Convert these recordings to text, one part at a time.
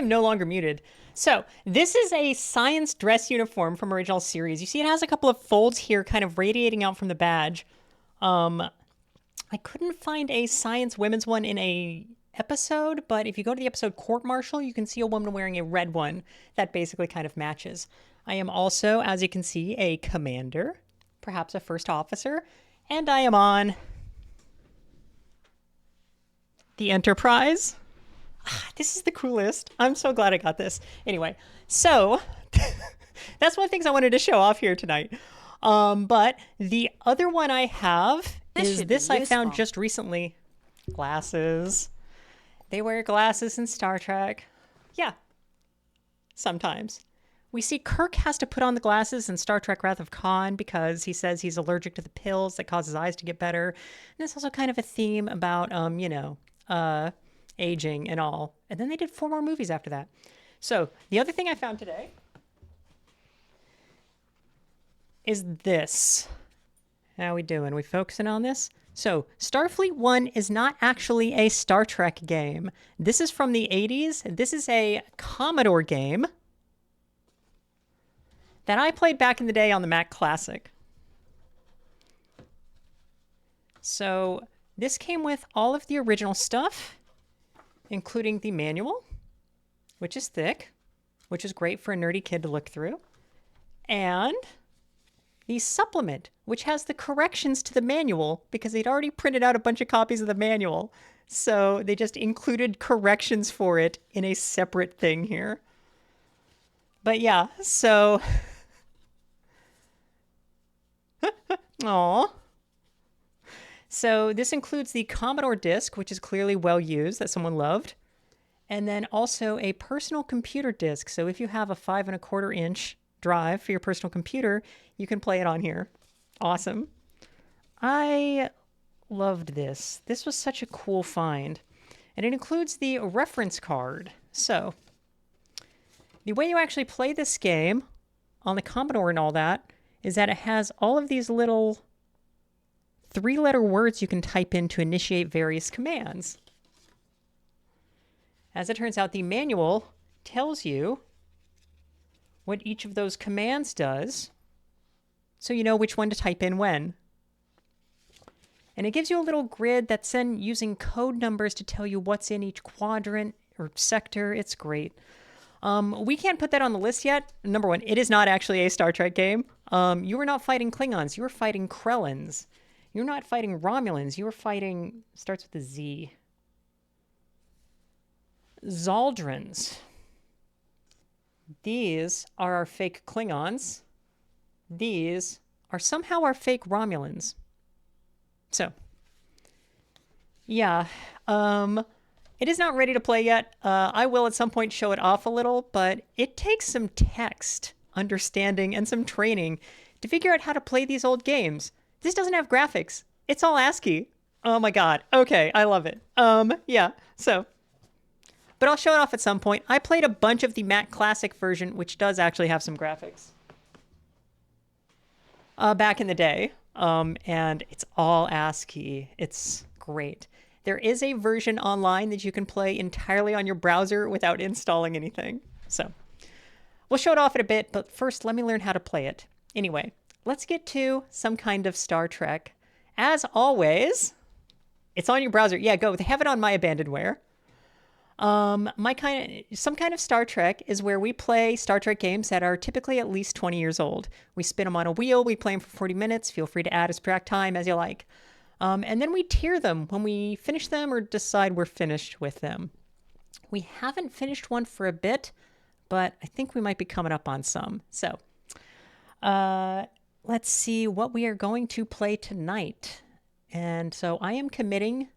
I'm no longer muted. So this is a science dress uniform from original series. You see it has a couple of folds here kind of radiating out from the badge. I couldn't find a science women's one in a episode, but if you go to the episode Court Martial, you can see a woman wearing a red one that basically kind of matches. I am also, as you can see, a commander, perhaps a first officer, and I am on the Enterprise. This is the coolest. I'm so glad I got this. Anyway, so that's one of the things I wanted to show off here tonight. But the other one I have is this I found just recently. Glasses. They wear glasses in Star Trek. Yeah, sometimes. We see Kirk has to put on the glasses in Star Trek Wrath of Khan because he says he's allergic to the pills that cause his eyes to get better. And it's also kind of a theme about, aging and all. And then they did 4 more movies after that. So the other thing I found today is this. How we doing? We focusing on this? So Starfleet 1 is not actually a Star Trek game. This is from the 80s. This is a Commodore game that I played back in the day on the Mac Classic. So this came with all of the original stuff, including the manual, which is thick, which is great for a nerdy kid to look through, and the supplement, which has the corrections to the manual because they'd already printed out a bunch of copies of the manual. So they just included corrections for it in a separate thing here. But yeah, so... Aww. So this includes the Commodore disk, which is clearly well used, that someone loved. And then also a personal computer disk. So if you have a 5¼ inch drive for your personal computer, you can play it on here. Awesome. I loved this. This was such a cool find. And it includes the reference card. So the way you actually play this game on the Commodore and all that is that it has all of these little 3-letter words you can type in to initiate various commands. As it turns out, the manual tells you what each of those commands does, so you know which one to type in when. And it gives you a little grid that's then using code numbers to tell you what's in each quadrant or sector. It's great. We can't put that on the list yet. Number one, it is not actually a Star Trek game. You were not fighting Klingons. You were fighting Krellans. You're not fighting Romulans. You were fighting... starts with a Z. Zaldrins. These are our fake Klingons. These are somehow our fake Romulans. So, yeah. It is not ready to play yet. I will at some point show it off a little, but it takes some text understanding and some training to figure out how to play these old games. This doesn't have graphics. It's all ASCII. Oh my god. Okay, I love it. Yeah, so. But I'll show it off at some point. I played a bunch of the Mac Classic version, which does actually have some graphics. Back in the day. And it's all ASCII. It's great. There is a version online that you can play entirely on your browser without installing anything. So, we'll show it off in a bit, but first let me learn how to play it. Anyway, let's get to some kind of Star Trek. As always, it's on your browser. Yeah, go. They have it on My Abandonware. Some kind of Star Trek is where we play Star Trek games that are typically at least 20 years old. We spin them on a wheel. We play them for 40 minutes. Feel free to add or subtract time as you like. And then we tier them when we finish them or decide we're finished with them. We haven't finished one for a bit, but I think we might be coming up on some. So, let's see what we are going to play tonight. And so I am committing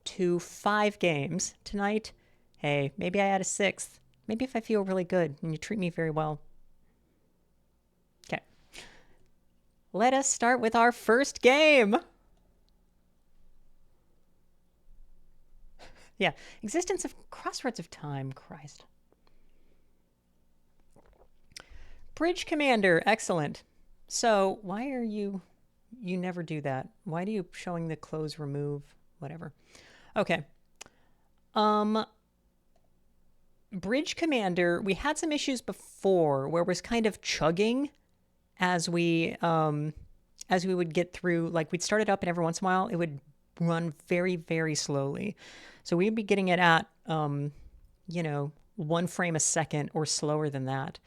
to 5 games tonight. Hey, maybe I add a 6th. Maybe if I feel really good and you treat me very well. Okay. Let us start with our first game. Yeah, existence of crossroads of time, Christ. Bridge Commander, excellent. So why are you never do that? Why do you showing the clothes remove, whatever. Okay. Bridge Commander, we had some issues before where it was kind of chugging as we would get through. Like, we'd start it up and every once in a while it would run very, very slowly. So we'd be getting it at, 1 frame a second or slower than that.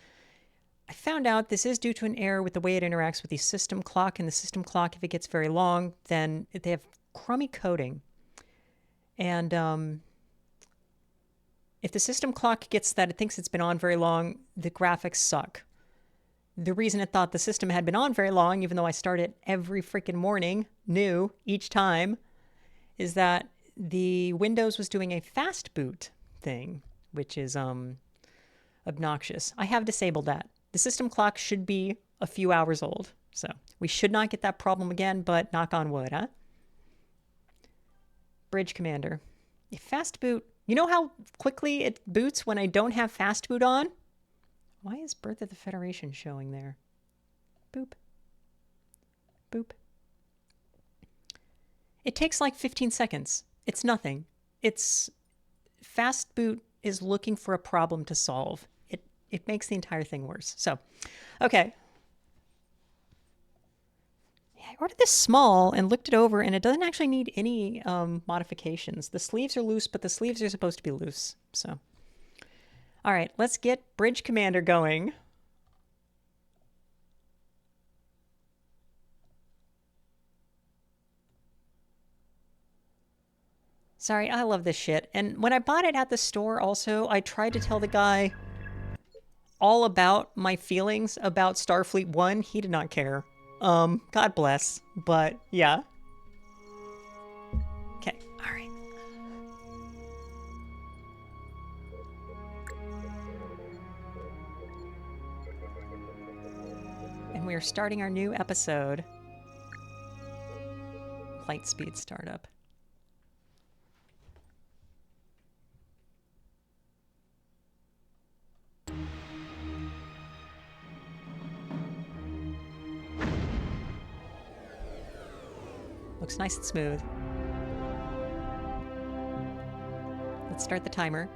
I found out this is due to an error with the way it interacts with the system clock. And the system clock, if it gets very long, then they have crummy coding. And if the system clock gets that it thinks it's been on very long, the graphics suck. The reason it thought the system had been on very long, even though I start it every freaking morning, new, each time, is that the Windows was doing a fast boot thing, which is obnoxious. I have disabled that. The system clock should be a few hours old, so we should not get that problem again, but knock on wood, huh? Bridge Commander. A fast boot. You know how quickly it boots when I don't have fast boot on? Why is Birth of the Federation showing there? Boop. Boop. It takes like 15 seconds. It's nothing. It's fast boot is looking for a problem to solve. It makes the entire thing worse. So, okay. Yeah, I ordered this small and looked it over, and it doesn't actually need any modifications. The sleeves are loose, but the sleeves are supposed to be loose. So, all right, let's get Bridge Commander going. Sorry, I love this shit. And when I bought it at the store also, I tried to tell the guy all about my feelings about Starfleet 1. He did not care. God bless. But yeah. Okay, all right. And we are starting our new episode. Light speed startup. Looks nice and smooth. Let's start the timer.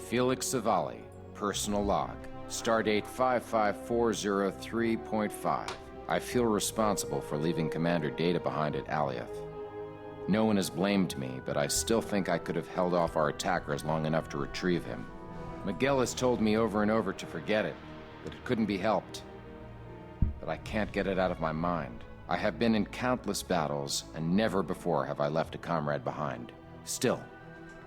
Felix Savali, personal log. Stardate 55403.5. I feel responsible for leaving Commander Data behind at Alioth. No one has blamed me, but I still think I could have held off our attackers long enough to retrieve him. Miguel has told me over and over to forget it, that it couldn't be helped. But I can't get it out of my mind. I have been in countless battles, and never before have I left a comrade behind. Still,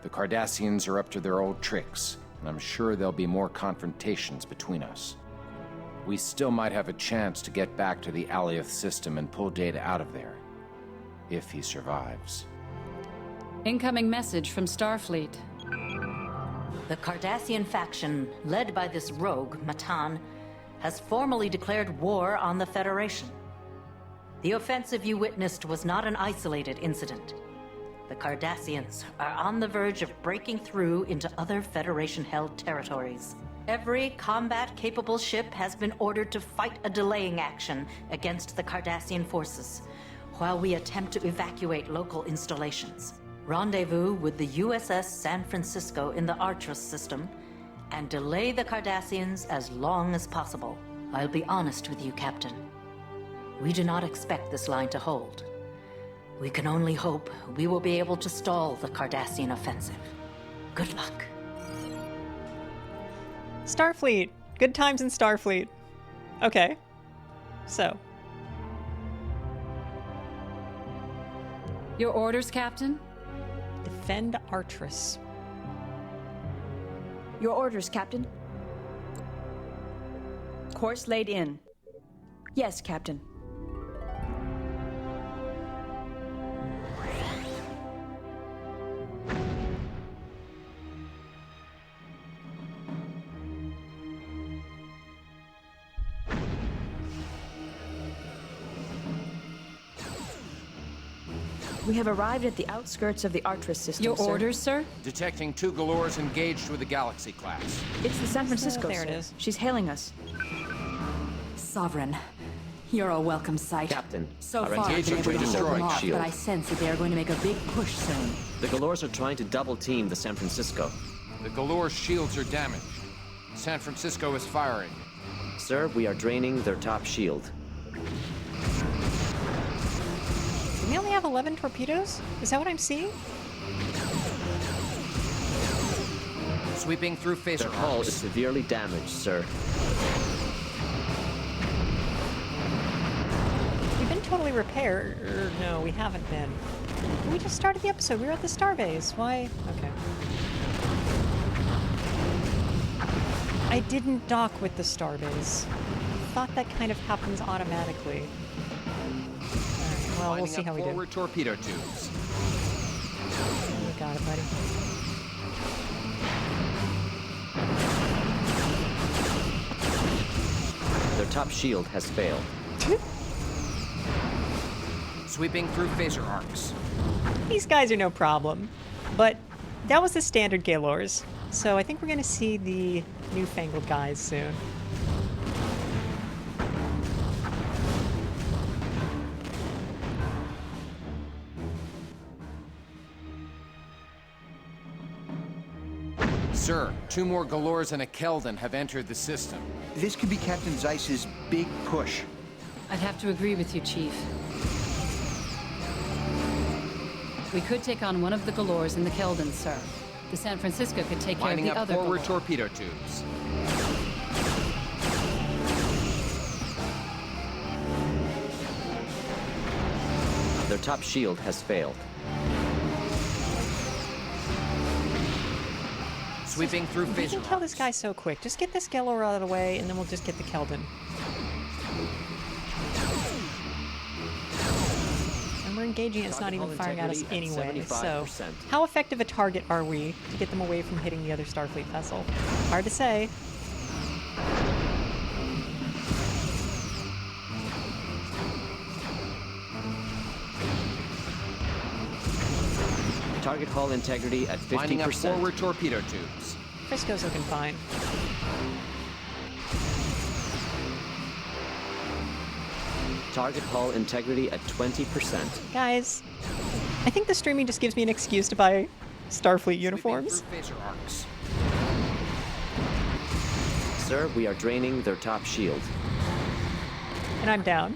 the Cardassians are up to their old tricks, and I'm sure there'll be more confrontations between us. We still might have a chance to get back to the Alioth system and pull Data out of there. If he survives. Incoming message from Starfleet. The Cardassian faction, led by this rogue, Matan, has formally declared war on the Federation. The offensive you witnessed was not an isolated incident. The Cardassians are on the verge of breaking through into other Federation-held territories. Every combat-capable ship has been ordered to fight a delaying action against the Cardassian forces, while we attempt to evacuate local installations. Rendezvous with the USS San Francisco in the Artrus system, and delay the Cardassians as long as possible. I'll be honest with you, Captain. We do not expect this line to hold. We can only hope we will be able to stall the Cardassian offensive. Good luck. Starfleet. Good times in Starfleet. Okay. So. Your orders, Captain? Defend Artrus. Your orders, Captain. Course laid in. Yes, Captain. We have arrived at the outskirts of the Artrus system, Your sir. orders, sir? Detecting 2 Galores engaged with the Galaxy class. It's the San Francisco, There it sir. is. She's hailing us. Sovereign, you're a welcome sight. Captain, So our far, I've been engagement able to hold destroyed. them off, Shield. but I sense that they are going to make a big push soon. The Galors are trying to double team the San Francisco. The Galore shields are damaged. San Francisco is firing. Sir, we are draining their top shield. Do we only have 11 torpedoes? Is that what I'm seeing? Sweeping through phaser Their hull arcs. is severely damaged, sir. We've been totally repaired. No, we haven't been. We just started the episode. We were at the starbase. Why? Okay. I didn't dock with the starbase. Thought that kind of happens automatically. Alright, well, we'll see how we do. Forward torpedo tubes. You got it, buddy. Their top shield has failed. Sweeping through phaser arcs. These guys are no problem. But that was the standard Gaylors. So I think we're going to see the newfangled guys soon. Sir, 2 more Galores and a Keldon have entered the system. This could be Captain Zeiss's big push. I'd have to agree with you, Chief. We could take on one of the Galores in the Keldon, sir. The San Francisco could take care of Lining the up other forward Galore. torpedo tubes. Their top shield has failed. Sweeping through We phaser can kill this arcs. guy so quick. Just get this Gaylor out of the way, and then we'll just get the Keldon. And we're engaging, it's not even firing at us anyway, so... 75%. How effective a target are we to get them away from hitting the other Starfleet vessel? Hard to say. Target hull integrity at 50%. Lining up forward torpedo tubes. Frisco's looking fine. Target hull integrity at 20%. Guys, I think the streaming just gives me an excuse to buy Starfleet uniforms. Sweeping through phaser arcs. Sir, we are draining their top shield. And I'm down.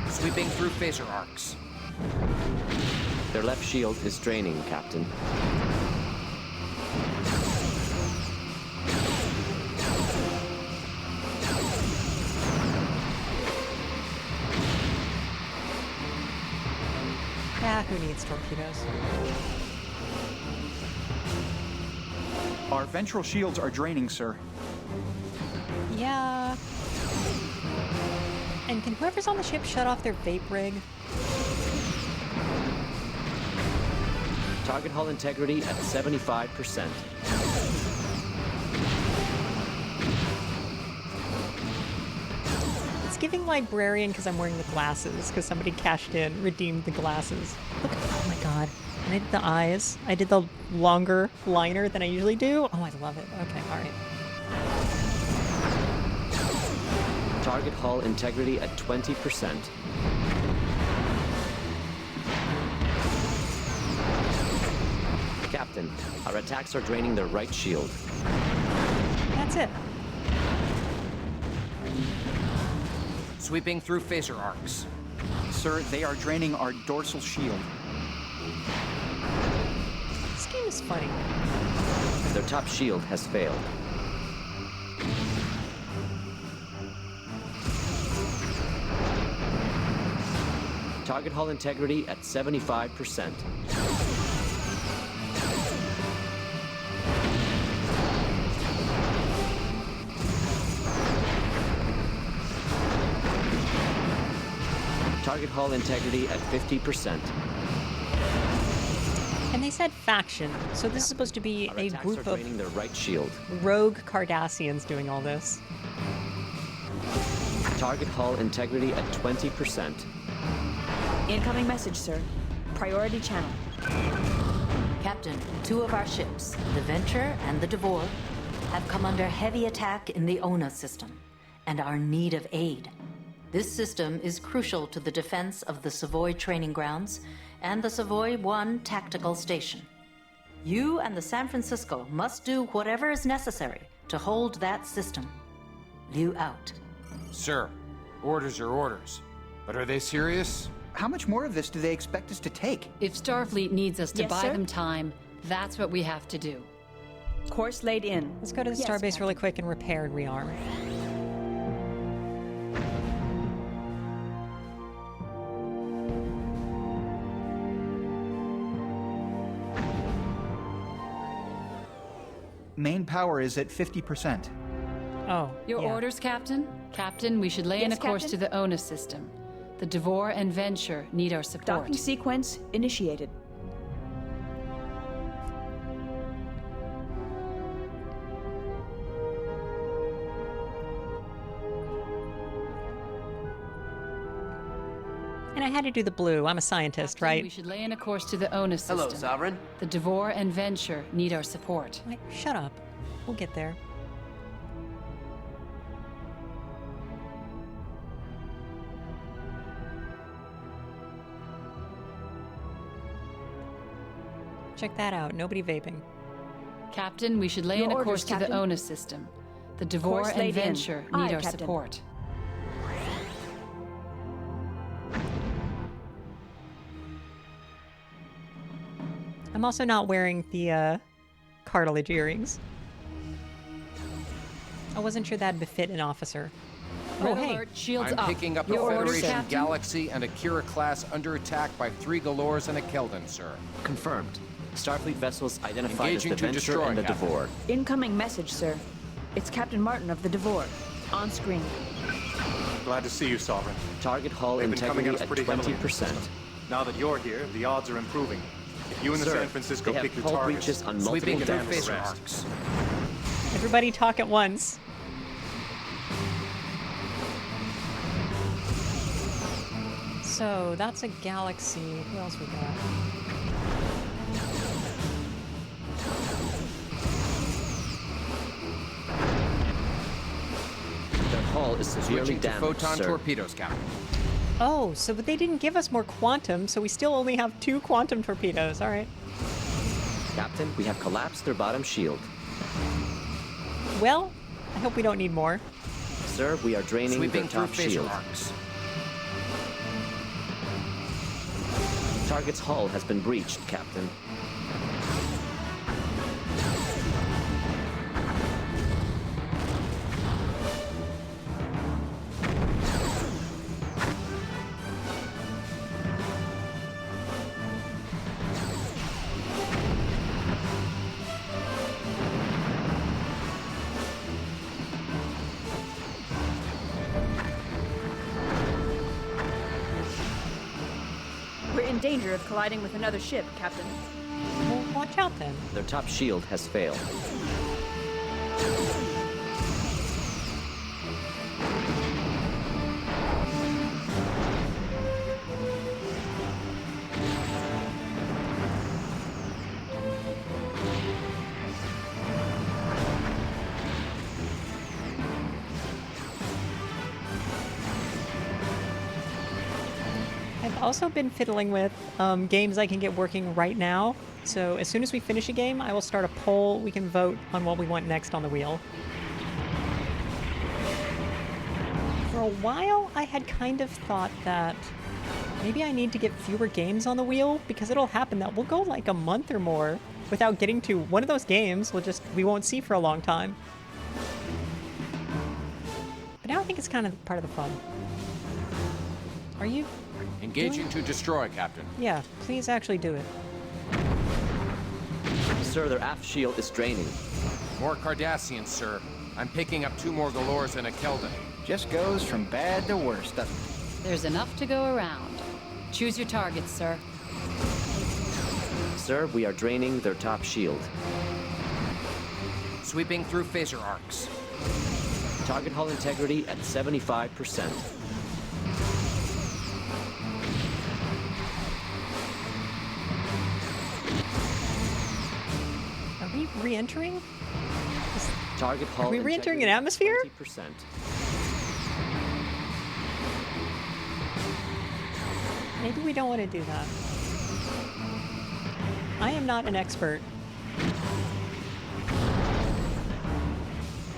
Sweeping through phaser arcs. Their left shield is draining, Captain. Ah, who needs torpedoes? Our ventral shields are draining, sir. Yeah. And can whoever's on the ship shut off their vape rig? Target hull integrity at 75%. It's giving librarian because I'm wearing the glasses, because somebody cashed in, redeemed the glasses. Look, oh my god. And I did the eyes. I did the longer liner than I usually do. Oh, I love it. Okay, alright. Target hull integrity at 20%. Captain, our attacks are draining their right shield. That's it. Sweeping through phaser arcs. Sir, they are draining our dorsal shield. This game is funny. Their top shield has failed. Target hull integrity at 75%. Target hull integrity at 50%. And they said faction, so this is supposed to be Our a attacks group are of draining their right shield. rogue Cardassians doing all this. Target hull integrity at 20%. Incoming message, sir. Priority channel. Captain, 2 of our ships, the Venture and the Devore, have come under heavy attack in the ONA system and are in need of aid. This system is crucial to the defense of the Savoy training grounds and the Savoy 1 tactical station. You and the San Francisco must do whatever is necessary to hold that system. View out. Sir, orders are orders. But are they serious? How much more of this do they expect us to take? If Starfleet needs us to Yes, buy sir? them time, that's what we have to do. Course laid in. Let's go to the Yes, starbase Captain. really quick and repair and rearm. Main power is at 50%. Oh, Your yeah. orders, Captain? Captain, we should lay in a Yes, course Captain? to the ONUS system. The Devore and Venture need our support. Docking sequence initiated. And I had to do the blue. I'm a scientist, Captain, right? We should lay in a course to the ONUS system. Hello, Sovereign. The Devore and Venture need our support. Wait, shut up. We'll get there. Check that out. Nobody vaping. Captain, we should lay Your in a orders, course to the Captain. ONUS system. The Devore Course and laid in. Venture Aye, need our Captain. support. I'm also not wearing the cartilage earrings. I wasn't sure that'd befit an officer. Oh, Red hey. alert, shields I'm up. picking up Your a orders, Federation Captain? Galaxy and a Kira class under attack by 3 Galors and a Keldon, sir. Confirmed. Starfleet vessels identified Engaging as the to Venture destroy, and the Captain. Devore. Incoming message, sir. It's Captain Martin of the Devore. On screen. Glad to see you, Sovereign. Target hull They've been coming integrity at us at pretty heavily in the 20%. system. Now that you're here, the odds are improving. If you and the Sir, San Francisco they have pick your hull targets, breaches on Sweeping multiple through decks. phaser Arcs. arcs. Everybody talk at once. So that's a galaxy. Who else we got? Their hull is severely Switching to damaged, photon sir. torpedoes, Captain. Oh, so but they didn't give us more quantum, so we still only have 2 quantum torpedoes. All right. Captain, we have collapsed their bottom shield. Well, I hope we don't need more. Sir, we are draining Sweeping their through top phaser shield. arcs. Target's hull has been breached, Captain. We're in danger of colliding with another ship, Captain. Well, watch out then. Their top shield has failed. I've also been fiddling with games I can get working right now. So as soon as we finish a game, I will start a poll. We can vote on what we want next on the wheel. For a while, I had kind of thought that maybe I need to get fewer games on the wheel because it'll happen that we'll go like a month or more without getting to one of those games we won't see for a long time. But now I think it's kind of part of the fun. Are you? Engaging to destroy, Captain. Yeah, please actually do it. Sir, their aft shield is draining. More Cardassians, sir. I'm picking up 2 more Galors and a Keldon. Just goes from bad to worse, doesn't it? There's enough to go around. Choose your targets, sir. Sir, we are draining their top shield. Sweeping through phaser arcs. Target hull integrity at 75%. Are we re-entering? Target hull we re-entering an integrity at atmosphere? 20%. Maybe we don't want to do that. I am not an expert.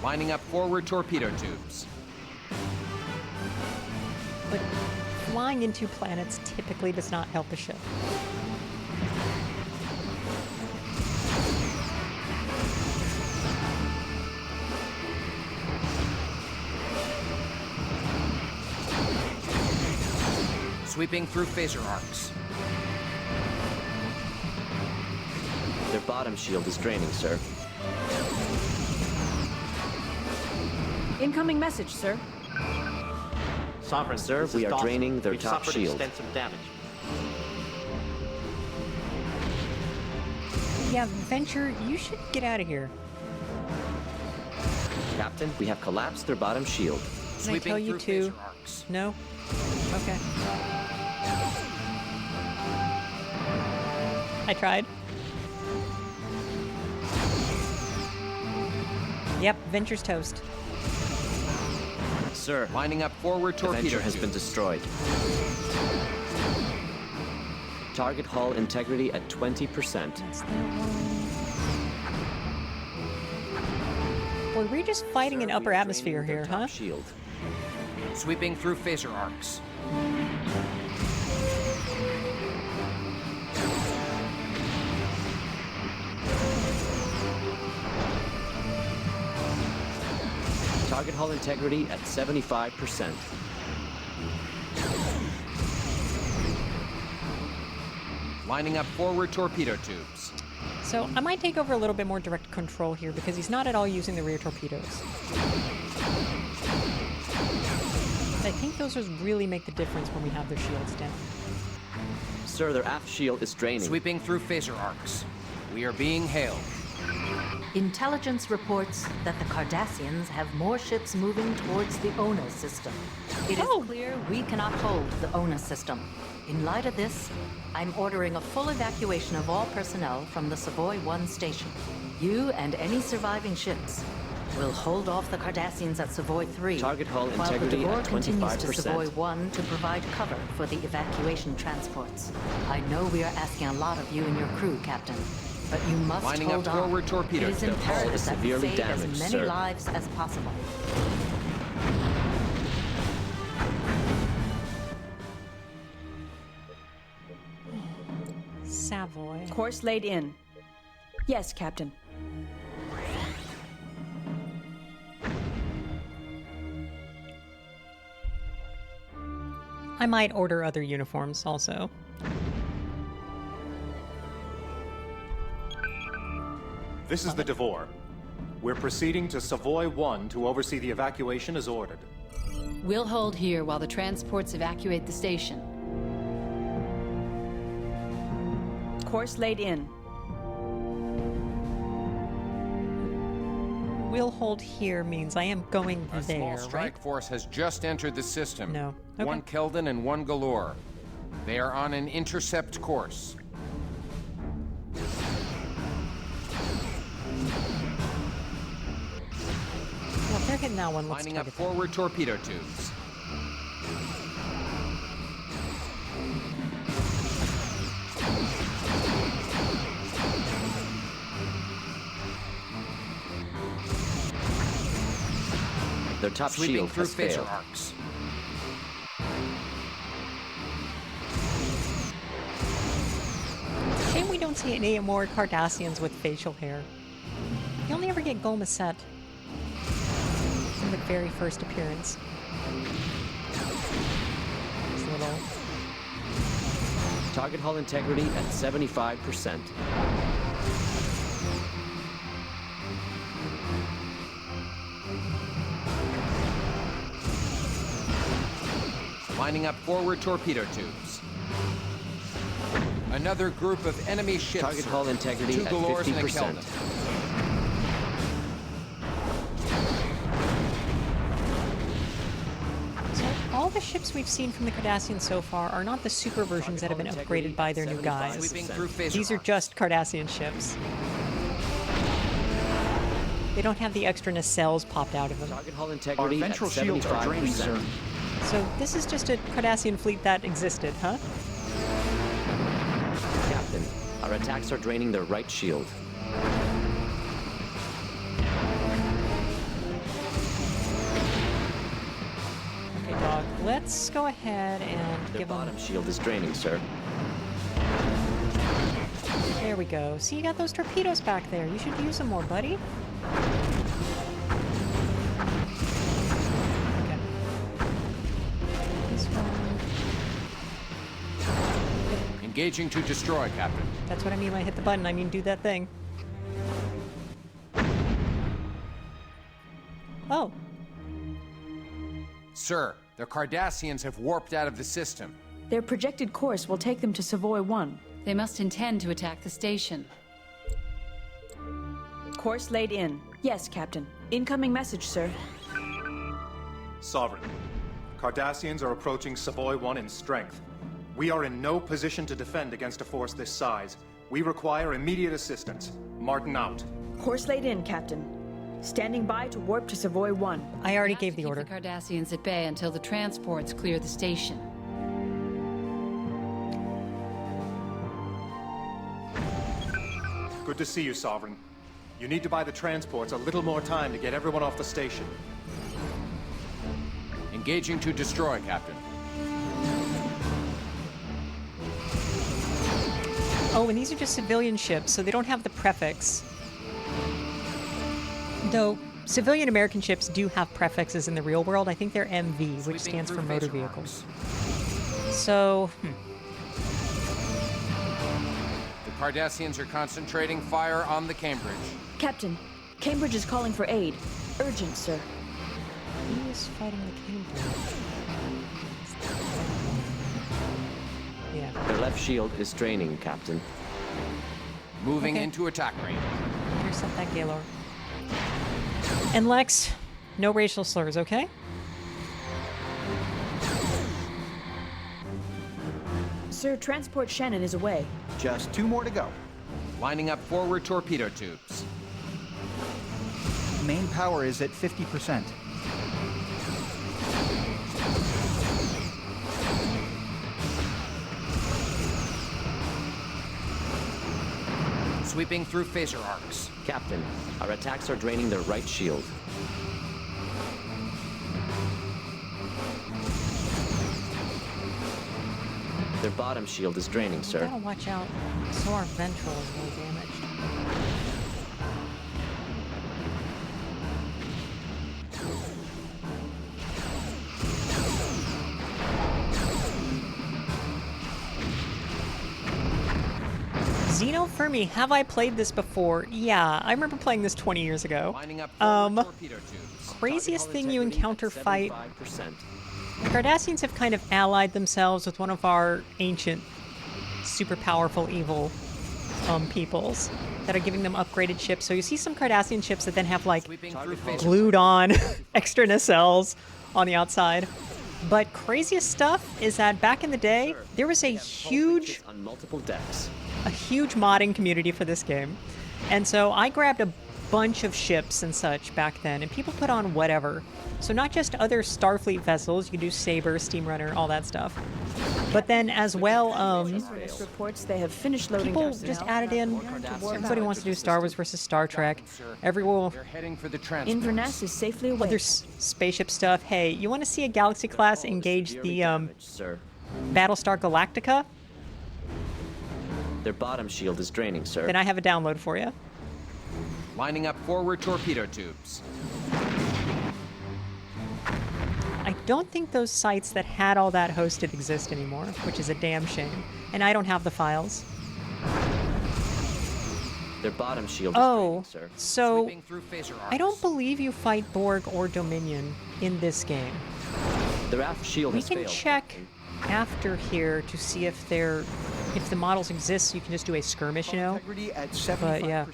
Lining up forward torpedo tubes. But flying into planets typically does not help a ship. Sweeping through phaser arcs. Their bottom shield is draining, sir. Incoming message, sir. Sovereign, Sir, this is we are Dawson. draining their We've top suffered shield. extensive damage. Yeah, Venture, you should get out of here. Captain, we have collapsed their bottom shield. Can I tell you to? phaser arcs. No? Okay. I tried. Yep, Venture's toast. Sir, Lining up forward the torpedo Venture has tubes. been destroyed. Target hull integrity at 20%. That's that one. Boy, we're just fighting Sir, an we upper are atmosphere draining here, their huh? top Shield. Sweeping through phaser arcs. Target hull integrity at 75%. Lining up forward torpedo tubes. So I might take over a little bit more direct control here because he's not at all using the rear torpedoes. I think those just really make the difference when we have their shields down. Sir, their aft shield is draining. Sweeping through phaser arcs. We are being hailed. Intelligence reports that the Cardassians have more ships moving towards the ONA system. It is clear we cannot hold the ONA system. In light of this, I'm ordering a full evacuation of all personnel from the Savoy 1 station. You and any surviving ships will hold off the Cardassians at Savoy 3, Target hull while the integrity Devore at continues to 25%. Savoy 1 to provide cover for the evacuation transports. I know we are asking a lot of you and your crew, Captain, but you must Lining hold up on. forward torpedo It is tubes. imperative Hull is that we severely save as damaged, many sir. lives as possible. Savoy. Course laid in. Yes, Captain. I might order other uniforms also. This is the Devore. We're proceeding to Savoy 1 to oversee the evacuation as ordered. We'll hold here while the transports evacuate the station. Course laid in. We'll hold here means I am going A there, small strike right? force has just entered the system. No. Okay. One Keldon and one Galore. They are on an intercept course. Well, if they're hitting that one, let's Lining up target them. forward torpedo tubes. Their top Sweeping shield through has phaser failed. arcs. Shame we don't see any more Cardassians with facial hair. You only ever get Golmaset in the very first appearance. This little... Target hull integrity at 75%. Lining up forward torpedo tubes. Another group of enemy ships. Target hull integrity Two at Galores and a 50%. Keldon. So all the ships we've seen from the Cardassians so far are not the super versions that have been upgraded by their new guys. Sweeping through phaser These are arcs. just Cardassian ships. They don't have the extra nacelles popped out of them. Target hull Our integrity at ventral shields are draining, 75%. sir. So this is just a Cardassian fleet that existed, huh? Our attacks are draining their right shield. Okay, dog. Let's go ahead and Their give them... bottom shield is draining, sir. There we go. See, you got those torpedoes back there. You should use them more, buddy. Okay. This one... Engaging to destroy, Captain. That's what I mean when I hit the button. I mean do that thing. Oh. Sir, the Cardassians have warped out of the system. Their projected course will take them to Savoy 1. They must intend to attack the station. Course laid in. Yes, Captain. Incoming message, sir. Sovereign, Cardassians are approaching Savoy 1 in strength. We are in no position to defend against a force this size. We require immediate assistance. Martin out. Course laid in, Captain. Standing by to warp to Savoy 1. I already We have gave to the order. keep the Cardassians at bay until the transports clear the station. Good to see you, Sovereign. You need to buy the transports a little more time to get everyone off the station. Engaging to destroy, Captain. Oh, and these are just civilian ships, so they don't have the prefix. Though civilian American ships do have prefixes in the real world. I think they're MV, which stands for motor vehicles. So, The Cardassians are concentrating fire on the Cambridge. Captain, Cambridge is calling for aid. Urgent, sir. who is fighting the Cambridge? Yeah. Their left shield is draining, Captain. Moving Okay. into attack range. Intercept that Gaylord. And Lex, no racial slurs, okay? Sir, transport Shannon is away. Just 2 more to go. Lining up forward torpedo tubes. Main power is at 50%. Sweeping through phaser arcs. Captain, our attacks are draining their right shield. Their bottom shield is draining, You sir. gotta watch out. So our ventral is really damaged. Xeno Fermi, have I played this before? Yeah, I remember playing this 20 years ago. Lining up forward torpedo tubes. Craziest thing you encounter fight. 75%. The Cardassians have kind of allied themselves with one of our ancient, super powerful, evil peoples that are giving them upgraded ships. So you see some Cardassian ships that then have like Sweeping through phaser glued on extra nacelles on the outside. But craziest stuff is that back in the day, there was a huge on multiple decks. modding community for this game. And so I grabbed a bunch of ships and such back then, and people put on whatever. So not just other Starfleet vessels, you can do Saber, Steamrunner, all that stuff. But then as well, This reports they have finished loading people personnel. just added in, everybody wants to do Star Wars versus Star Trek. Everyone, They're heading for the transport. Inverness is safely away. other spaceship stuff. Hey, you want to see a Galaxy class engage Severely the damaged, sir. Battlestar Galactica? Their bottom shield is draining, sir. Then I have a download for you. Lining up forward torpedo tubes. I don't think those sites that had all that hosted exist anymore, which is a damn shame. And I don't have the files. Their bottom shield is Oh, draining, sir. so Sweeping through phaser arcs. I don't believe you fight Borg or Dominion in this game. Their aft shield We has can failed. check Captain. after here to see if the models exist. You can just do a skirmish, you know. Integrity at 75%. But, yeah.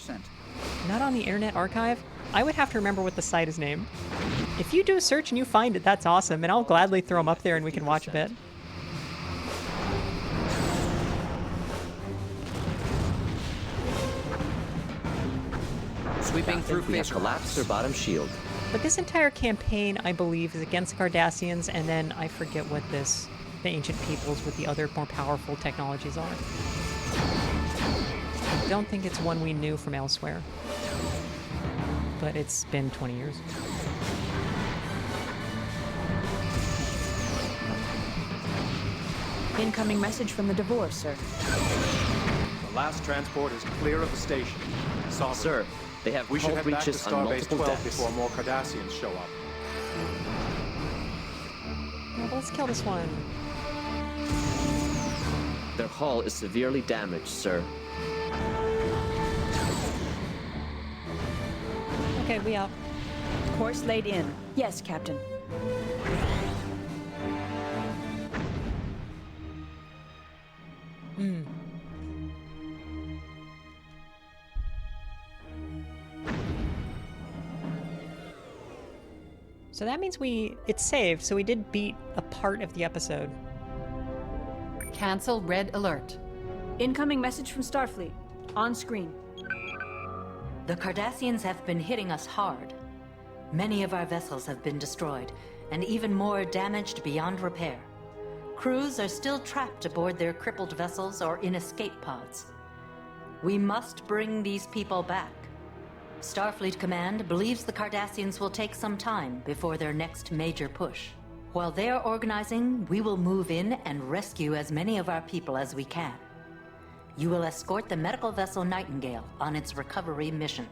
Not on the Internet Archive. I would have to remember what the site is named. If you do a search and you find it, that's awesome, and I'll gladly throw them up there and we can watch a bit. Sweeping through We have phaser collapsed their arcs. bottom shield. But this entire campaign, I believe, is against the Cardassians, and then I forget what the ancient peoples with the other more powerful technologies are. don't think it's one we knew from elsewhere. But it's been 20 years. Incoming message from the Devore, sir. The last transport is clear of the station. Sovereign. Sir, they have We should hull head back to breaches on Starbase multiple 12 decks. before more Cardassians show up. Well, let's kill this one. Their hull is severely damaged, sir. Okay, we out. Course laid in. Yes, Captain. So that means it's saved, so we did beat a part of the episode. Cancel red alert. Incoming message from Starfleet. On screen. The Cardassians have been hitting us hard. Many of our vessels have been destroyed, and even more damaged beyond repair. Crews are still trapped aboard their crippled vessels or in escape pods. We must bring these people back. Starfleet Command believes the Cardassians will take some time before their next major push. While they are organizing, we will move in and rescue as many of our people as we can. You will escort the medical vessel Nightingale on its recovery mission.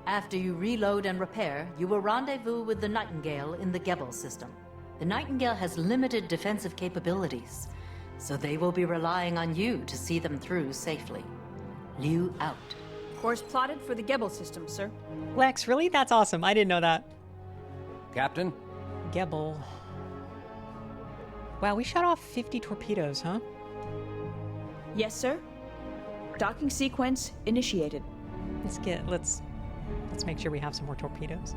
After you reload and repair, you will rendezvous with the Nightingale in the Gebel system. The Nightingale has limited defensive capabilities, so they will be relying on you to see them through safely. Liu out. Course plotted for the Gebel system, sir. Lex, really? That's awesome. I didn't know that. Captain? Gebel. Wow, we shot off 50 torpedoes, huh? Yes, sir. Docking sequence initiated. Let's make sure we have some more torpedoes.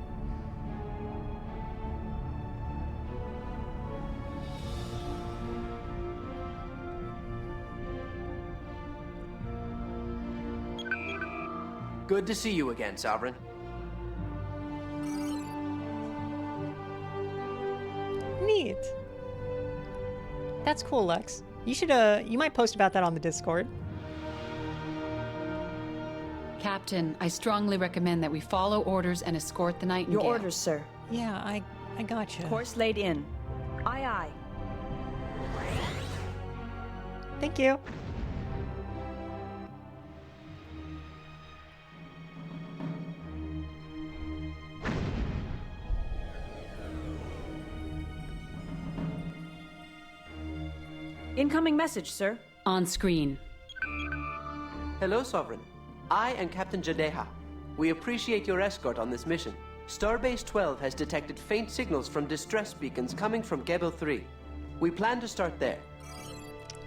Good to see you again, Sovereign. Neat. That's cool, Lex. You might post about that on the Discord. Captain, I strongly recommend that we follow orders and escort the Nightingale. Your orders, sir. Yeah, I gotcha. Course laid in. Aye, aye. Thank you. Incoming message, sir. On screen. Hello, Sovereign. I am Captain Jadeha. We appreciate your escort on this mission. Starbase 12 has detected faint signals from distress beacons coming from Gebel 3. We plan to start there.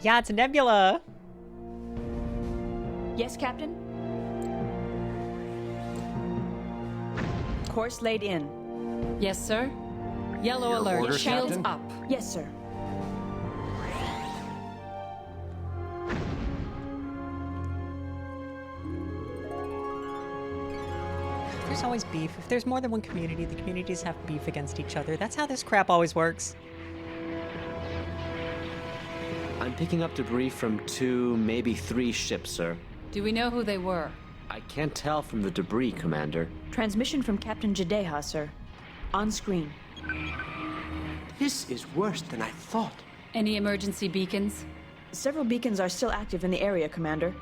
Yeah, it's a nebula. Yes, Captain? Course laid in. Yes, sir. Yellow alert. orders, Shields Captain? up. Yes, sir. There's always beef. If there's more than one community, the communities have beef against each other. That's how this crap always works. I'm picking up debris from 2, maybe 3 ships, sir. Do we know who they were? I can't tell from the debris, Commander. Transmission from Captain Jadeha, sir. On screen. This is worse than I thought. Any emergency beacons? Several beacons are still active in the area, Commander.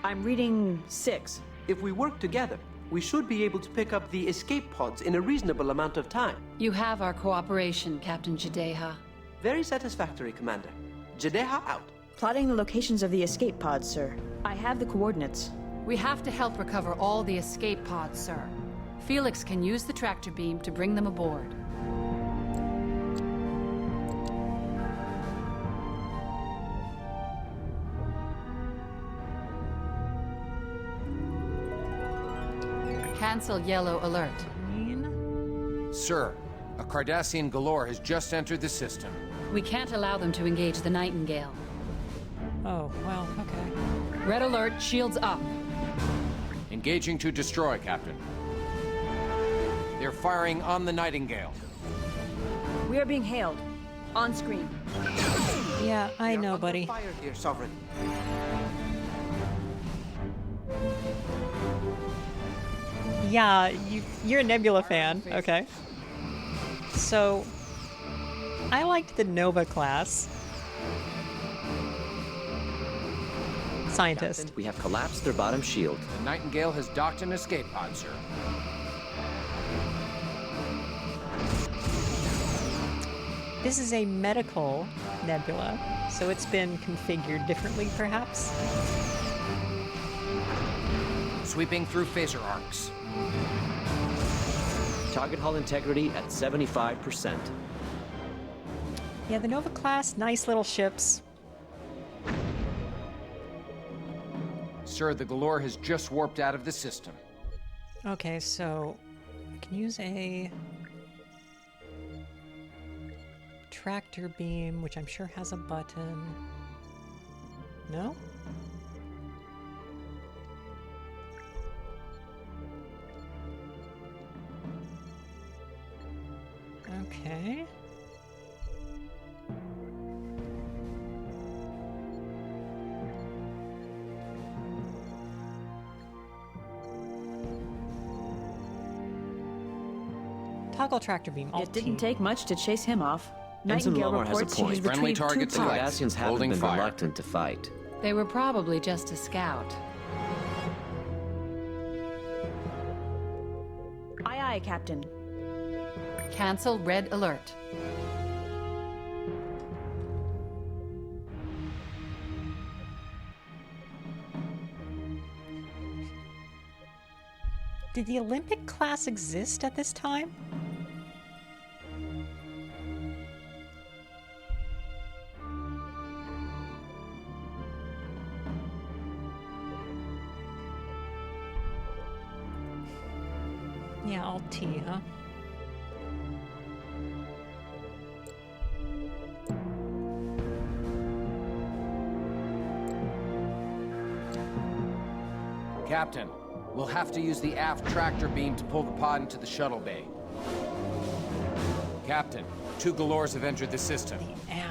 I'm reading 6. If we work together, we should be able to pick up the escape pods in a reasonable amount of time. You have our cooperation, Captain Jadeha. Very satisfactory, Commander. Jadeha out. Plotting the locations of the escape pods, sir. I have the coordinates. We have to help recover all the escape pods, sir. Felix can use the tractor beam to bring them aboard. Cancel yellow alert. Sir, a Cardassian galore has just entered the system. We can't allow them to engage the Nightingale. Oh, well, okay. Red alert, shields up. Engaging to destroy, Captain. They're firing on the Nightingale. We are being hailed. On screen. Yeah, I know, buddy. Fire here, Sovereign. Yeah, you're a Nebula fan. Okay. So, I liked the Nova class. Scientist. Captain, we have collapsed their bottom shield. The Nightingale has docked an escape pod, sir. This is a medical nebula, so it's been configured differently, perhaps. Sweeping through phaser arcs. Target hull integrity at 75%. Yeah, the Nova class, nice little ships. Sir, the Galore has just warped out of the system. Okay, so I can use a tractor beam, which I'm sure has a button. No? Okay. Toggle tractor beam. It didn't take much to chase him off. Ensign Nightingale Lower has a reports he has point. Friendly retrieved 2 targets The select. pods. Cardassians haven't Holding been fire. reluctant to fight. They were probably just a scout. Aye, aye, Captain. Cancel red alert. Did the Olympic class exist at this time? Yeah, Alt T, huh? Captain, we'll have to use the aft tractor beam to pull the pod into the shuttle bay. Captain, 2 Galores have entered the system.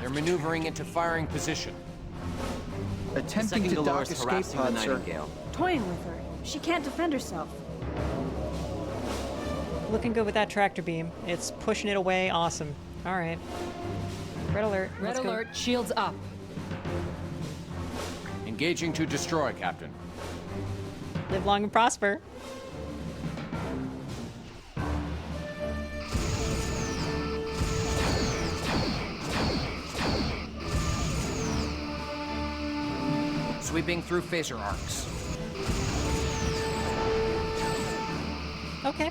They're maneuvering into firing position. Attempting to dock Galore's escape harassing the pod, sir. Nightingale. Toying with her. She can't defend herself. Looking good with that tractor beam. It's pushing it away. Awesome. All right. Red alert. Red Let's go. alert, shields up. Engaging to destroy, Captain. Live long and prosper. Sweeping through phaser arcs. Okay.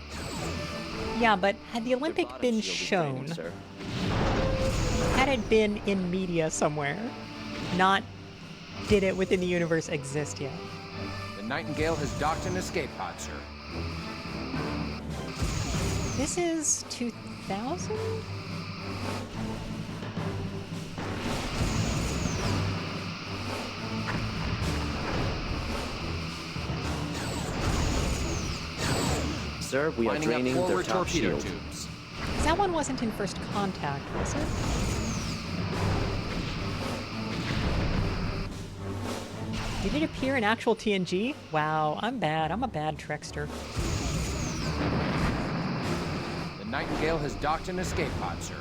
Yeah, but had the Their Olympic bottom been shield is shown, draining, sir. had it been in media somewhere, not did it within the universe exist yet? The Nightingale has docked an escape pod, sir. This is 2000? Sir, we are Lining up draining their forward top torpedo shield. tubes. 'Cause that one wasn't in First Contact, was it? Did it appear in actual TNG? Wow, I'm bad. I'm a bad Trekster. The Nightingale has docked an escape pod, sir.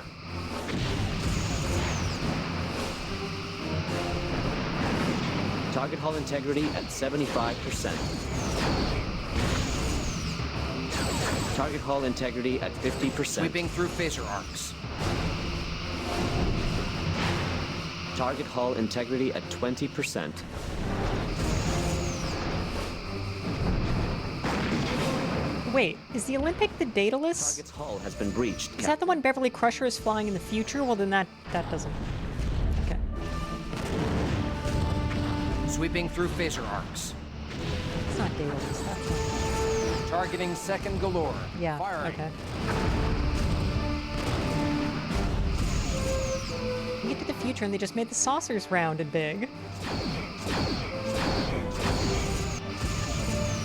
Target hull integrity at 75%. Target hull integrity at 50%. Sweeping through phaser arcs. Target hull integrity at 20%. Wait, is the Olympic the Daedalus? Target's hull has been breached. Is that the one Beverly Crusher is flying in the future? Well, then that doesn't. Okay. Sweeping through phaser arcs. It's not Daedalus. That's not. Targeting second Galore. Yeah. Firing. Okay. You get to the future and they just made the saucers round and big.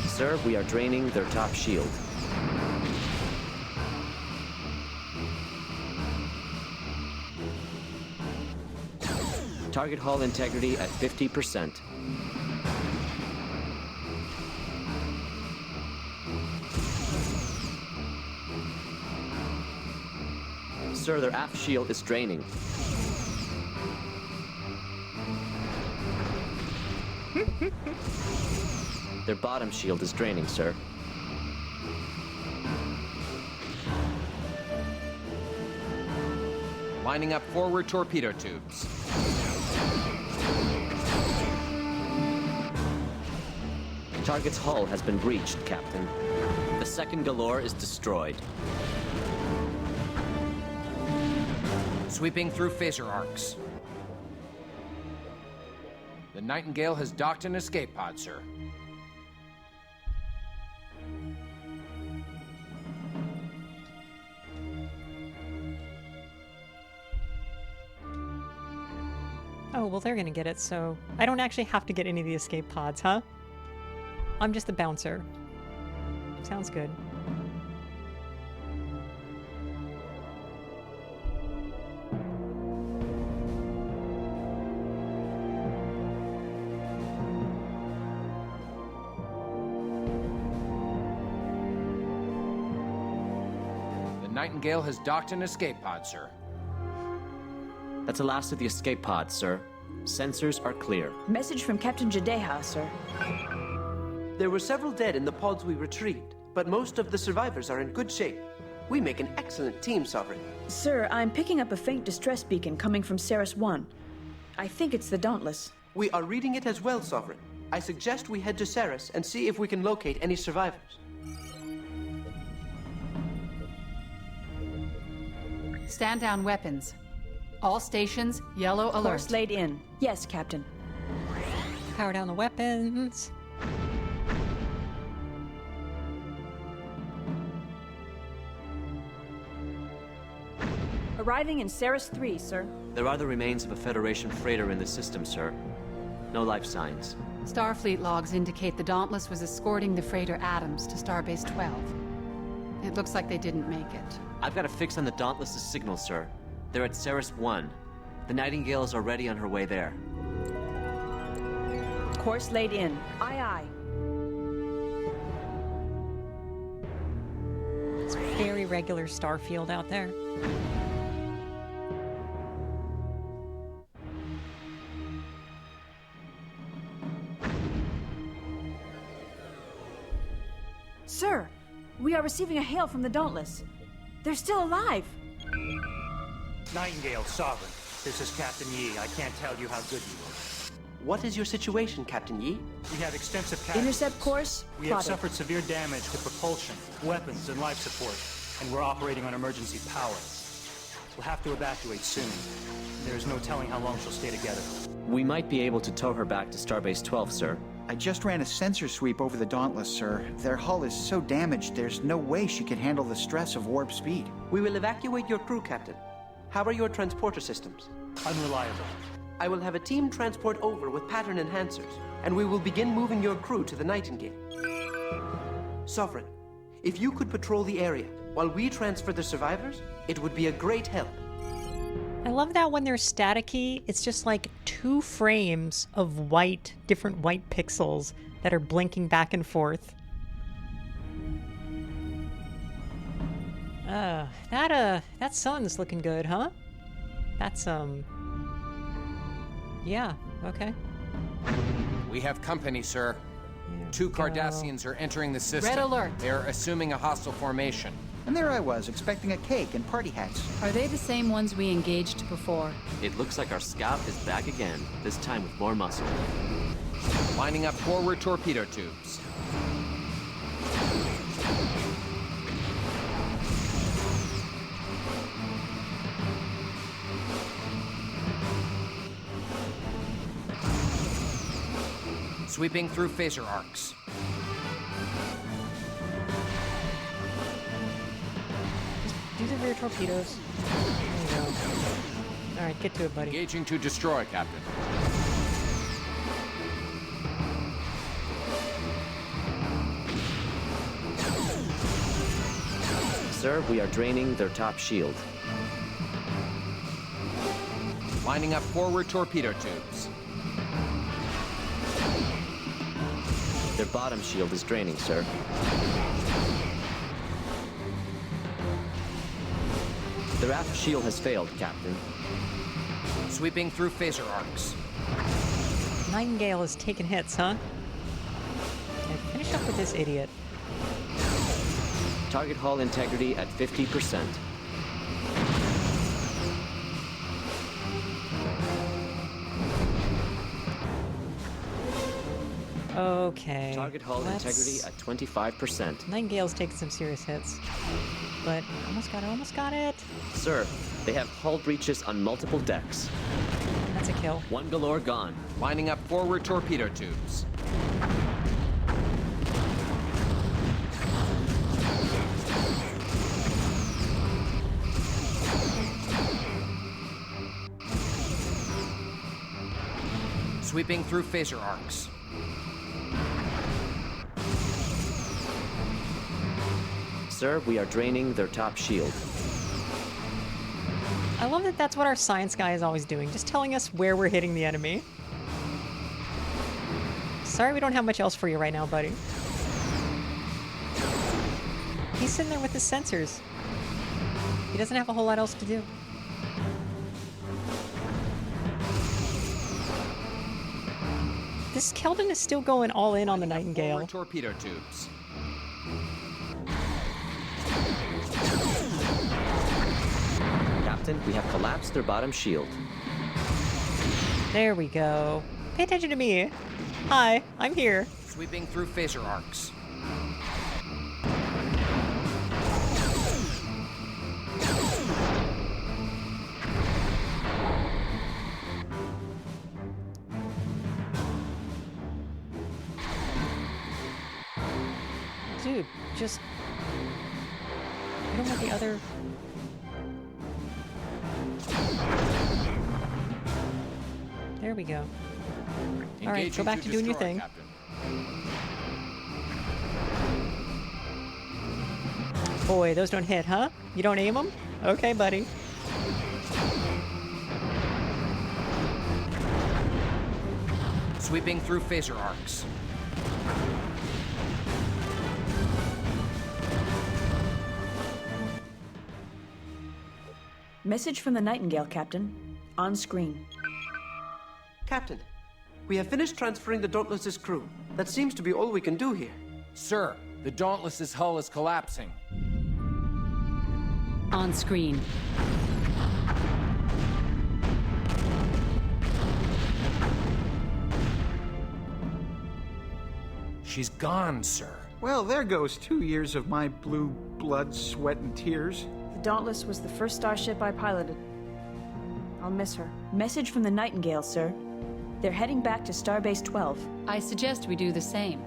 Sir, we are draining their top shield. Target hull integrity at 50%. Sir, their aft shield is draining. Their bottom shield is draining, sir. Lining up forward torpedo tubes. Target's hull has been breached, Captain. The second Galore is destroyed. Sweeping through phaser arcs. The Nightingale has docked an escape pod, sir. Oh, well, they're gonna get it, so I don't actually have to get any of the escape pods, huh? I'm just a bouncer. Sounds good. The Nightingale has docked an escape pod, sir. That's the last of the escape pods, sir. Sensors are clear. Message from Captain Jadeha, sir. There were several dead in the pods we retrieved, but most of the survivors are in good shape. We make an excellent team, Sovereign. Sir, I'm picking up a faint distress beacon coming from Ceres 1. I think it's the Dauntless. We are reading it as well, Sovereign. I suggest we head to Ceres and see if we can locate any survivors. Stand down weapons. All stations, yellow alert. Course laid in. Yes, Captain. Power down the weapons. Arriving in Ceres 3, sir. There are the remains of a Federation freighter in the system, sir. No life signs. Starfleet logs indicate the Dauntless was escorting the freighter Adams to Starbase 12. It looks like they didn't make it. I've got a fix on the Dauntless's signal, sir. They're at Ceres 1. The Nightingale is already on her way there. Course laid in. Aye, aye. It's very regular starfield out there. Sir, we are receiving a hail from the Dauntless. They're still alive. Nightingale, Sovereign. This is Captain Yi. I can't tell you how good you are. What is your situation, Captain Yi? We have extensive casualties. Intercept course We have suffered severe damage to propulsion, weapons, and life support, and we're operating on emergency power. We'll have to evacuate soon. There's no telling how long she'll stay together. We might be able to tow her back to Starbase 12, sir. I just ran a sensor sweep over the Dauntless, sir. Their hull is so damaged, there's no way she can handle the stress of warp speed. We will evacuate your crew, Captain. How are your transporter systems? Unreliable. I will have a team transport over with pattern enhancers, and we will begin moving your crew to the Nightingale. Sovereign, if you could patrol the area while we transfer the survivors, it would be a great help. I love that when they're staticky, it's just like 2 frames of white, different white pixels that are blinking back and forth. That sun's looking good, huh? That's, yeah, okay. We have company, sir. 2 Cardassians are entering the system. Red alert. They are assuming a hostile formation. And there I was, expecting a cake and party hats. Are they the same ones we engaged before? It looks like our scout is back again, this time with more muscle. Lining up forward torpedo tubes. Sweeping through phaser arcs. Do the rear torpedoes. There you go. All right, get to it, buddy. Engaging to destroy, Captain. Sir, we are draining their top shield. Lining up forward torpedo tubes. Their bottom shield is draining, sir. Their aft shield has failed, Captain. Sweeping through phaser arcs. Nightingale has taken hits, huh? Okay, finish up with this idiot. Target hull integrity at 50%. Okay. Target hull integrity at 25%. Nightingale's taken some serious hits. But almost got it, almost got it. Sir, they have hull breaches on multiple decks. That's a kill. One galore gone. Lining up forward torpedo tubes. Sweeping through phaser arcs. Sir, we are draining their top shield. I love that that's what our science guy is always doing, just telling us where we're hitting the enemy. Sorry we don't have much else for you right now, buddy. He's sitting there with his sensors. He doesn't have a whole lot else to do. This Keldon is still going all in on the Nightingale. Forward torpedo tubes. Captain, we have collapsed their bottom shield. There we go. Pay attention to me. Hi, I'm here. Sweeping through phaser arcs. Dude, just... I don't want the other... There we go. Alright, go back to doing your thing. Captain. Boy, those don't hit, huh? You don't aim them? Okay, buddy. Sweeping through phaser arcs. Message from the Nightingale, Captain. On screen. Captain, we have finished transferring the Dauntless's crew. That seems to be all we can do here. Sir, the Dauntless's hull is collapsing. On screen. She's gone, sir. Well, there goes 2 years of my blue blood, sweat, and tears. The Dauntless was the first starship I piloted. I'll miss her. Message from the Nightingale, sir. They're heading back to Starbase 12. I suggest we do the same.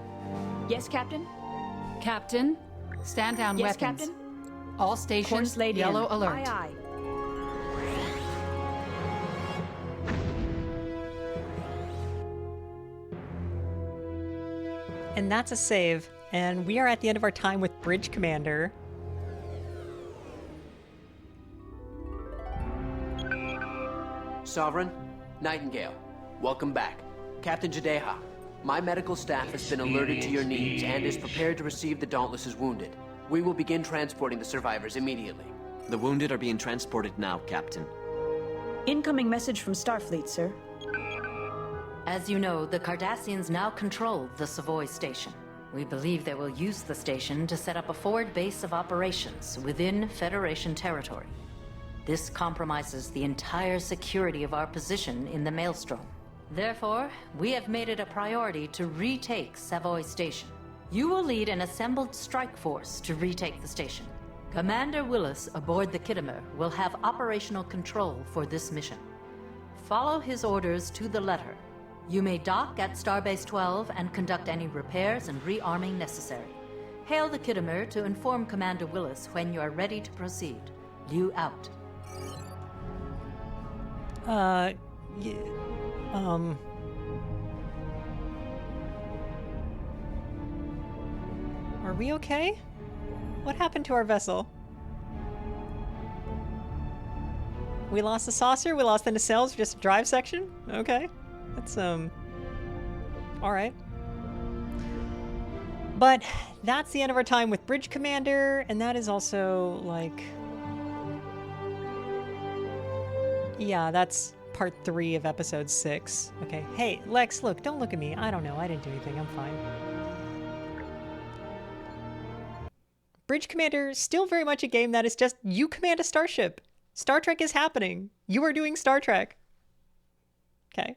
Yes, Captain? Captain, stand down Yes, weapons. Captain? All stations, Course laid yellow in. alert. Aye, aye. And that's a save. And we are at the end of our time with Bridge Commander. Sovereign, Nightingale, welcome back. Captain Jadeha, my medical staff has been alerted to your needs and is prepared to receive the Dauntless's wounded. We will begin transporting the survivors immediately. The wounded are being transported now, Captain. Incoming message from Starfleet, sir. As you know, the Cardassians now control the Savoy station. We believe they will use the station to set up a forward base of operations within Federation territory. This compromises the entire security of our position in the Maelstrom. Therefore, we have made it a priority to retake Savoy Station. You will lead an assembled strike force to retake the station. Commander Willis aboard the Kittimer will have operational control for this mission. Follow his orders to the letter. You may dock at Starbase 12 and conduct any repairs and rearming necessary. Hail the Kittimer to inform Commander Willis when you are ready to proceed. Liu out. Yeah, Are we okay? What happened to our vessel? We lost the saucer, we lost the nacelles, just a drive section? Okay. That's, alright. But that's the end of our time with Bridge Commander, and that is also, like... Yeah, that's part 3 of episode 6. Okay. Hey, Lex, look, don't look at me. I don't know. I didn't do anything. I'm fine. Bridge Commander, still very much a game that is just you command a starship. Star Trek is happening. You are doing Star Trek. Okay.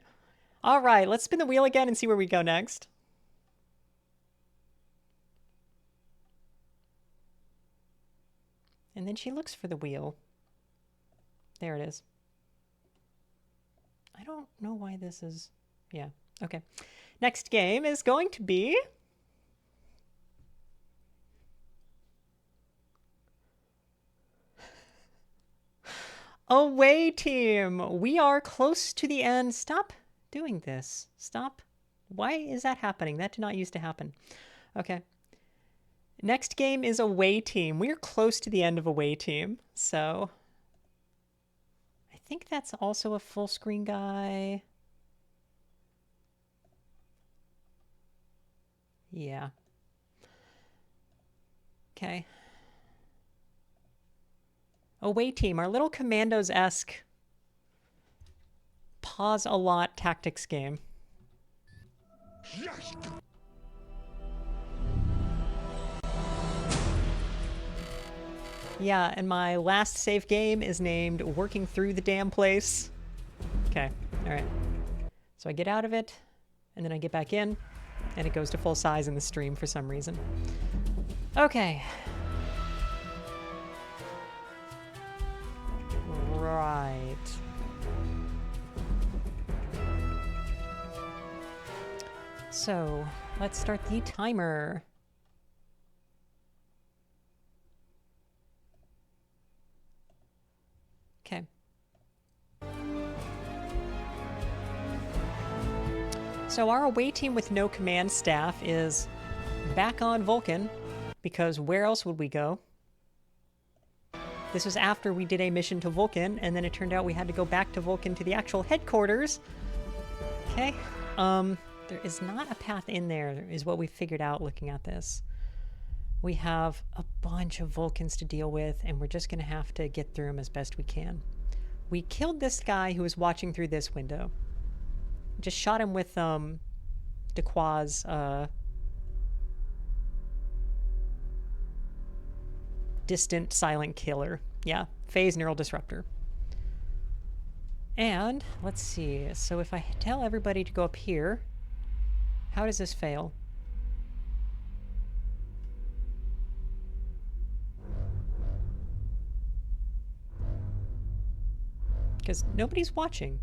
All right, let's spin the wheel again and see where we go next. And then she looks for the wheel. There it is. I don't know why this is... Yeah, okay. Next game is going to be... Away Team! We are close to the end. Stop doing this. Stop. Why is that happening? That did not used to happen. Okay. Next game is Away Team. We are close to the end of Away Team. So I think that's also a full screen guy. Yeah. Okay. Away Team, our little Commandos-esque pause a lot tactics game. Yeah, and my last save game is named Working Through the Damn Place. Okay, alright. So I get out of it, and then I get back in, and it goes to full size in the stream for some reason. Okay. Right. So, let's start the timer. Okay. So our away team with no command staff is back on Vulcan, because where else would we go? This was after we did a mission to Vulcan, and then it turned out we had to go back to Vulcan to the actual headquarters. Okay. There is not a path in there, is what we figured out looking at this. We have a bunch of Vulcans to deal with, and we're just going to have to get through them as best we can. We killed this guy who was watching through this window. Just shot him with Dequoi's distant silent killer. Yeah, phase neural disruptor. And let's see. So if I tell everybody to go up here, how does this fail? Because nobody's watching.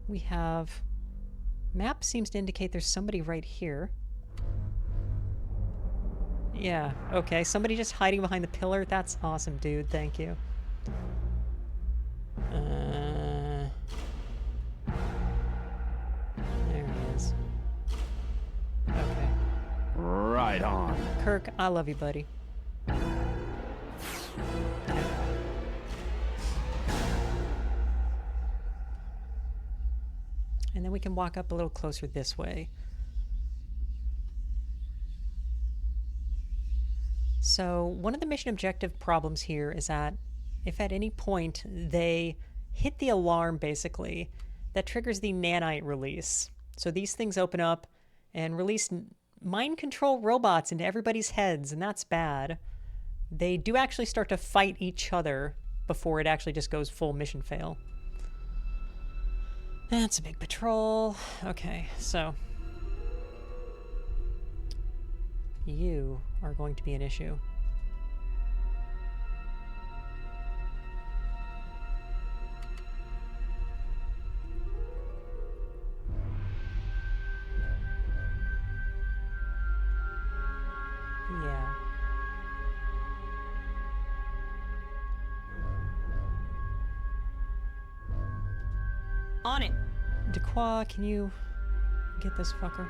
We have... Map seems to indicate there's somebody right here. Yeah, okay. Somebody just hiding behind the pillar. That's awesome, dude. Thank you. There he is. Okay. Right on. Kirk, I love you, buddy. And then we can walk up a little closer this way. So one of the mission objective problems here is that if at any point they hit the alarm, basically, that triggers the nanite release. So these things open up and release mind control robots into everybody's heads, and that's bad. They do actually start to fight each other before it actually just goes full mission fail. That's a big patrol. Okay, so you are going to be an issue. Yeah. On it. Dequoy, can you get this fucker?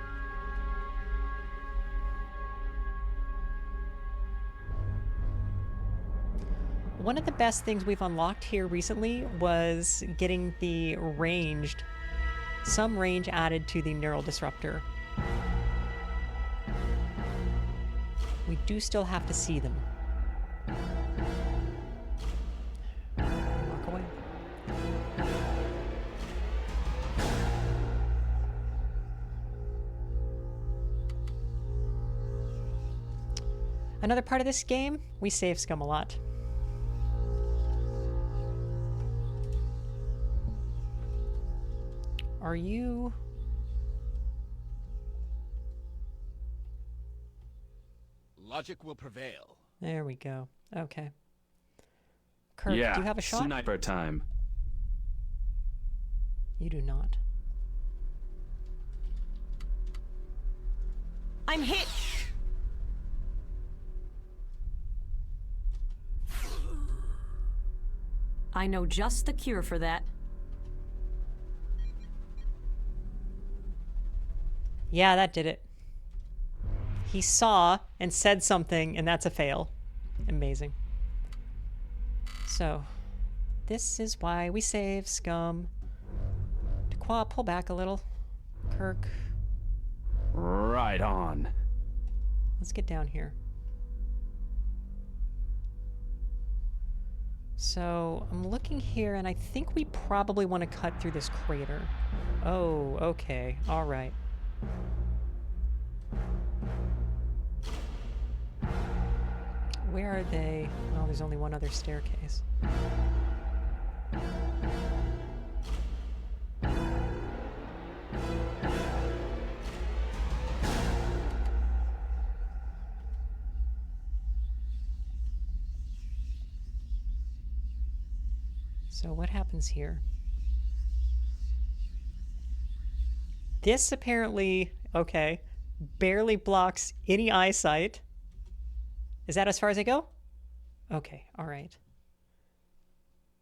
One of the best things we've unlocked here recently was getting the some range added to the neural disruptor. We do still have to see them. Walk away. Another part of this game, we save scum a lot. Are you... Logic will prevail. There we go. Okay. Kirk, yeah, do you have a shot? Sniper time. You do not. I'm hit! I know just the cure for that. Yeah, that did it. He saw and said something, and that's a fail. Amazing. So, this is why we save scum. Qua, pull back a little. Kirk. Right on. Let's get down here. So, I'm looking here, and I think we probably want to cut through this crater. Oh, okay. All right. Where are they? Oh, there's only one other staircase. So what happens here? This apparently, okay, barely blocks any eyesight. Is that as far as I go? Okay, all right.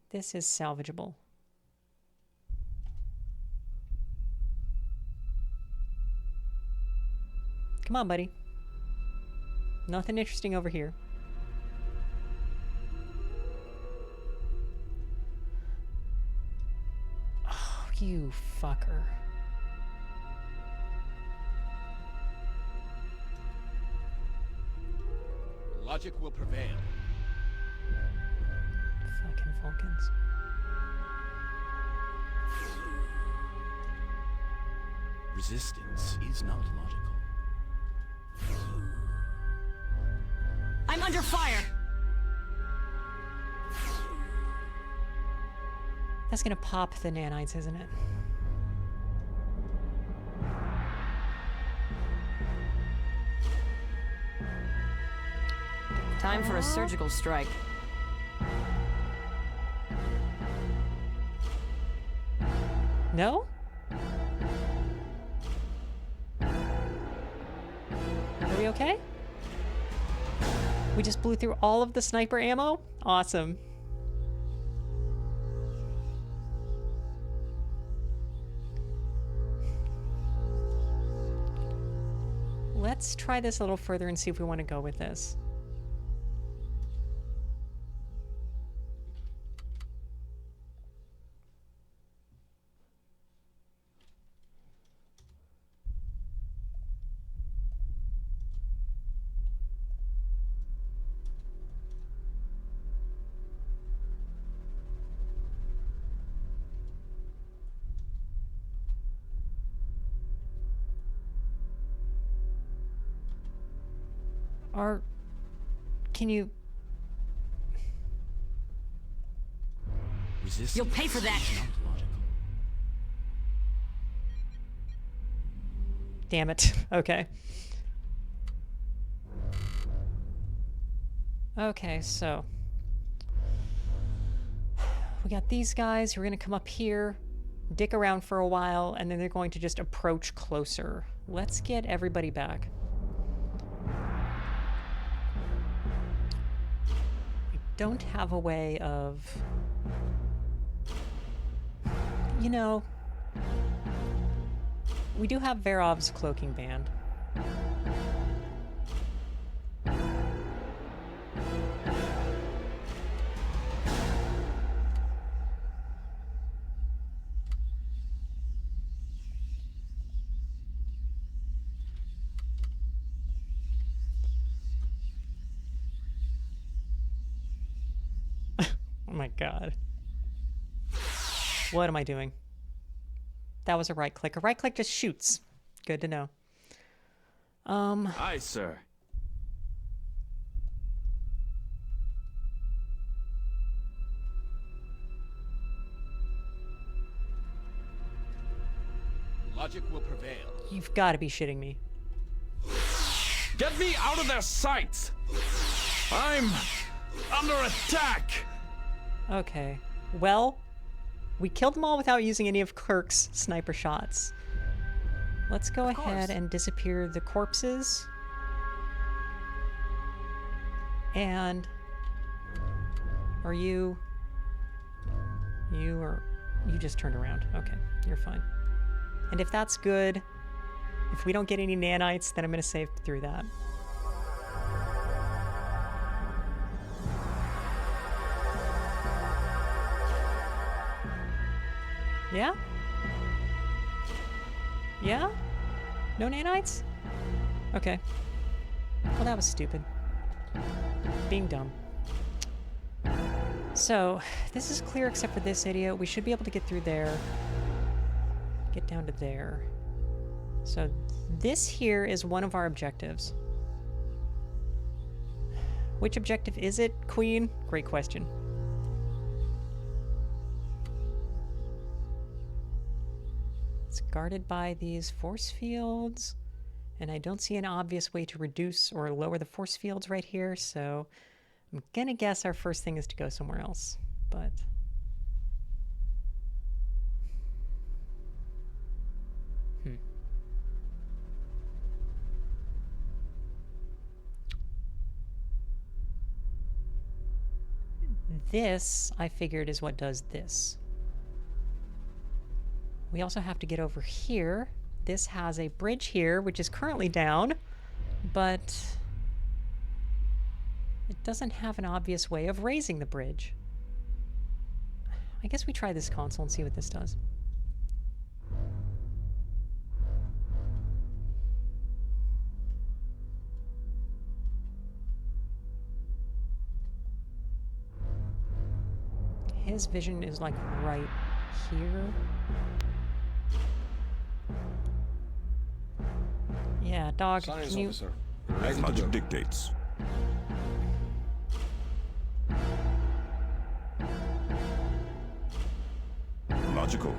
This is salvageable. Come on, buddy. Nothing interesting over here. Oh, you fucker. Logic will prevail. Fucking Vulcans. Resistance is not logical. I'm under fire! That's gonna pop the nanites, isn't it? Time for a surgical strike. No? Are we okay? We just blew through all of the sniper ammo? Awesome. Let's try this a little further and see if we want to go with this. Or can you... Resistance. You'll pay for that! Damn it. Okay. Okay, so... we got these guys who are going to come up here, dick around for a while, and then they're going to just approach closer. Let's get everybody back. Don't have a way of, you know, we do have Verov's cloaking band. Oh my god. What am I doing? That was a right click. A right click just shoots. Good to know. Aye, sir. logic will prevail. You've got to be shitting me. Get me out of their sights! I'm under attack! Okay. Well, we killed them all without using any of Kirk's sniper shots. Let's go ahead and disappear the corpses. And are you just turned around. Okay, you're fine. And if that's good, if we don't get any nanites, then I'm going to save through that. Yeah? Yeah? No nanites? Okay. Well, that was stupid. Being dumb. So, this is clear except for this idiot. We should be able to get through there. Get down to there. So, this here is one of our objectives. Which objective is it, Queen? Great question. It's guarded by these force fields, and I don't see an obvious way to reduce or lower the force fields right here, so I'm gonna guess our first thing is to go somewhere else, but... This, I figured, is what does this. We also have to get over here. This has a bridge here, which is currently down, but it doesn't have an obvious way of raising the bridge. I guess we try this console and see what this does. His vision is like right here. Yeah, dog, Science can you... officer. As logic dictates. Logical.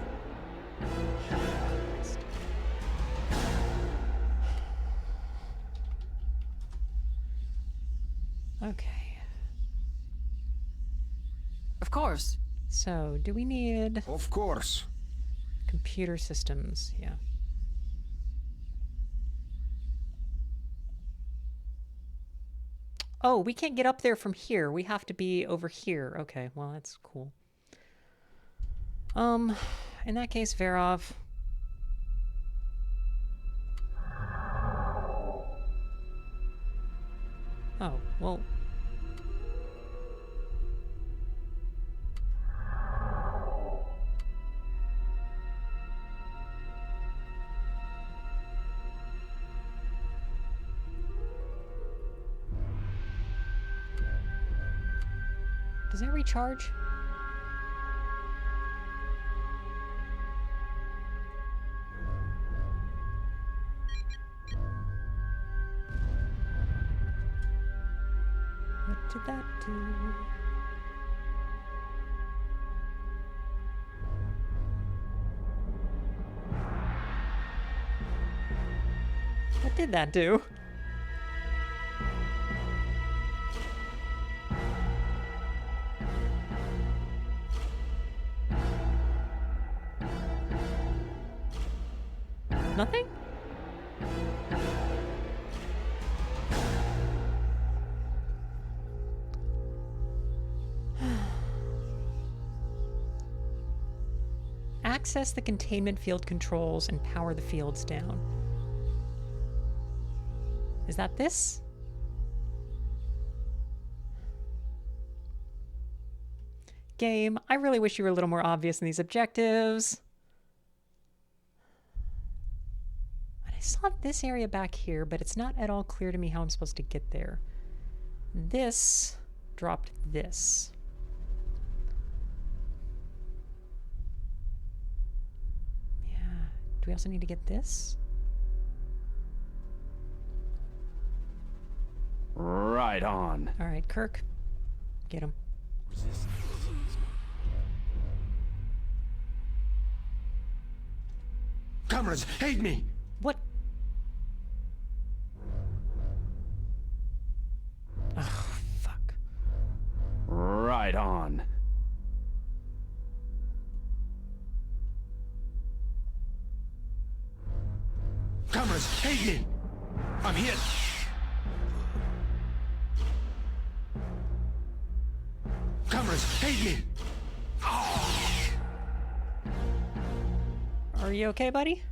Okay. Of course. So, do we need... Of course. Computer systems, yeah. Oh, we can't get up there from here. We have to be over here. Okay, well, that's cool. In that case, Verov. Oh, well... Does that recharge? What did that do? What did that do? Nothing? Access the containment field controls and power the fields down. Is that this? Game, I really wish you were a little more obvious in these objectives. I saw this area back here, but it's not at all clear to me how I'm supposed to get there. This dropped this. Yeah. Do we also need to get this? Right on. All right, Kirk. Get him. Comrades, aid me! What? Oh, fuck. Right on. Comrades, aid me! I'm hit! Comrades, aid me! Are you okay, buddy?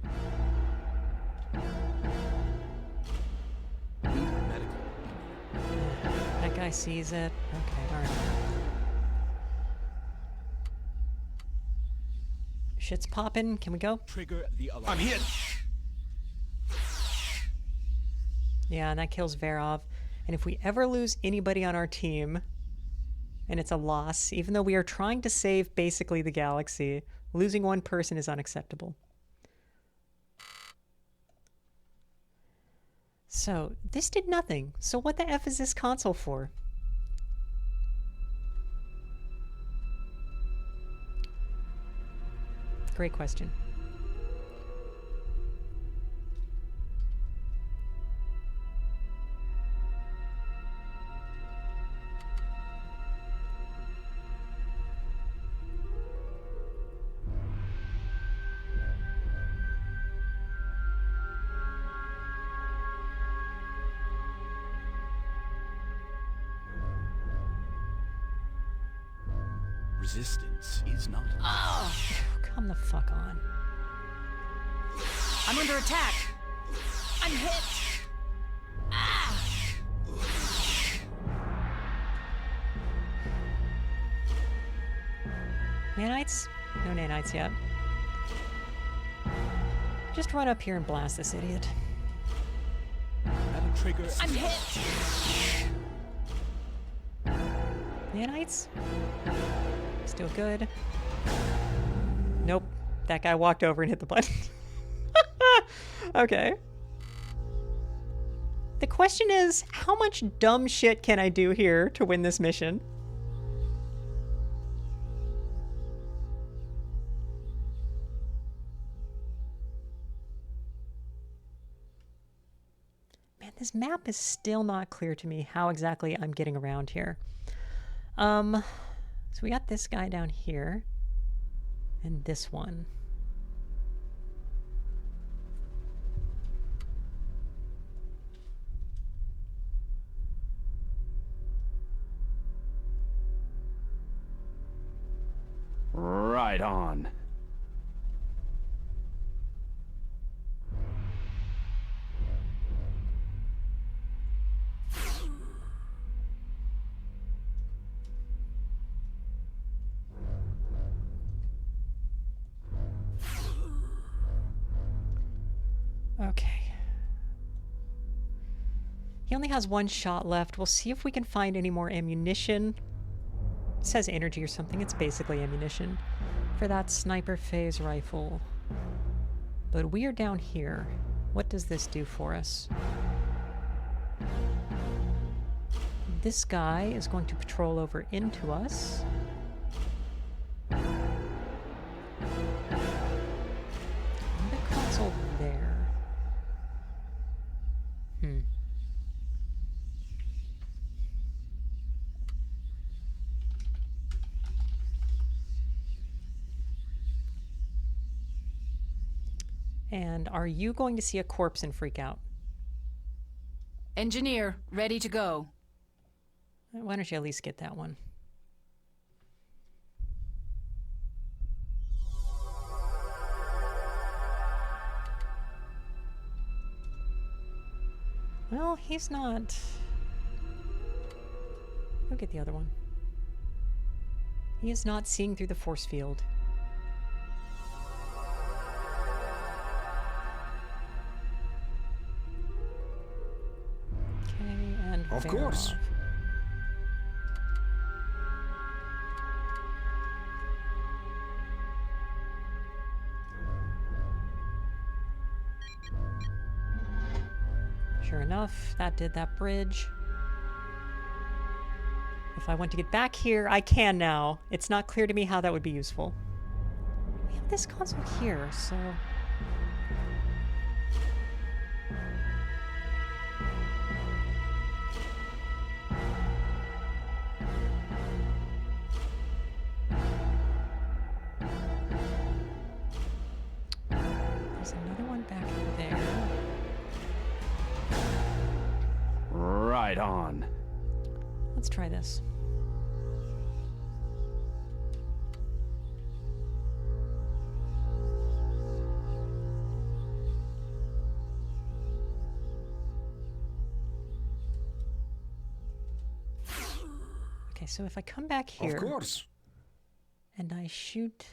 That guy sees it. Okay, alright. Shit's popping. Can we go? Trigger the alarm. I'm hit! Yeah, and that kills Verov. And if we ever lose anybody on our team, and it's a loss, even though we are trying to save basically the galaxy, losing one person is unacceptable. So, this did nothing. So what the F is this console for? Great question. Resistance is not. Oh, come the fuck on. I'm under attack. I'm hit. Ah! Nanites? No nanites yet. Just run up here and blast this idiot. That'll trigger. I'm hit. Nanites? Still good. Nope. That guy walked over and hit the button. Okay. The question is, how much dumb shit can I do here to win this mission? Man, this map is still not clear to me how exactly I'm getting around here. So we got this guy down here, and this one. Right on. Okay. He only has one shot left. We'll see if we can find any more ammunition. It says energy or something. It's basically ammunition for that sniper phase rifle. But we are down here. What does this do for us? This guy is going to patrol over into us. And the console there. And are you going to see a corpse and freak out? Engineer, ready to go. Why don't you at least get that one? Well, he's not. Go get the other one. He is not seeing through the force field. Of course. Sure enough, that did that bridge. If I want to get back here, I can now. It's not clear to me how that would be useful. We have this console here, so one back there. Right on. Let's try this. Okay, so if I come back here... Of course. And I shoot...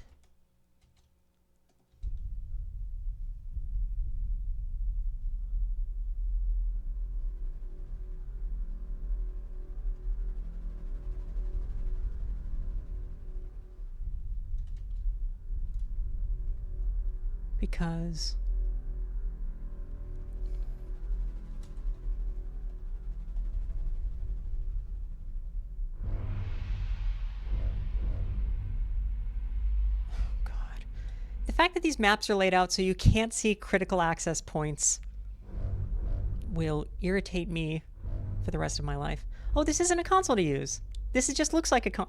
Because... The fact that these maps are laid out so you can't see critical access points will irritate me for the rest of my life. Oh, this isn't a console to use. This just looks like a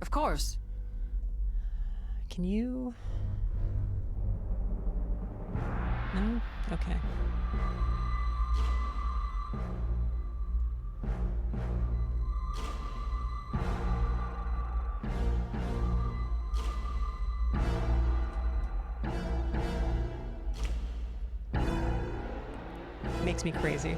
Of course. Can you... No? Okay. Makes me crazy.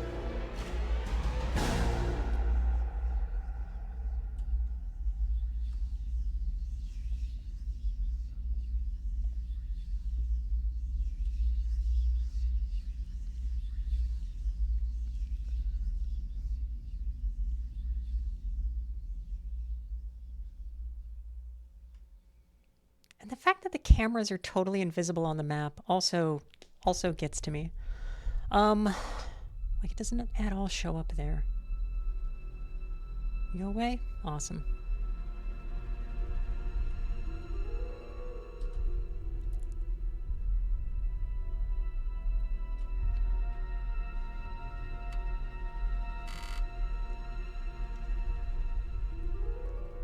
And the fact that the cameras are totally invisible on the map also gets to me. Like it doesn't at all show up there. You go away? Awesome.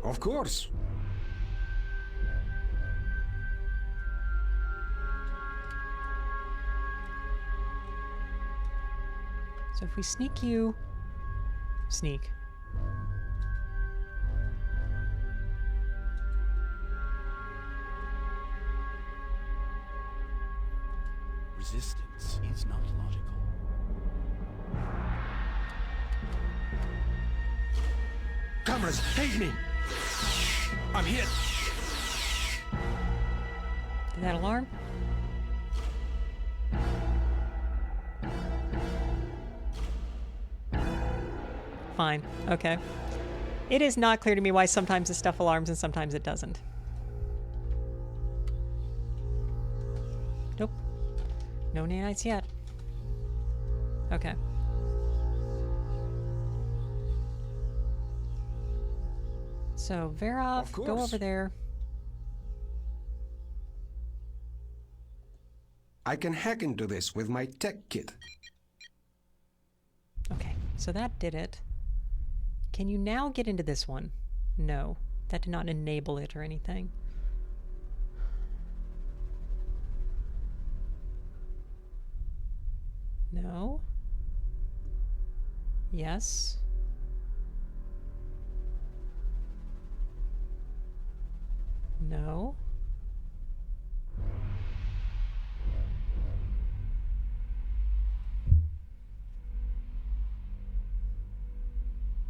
Of course. So if we sneak you... Sneak. Resistance is not logical. Cameras, aid me! I'm hit! Did that alarm? Fine. Okay. It is not clear to me why sometimes this stuff alarms and sometimes it doesn't. Nope. No nanites yet. Okay. So, Verov, go over there. I can hack into this with my tech kit. Okay, so that did it. Can you now get into this one? No, that did not enable it or anything. No. Yes. No.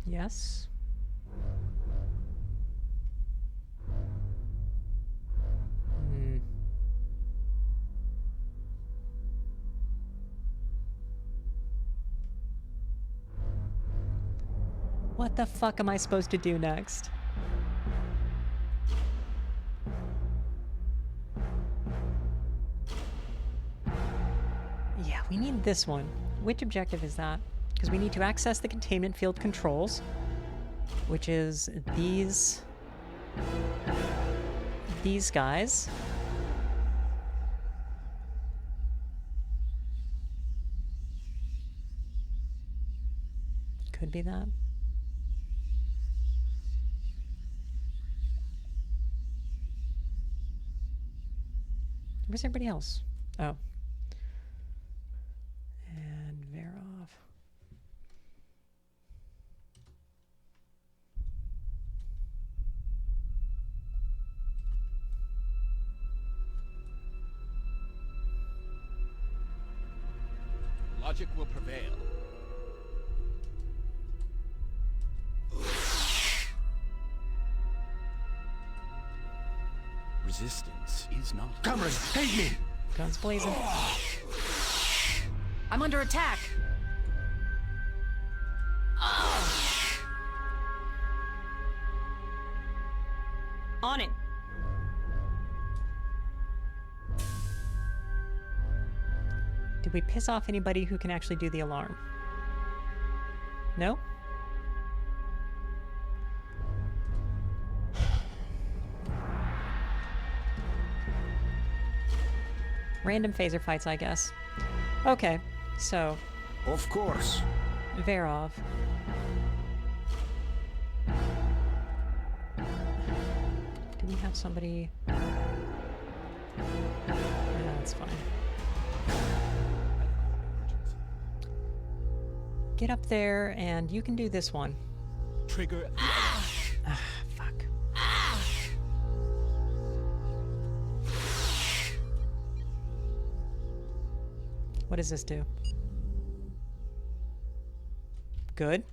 Yes. Hmm. What the fuck am I supposed to do next? Yeah, we need this one. Which objective is that? Because we need to access the containment field controls, which is these guys. Could be that. Where's everybody else? Oh. And Verov. Logic will prevail. Resistance is not. Cameras, aid me! Guns blazing. I'm under attack. On it. Did we piss off anybody who can actually do the alarm? No? Random phaser fights, I guess. Okay, so... Of course. Verov. Do we have somebody... Yeah, that's fine. Get up there, and you can do this one. Trigger. Fuck. What does this do? Good.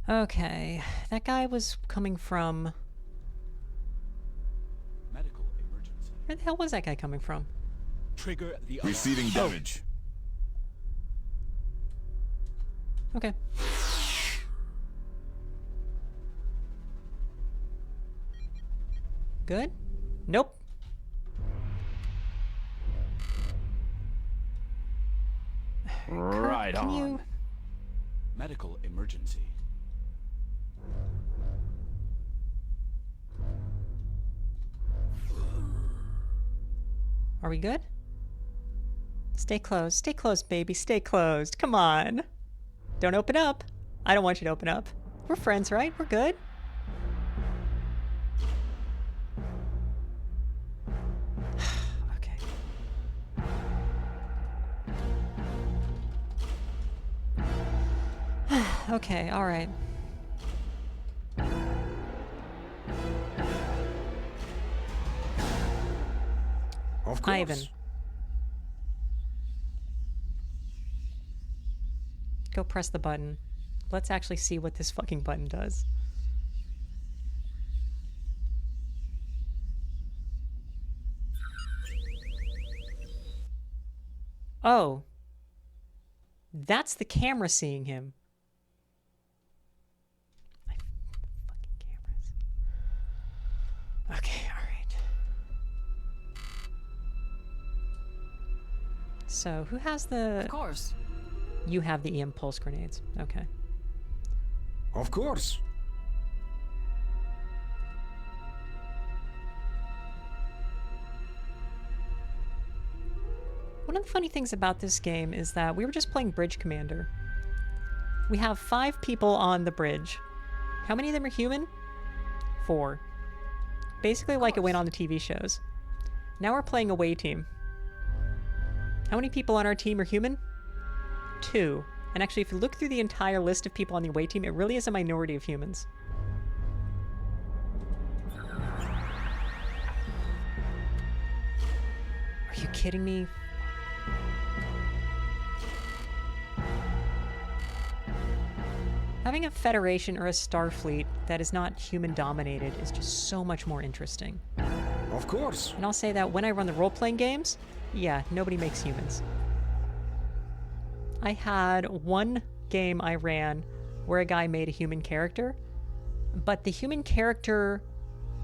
Okay, that guy was coming from... Medical emergency. Where the hell was that guy coming from? Trigger the receiving damage. Okay. Good? Nope. Right Can on. you... Medical emergency. Are we good? Stay closed. Stay closed, baby. Stay closed. Come on. Don't open up. I don't want you to open up. We're friends, right? We're good. Okay. Okay, all right. Of course. Ivan. Go press the button. Let's actually see what this fucking button does. Oh. That's the camera seeing him. My fucking cameras. Okay, alright. So, who has the... Of course. You have the EM pulse grenades. Okay. Of course. One of the funny things about this game is that we were just playing Bridge Commander. We have 5 people on the bridge. How many of them are human? 4. Basically like it went on the TV shows. Now we're playing away team. How many people on our team are human? 2. And actually, if you look through the entire list of people on the away team, it really is a minority of humans. Are you kidding me? Having a Federation or a Starfleet that is not human-dominated is just so much more interesting. Of course. And I'll say that when I run the role-playing games, yeah, nobody makes humans. I had one game I ran where a guy made a human character, but the human character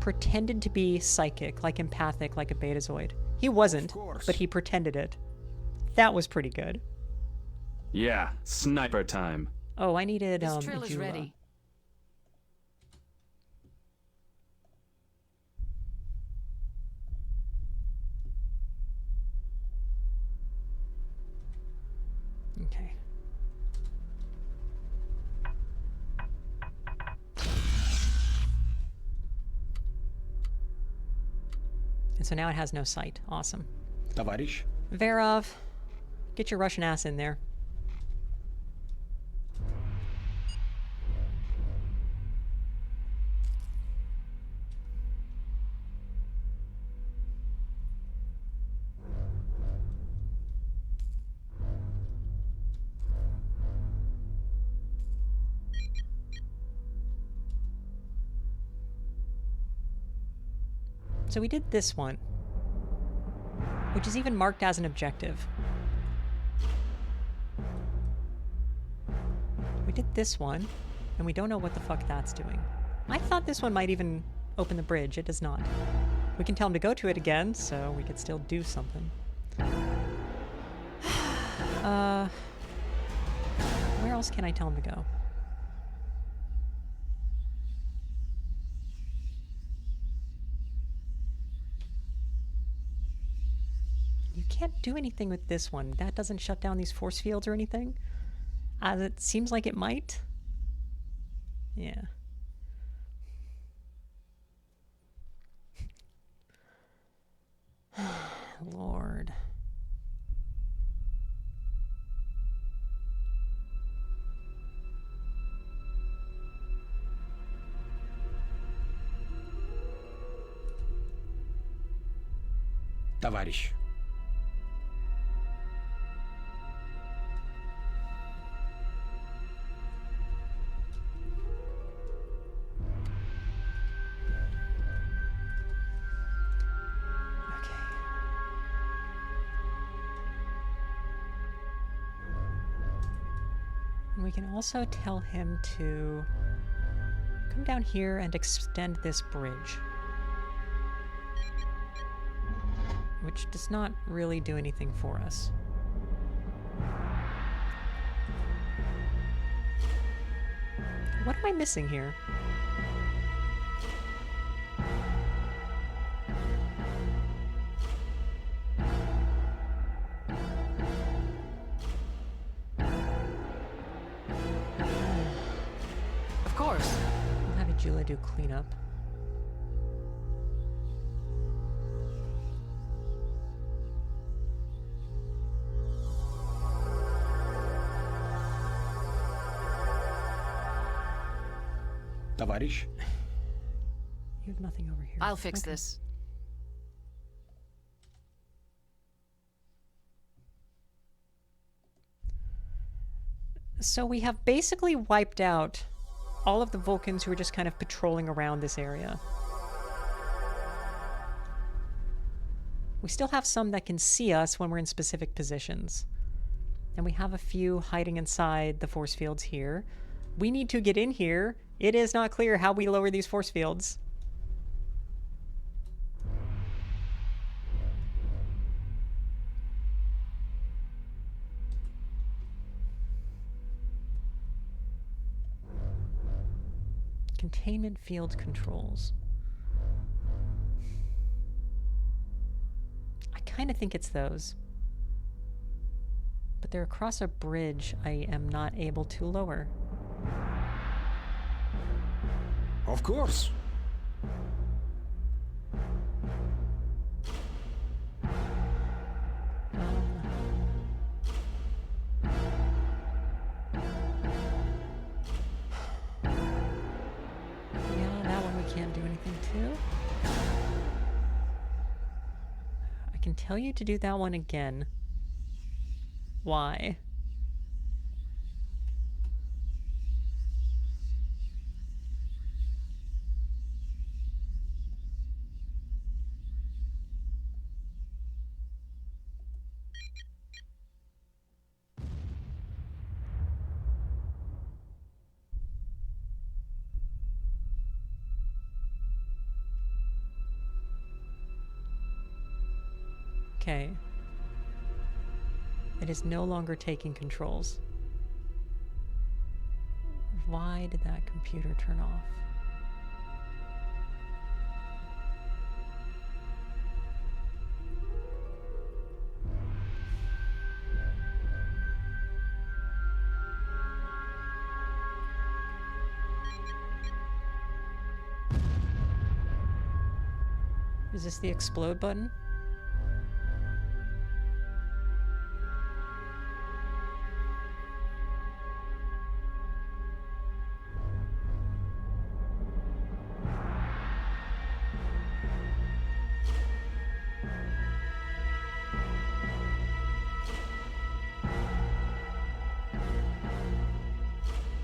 pretended to be psychic, like empathic, like a betazoid. He wasn't, but he pretended it. That was pretty good. Yeah, sniper time. Oh, I needed This drill is Jula. ready. Okay. And so now it has no sight. Awesome. Товарищ. Verov, get your Russian ass in there. So we did this one, which is even marked as an objective. We did this one, and we don't know what the fuck that's doing. I thought this one might even open the bridge. It does not. We can tell him to go to it again, so we could still do something. Where else can I tell him to go? You can't do anything with this one. That doesn't shut down these force fields or anything. As it seems like it might. Yeah. Lord. Товарищ. We can also tell him to come down here and extend this bridge. Which does not really do anything for us. What am I missing here? Of course. We'll have Jula do cleanup. Товарищ. You have nothing over here. I'll fix this. So we have basically wiped out all of the Vulcans who were just kind of patrolling around this area. We still have some that can see us when we're in specific positions. And we have a few hiding inside the force fields here. We need to get in here. It is not clear how we lower these force fields. Containment field controls. I kind of think it's those. But they're across a bridge I am not able to lower. Of course. Yeah, that one we can't do anything to. I can tell you to do that one again. Why? Okay. It is no longer taking controls. Why did that computer turn off? Is this the explode button?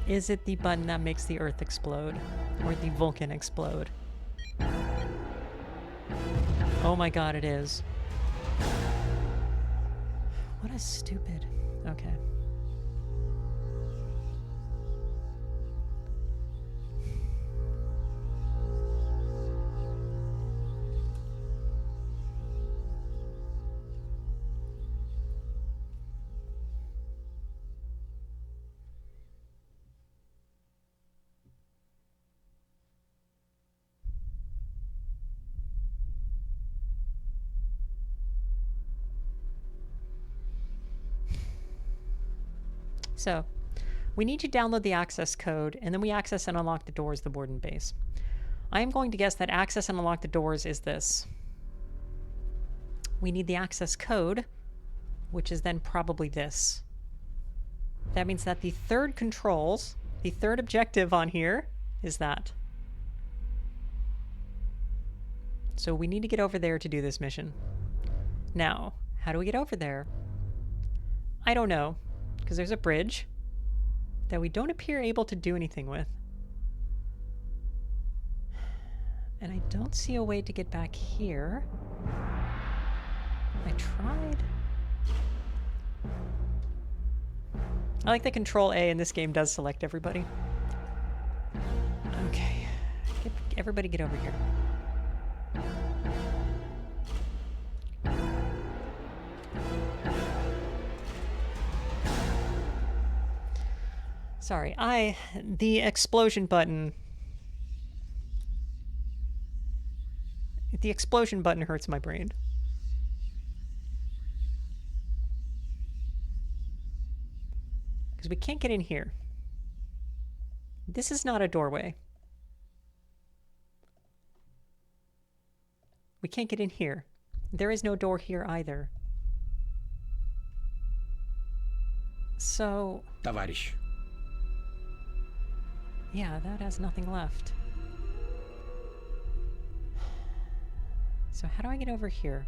Is it the button that makes the Earth explode? Or the Vulcan explode? Oh my god, it is. What a stupid... Okay. So, we need to download the access code, and then we access and unlock the doors of the Warden base. I am going to guess that access and unlock the doors is this. We need the access code, which is then probably this. That means that the third controls, the third objective on here, is that. So we need to get over there to do this mission. Now, how do we get over there? I don't know. Because there's a bridge that we don't appear able to do anything with. And I don't see a way to get back here. I tried. I like that Control A in this game does select everybody. Okay. Everybody get over here. Sorry, the explosion button. The explosion button hurts my brain. Because we can't get in here. This is not a doorway. We can't get in here. There is no door here either. So... Tavares. Yeah, that has nothing left. So how do I get over here?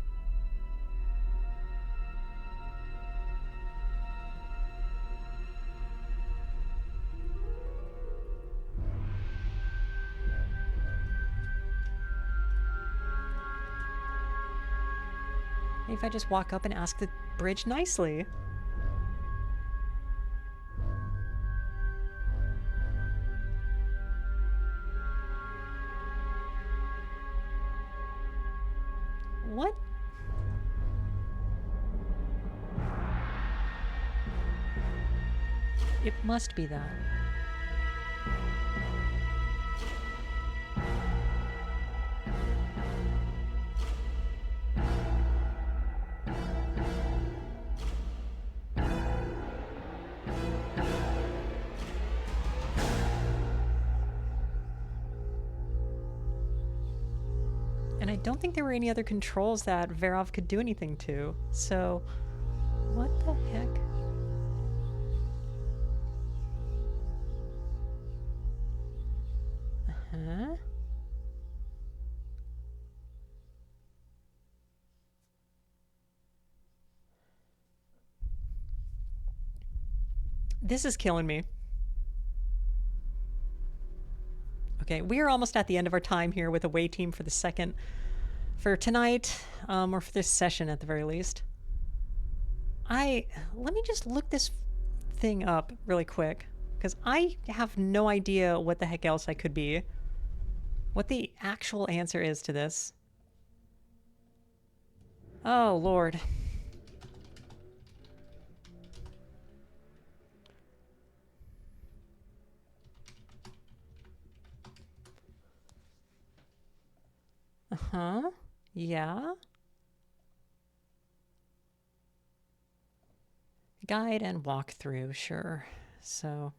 Maybe if I just walk up and ask the bridge nicely. What? It must be that. And I don't think there were any other controls that Verov could do anything to. So, what the heck? Uh-huh. This is killing me. Okay, we are almost at the end of our time here with away team for the second, for tonight, or for this session at the very least. Let me just look this thing up really quick, because I have no idea what the heck else I could be. What the actual answer is to this. Oh, Lord. Uh-huh. Yeah. Guide and walkthrough, sure. So...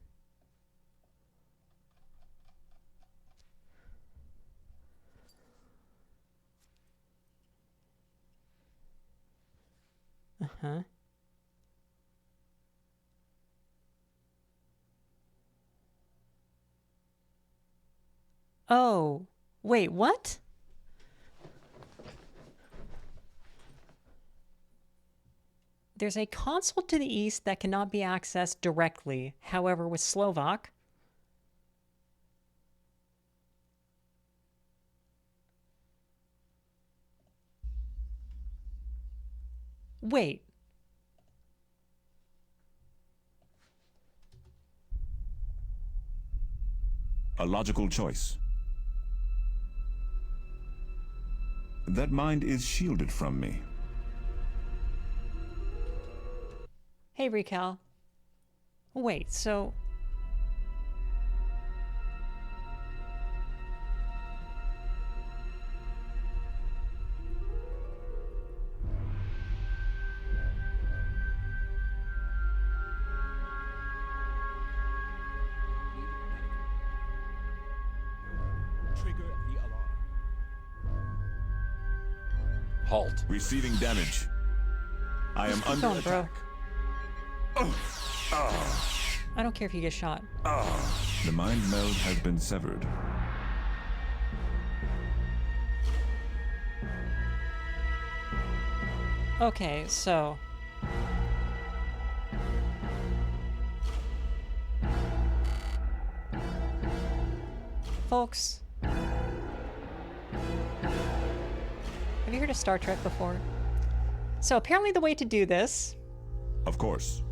Huh? Oh, wait, what? There's a console to the east that cannot be accessed directly. However, with Slovak, wait. A logical choice. That mind is shielded from me. Hey, Recal. Wait, so... Trigger the alarm. Halt. Receiving damage. I am under going, bro. attack. I don't care if you get shot. The mind meld has been severed. Okay, so... Folks... Have you heard of Star Trek before? So apparently the way to do this... Of course.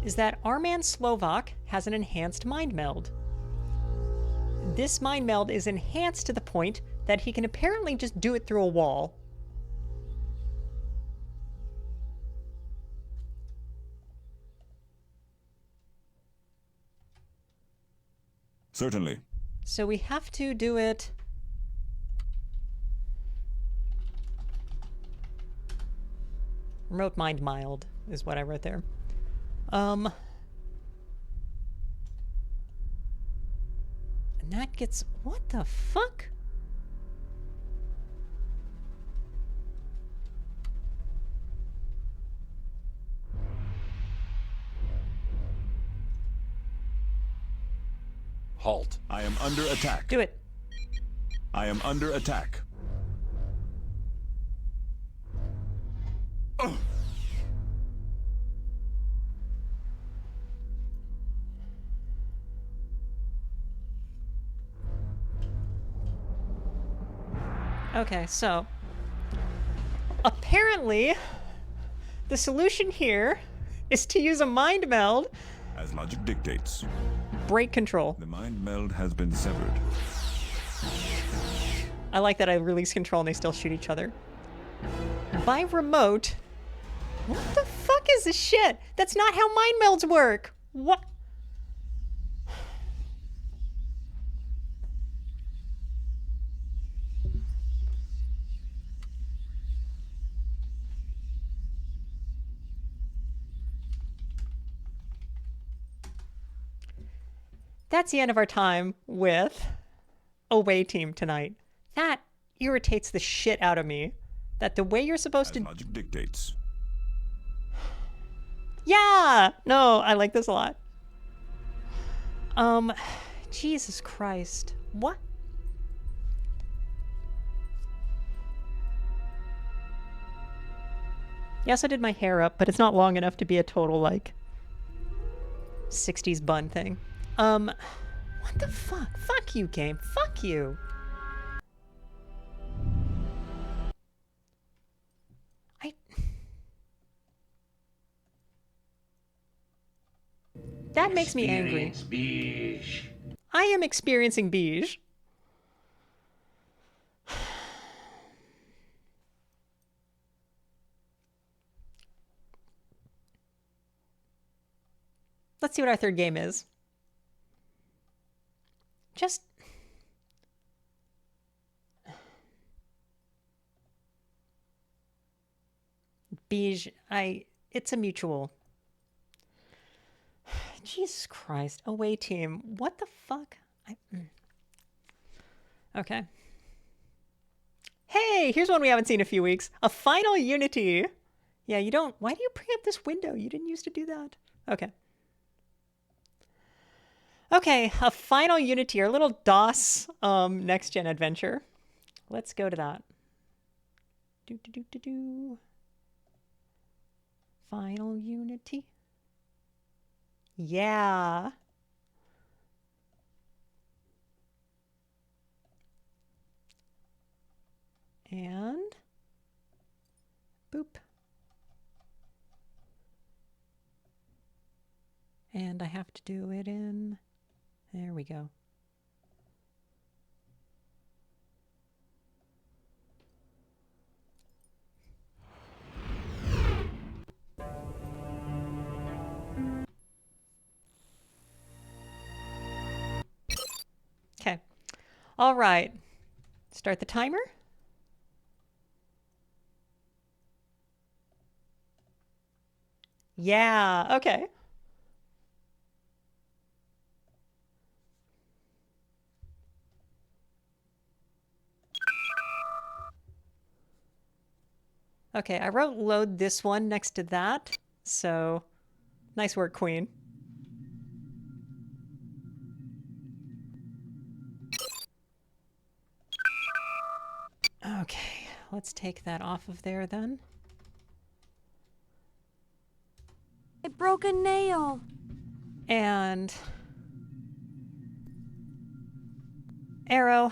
...is that our man Slovak has an enhanced mind meld. This mind meld is enhanced to the point that he can apparently just do it through a wall. Certainly. So we have to do it... Remote mind mild is what I wrote there. And that gets... What the fuck? Halt. I am under attack. Do it. I am under attack. Okay, so apparently the solution here is to use a mind meld. As logic dictates. Break control. The mind meld has been severed. I like that I release control and they still shoot each other. By remote. What the fuck is this shit? That's not how mind melds work. What? That's the end of our time with Away Team tonight. That irritates the shit out of me. That the way you're supposed to... Logic dictates. Yeah! No, I like this a lot. Jesus Christ. What? Yes, I did my hair up, but it's not long enough to be a total, like, 60s bun thing. What the fuck? Fuck you, game. Fuck you. That makes me angry. Beige. I am experiencing beige. Let's see what our third game is. Just... Beige, it's a mutual. Jesus Christ. Away Team. What the fuck? Okay. Hey, here's one we haven't seen in a few weeks. A Final Unity. Yeah, you don't... Why do you bring up this window? You didn't used to do that. Okay. Okay, a final Unity, our little DOS next-gen adventure. Let's go to that. Final Unity. Yeah. And boop. And I have to do it in, there we go. Okay. All right. Start the timer. Yeah, okay. Okay, I wrote load this one next to that, so nice work, Queen. Okay, let's take that off of there then. I broke a nail. And Arrow,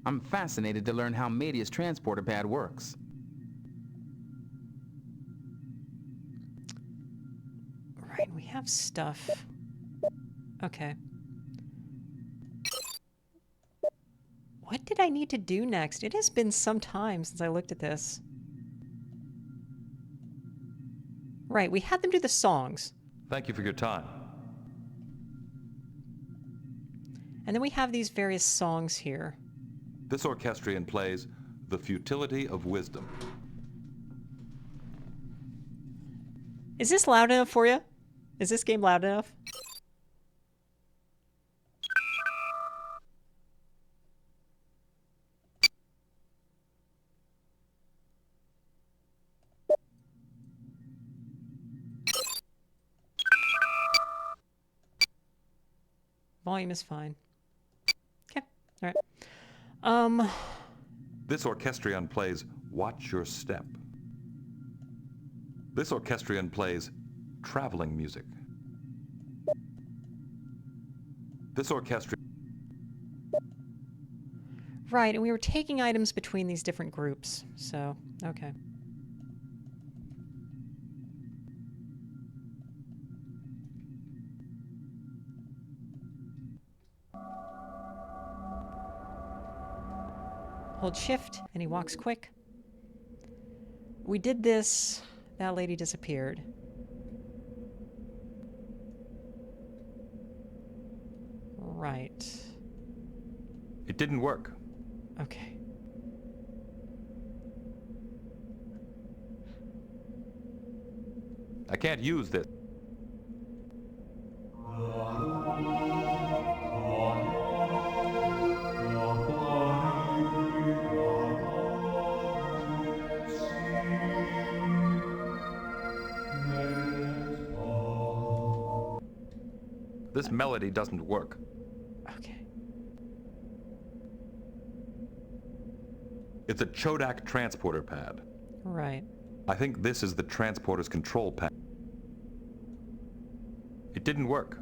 I'm fascinated to learn how Media's transporter pad works. Right, we have stuff. Okay. What did I need to do next? It has been some time since I looked at this. Right, we had them do the songs. Thank you for your time. And then we have these various songs here. This orchestrion plays The Futility of Wisdom. Is this loud enough for you? Is this game loud enough? Volume is fine. Okay, all right. This orchestrion plays Watch Your Step. This orchestrion plays traveling music. This orchestrion... Right, and we were taking items between these different groups, so, okay. Hold shift, and he walks quick. We did this. That lady disappeared. Right. It didn't work. Okay. I can't use this. This melody doesn't work. Okay. It's a Chodak transporter pad. Right. I think this is the transporter's control pad. It didn't work.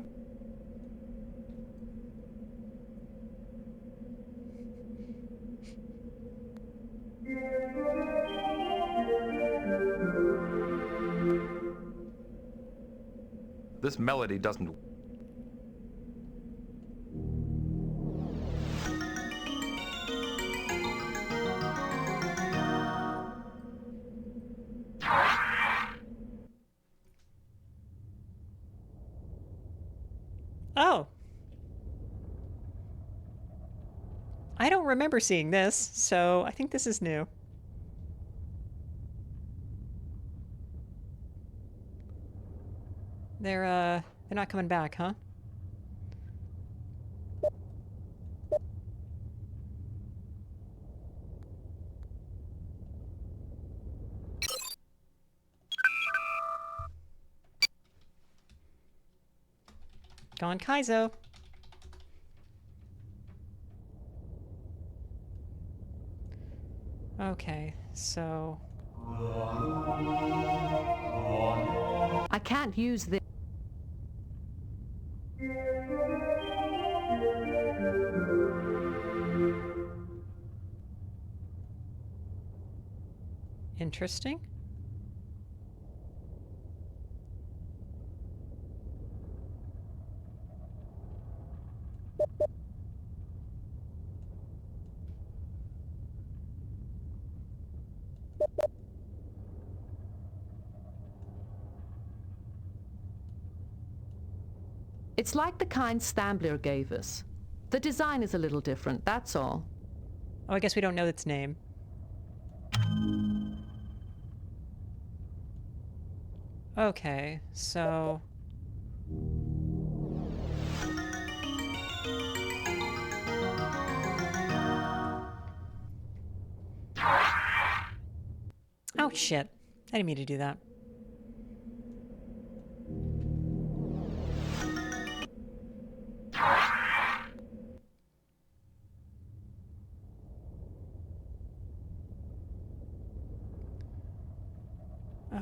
This melody doesn't... Oh. I don't remember seeing this, so I think this is new. They're not coming back, huh? Gone kaizo. Okay, so... I can't use this. Interesting. It's like the kind Stambler gave us. The design is a little different, that's all. Oh, I guess we don't know its name. Okay, so... Oh, shit. I didn't mean to do that.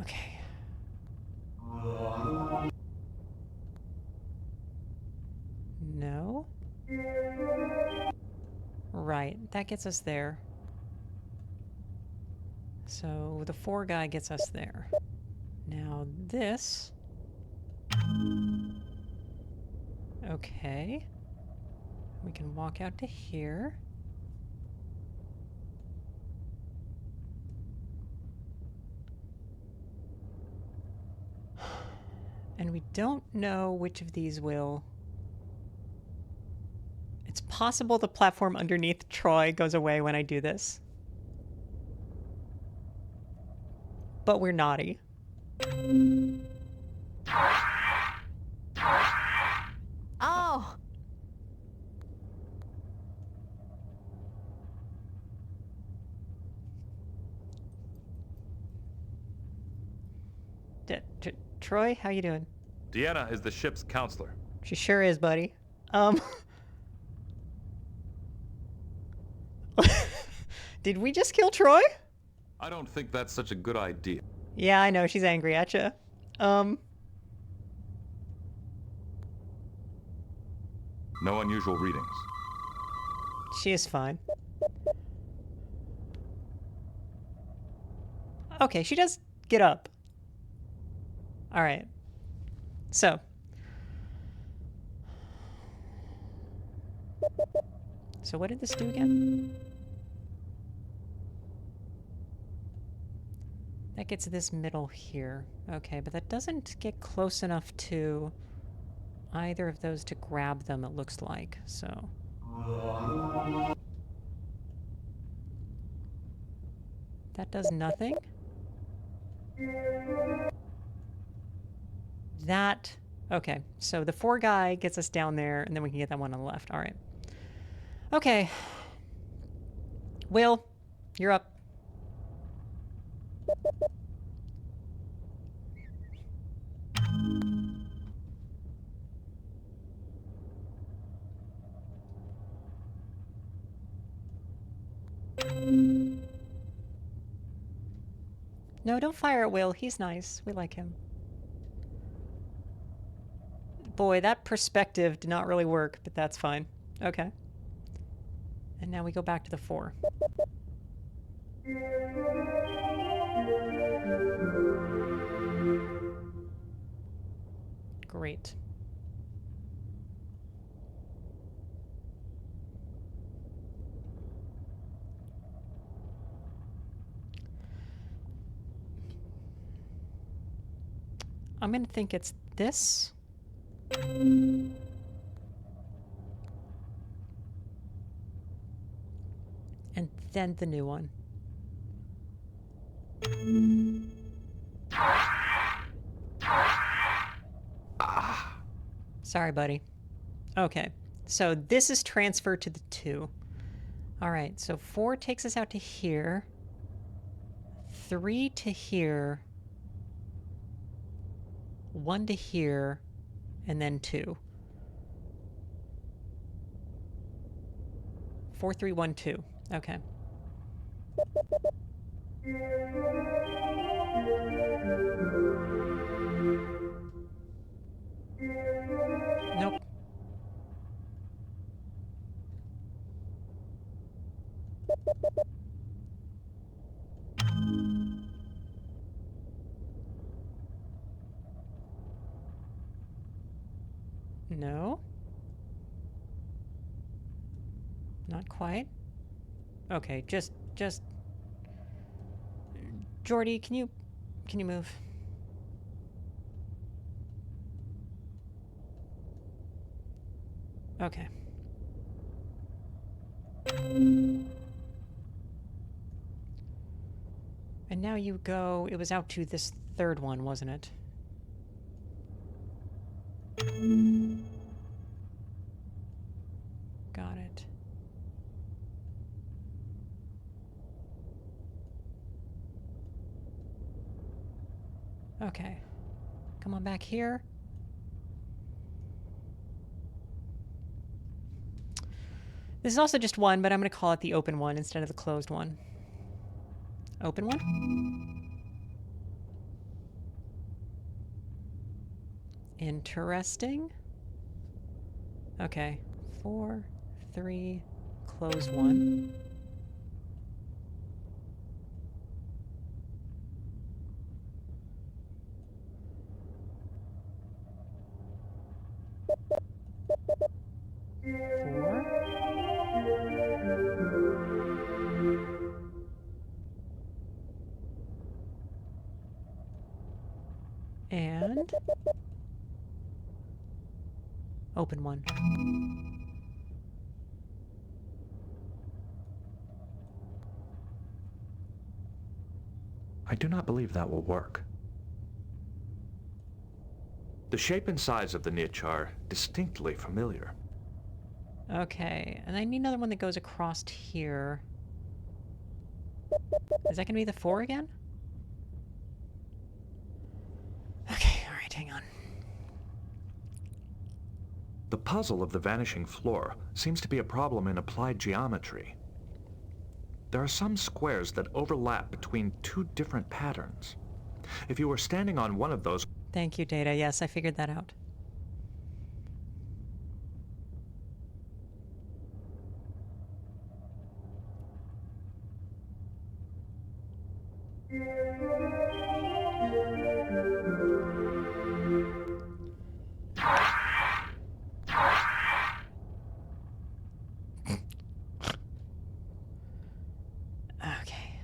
Okay. No? Right, that gets us there. So the 4 guy gets us there. Now this... Okay. We can walk out to here. And we don't know which of these will... It's possible the platform underneath Troy goes away when I do this. But we're naughty. Oh! Troy, how you doing? Deanna is the ship's counselor. She sure is, buddy. Did we just kill Troy? I don't think that's such a good idea. Yeah, I know. She's angry at you. No unusual readings. She is fine. Okay, she does get up. All right. So. So what did this do again? That gets this middle here. Okay, but that doesn't get close enough to either of those to grab them, it looks like. So. That does nothing. That... Okay, so the 4 guy gets us down there, and then we can get that one on the left. All right. Okay. Will, you're up. No, don't fire at Will. He's nice. We like him. Boy, that perspective did not really work, but that's fine. Okay. And now we go back to the 4. Great. I'm going to think it's this. And then the new one. Sorry, buddy. Okay, so this is transferred to the 2. All right, so 4 takes us out to here. 3 to here. 1 to here. And then 2. 4312. Okay. Nope. No. Not quite. Okay, just Jordy, can you move? Okay. And now you go, it was out to this third one, wasn't it? Got it. Okay. Come on back here. This is also just one, but I'm going to call it the open one instead of the closed one. Open one? Interesting. Okay. 4, 3, close one. And open one. I do not believe that will work. The shape and size of the niche are distinctly familiar. Okay, and I need another one that goes across here. Is that going to be the 4 again? Okay, all right, hang on. The puzzle of the vanishing floor seems to be a problem in applied geometry. There are some squares that overlap between 2 different patterns. If you were standing on one of those... Thank you, Data. Yes, I figured that out. Okay.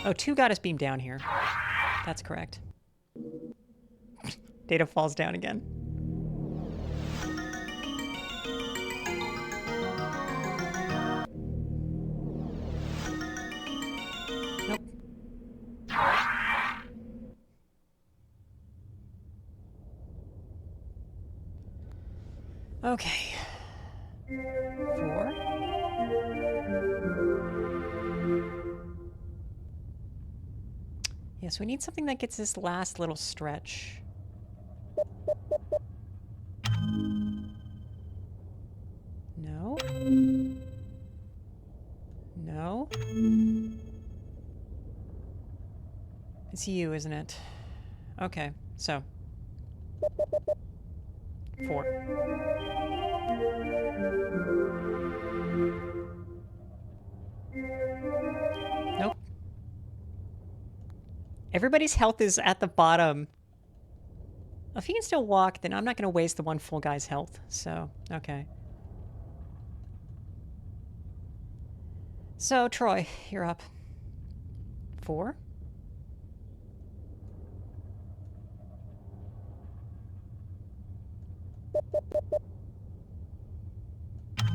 Oh, 2 got us beamed down here. That's correct. Data falls down again. Nope. Okay. 4. Yes, we need something that gets this last little stretch. No. No. It's you, isn't it? Okay, so. 4. Nope. Everybody's health is at the bottom. If he can still walk, then I'm not going to waste the one full guy's health. So, okay. So, Troy, you're up. 4.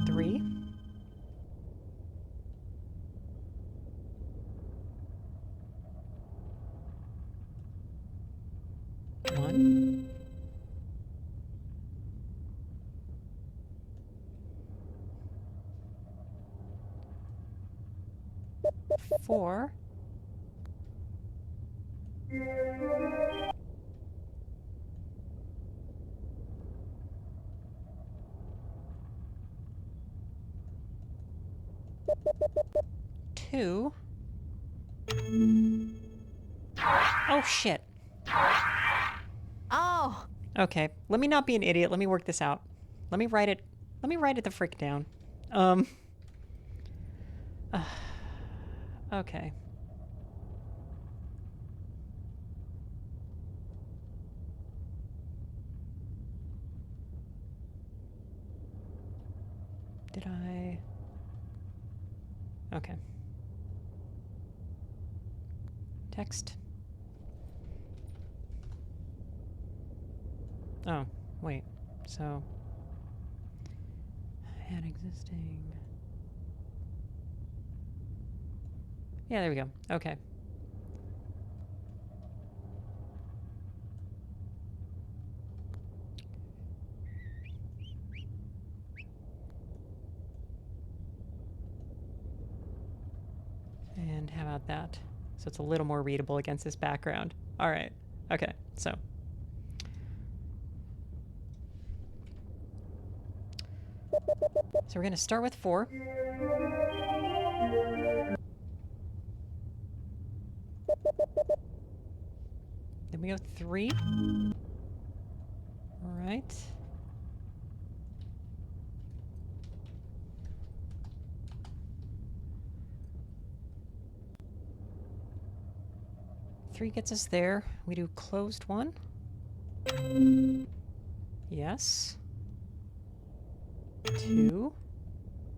3. 1. 4. 2. Oh, shit. Oh! Okay, let me not be an idiot. Let me work this out. Let me write it the frick down. Okay. Did I? Okay. Text. Oh, wait. So, add existing. Yeah, there we go. Okay. And how about that? So it's a little more readable against this background. All right. Okay. So we're going to start with 4. Then we go 3. All right. Three gets us there. We do closed 1. Yes. 2.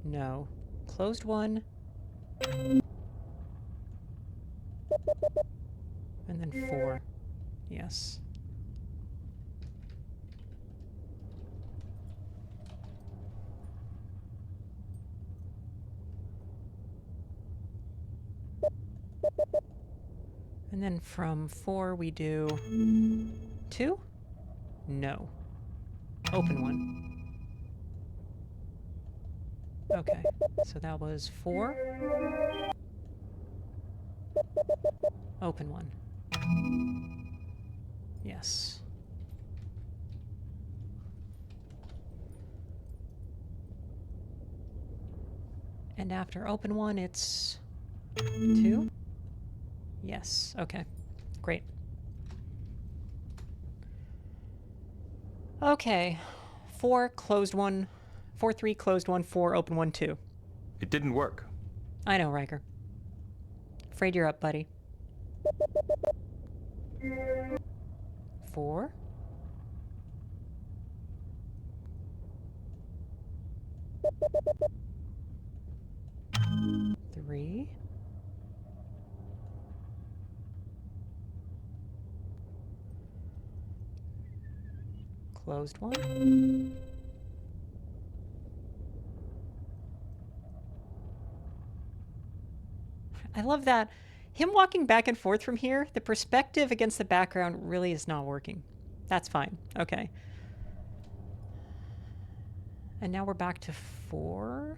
No. Closed 1. And then 4. Yes. And then from 4 we do 2? No. Open 1. Okay, so that was 4. Open 1. Yes. And after open 1, it's 2? Yes, okay. Great. Okay. 4, closed 1. 4, 3, closed 1, 4, open 1, 2. It didn't work. I know, Riker. Afraid you're up, buddy. 4. 3. Closed 1. I love that. Him walking back and forth from here, the perspective against the background really is not working. That's fine. Okay. And now we're back to 4.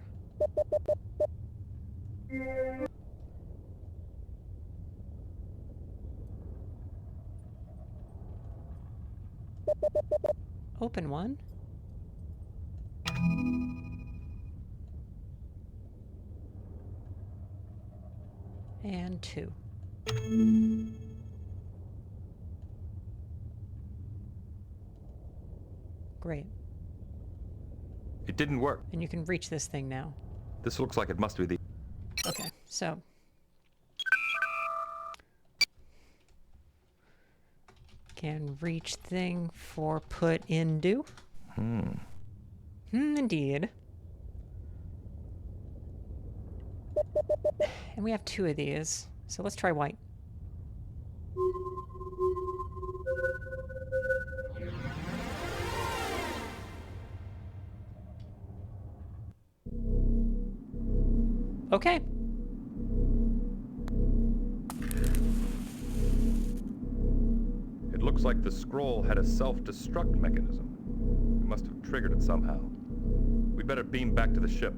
Open 1. And 2. Great. It didn't work. And you can reach this thing now. This looks like it must be the... Okay, so... Can reach thing for put in do. Indeed. And we have 2 of these, so let's try white. Okay. It looks like the scroll had a self-destruct mechanism. We must have triggered it somehow. We better beam back to the ship.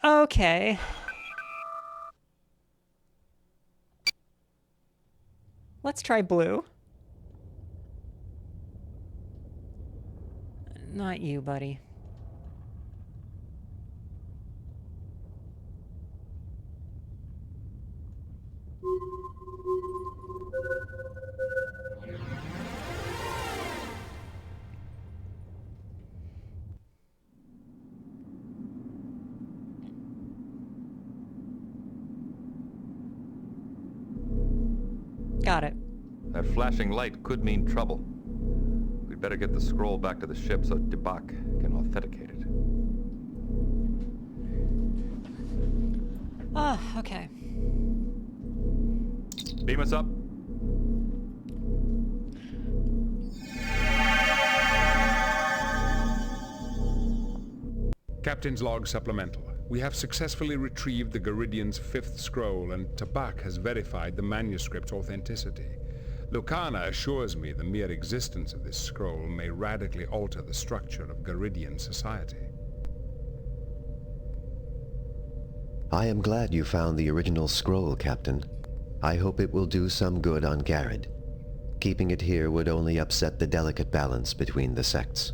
Okay. Let's try blue. Not you, buddy. Got it. That flashing light could mean trouble. We'd better get the scroll back to the ship so Tibak can authenticate it. Ah, okay. Beam us up. Captain's log supplemental. We have successfully retrieved the Garidian's 5th scroll, and Tabak has verified the manuscript's authenticity. Lucana assures me the mere existence of this scroll may radically alter the structure of Garidian society. I am glad you found the original scroll, Captain. I hope it will do some good on Garrod. Keeping it here would only upset the delicate balance between the sects.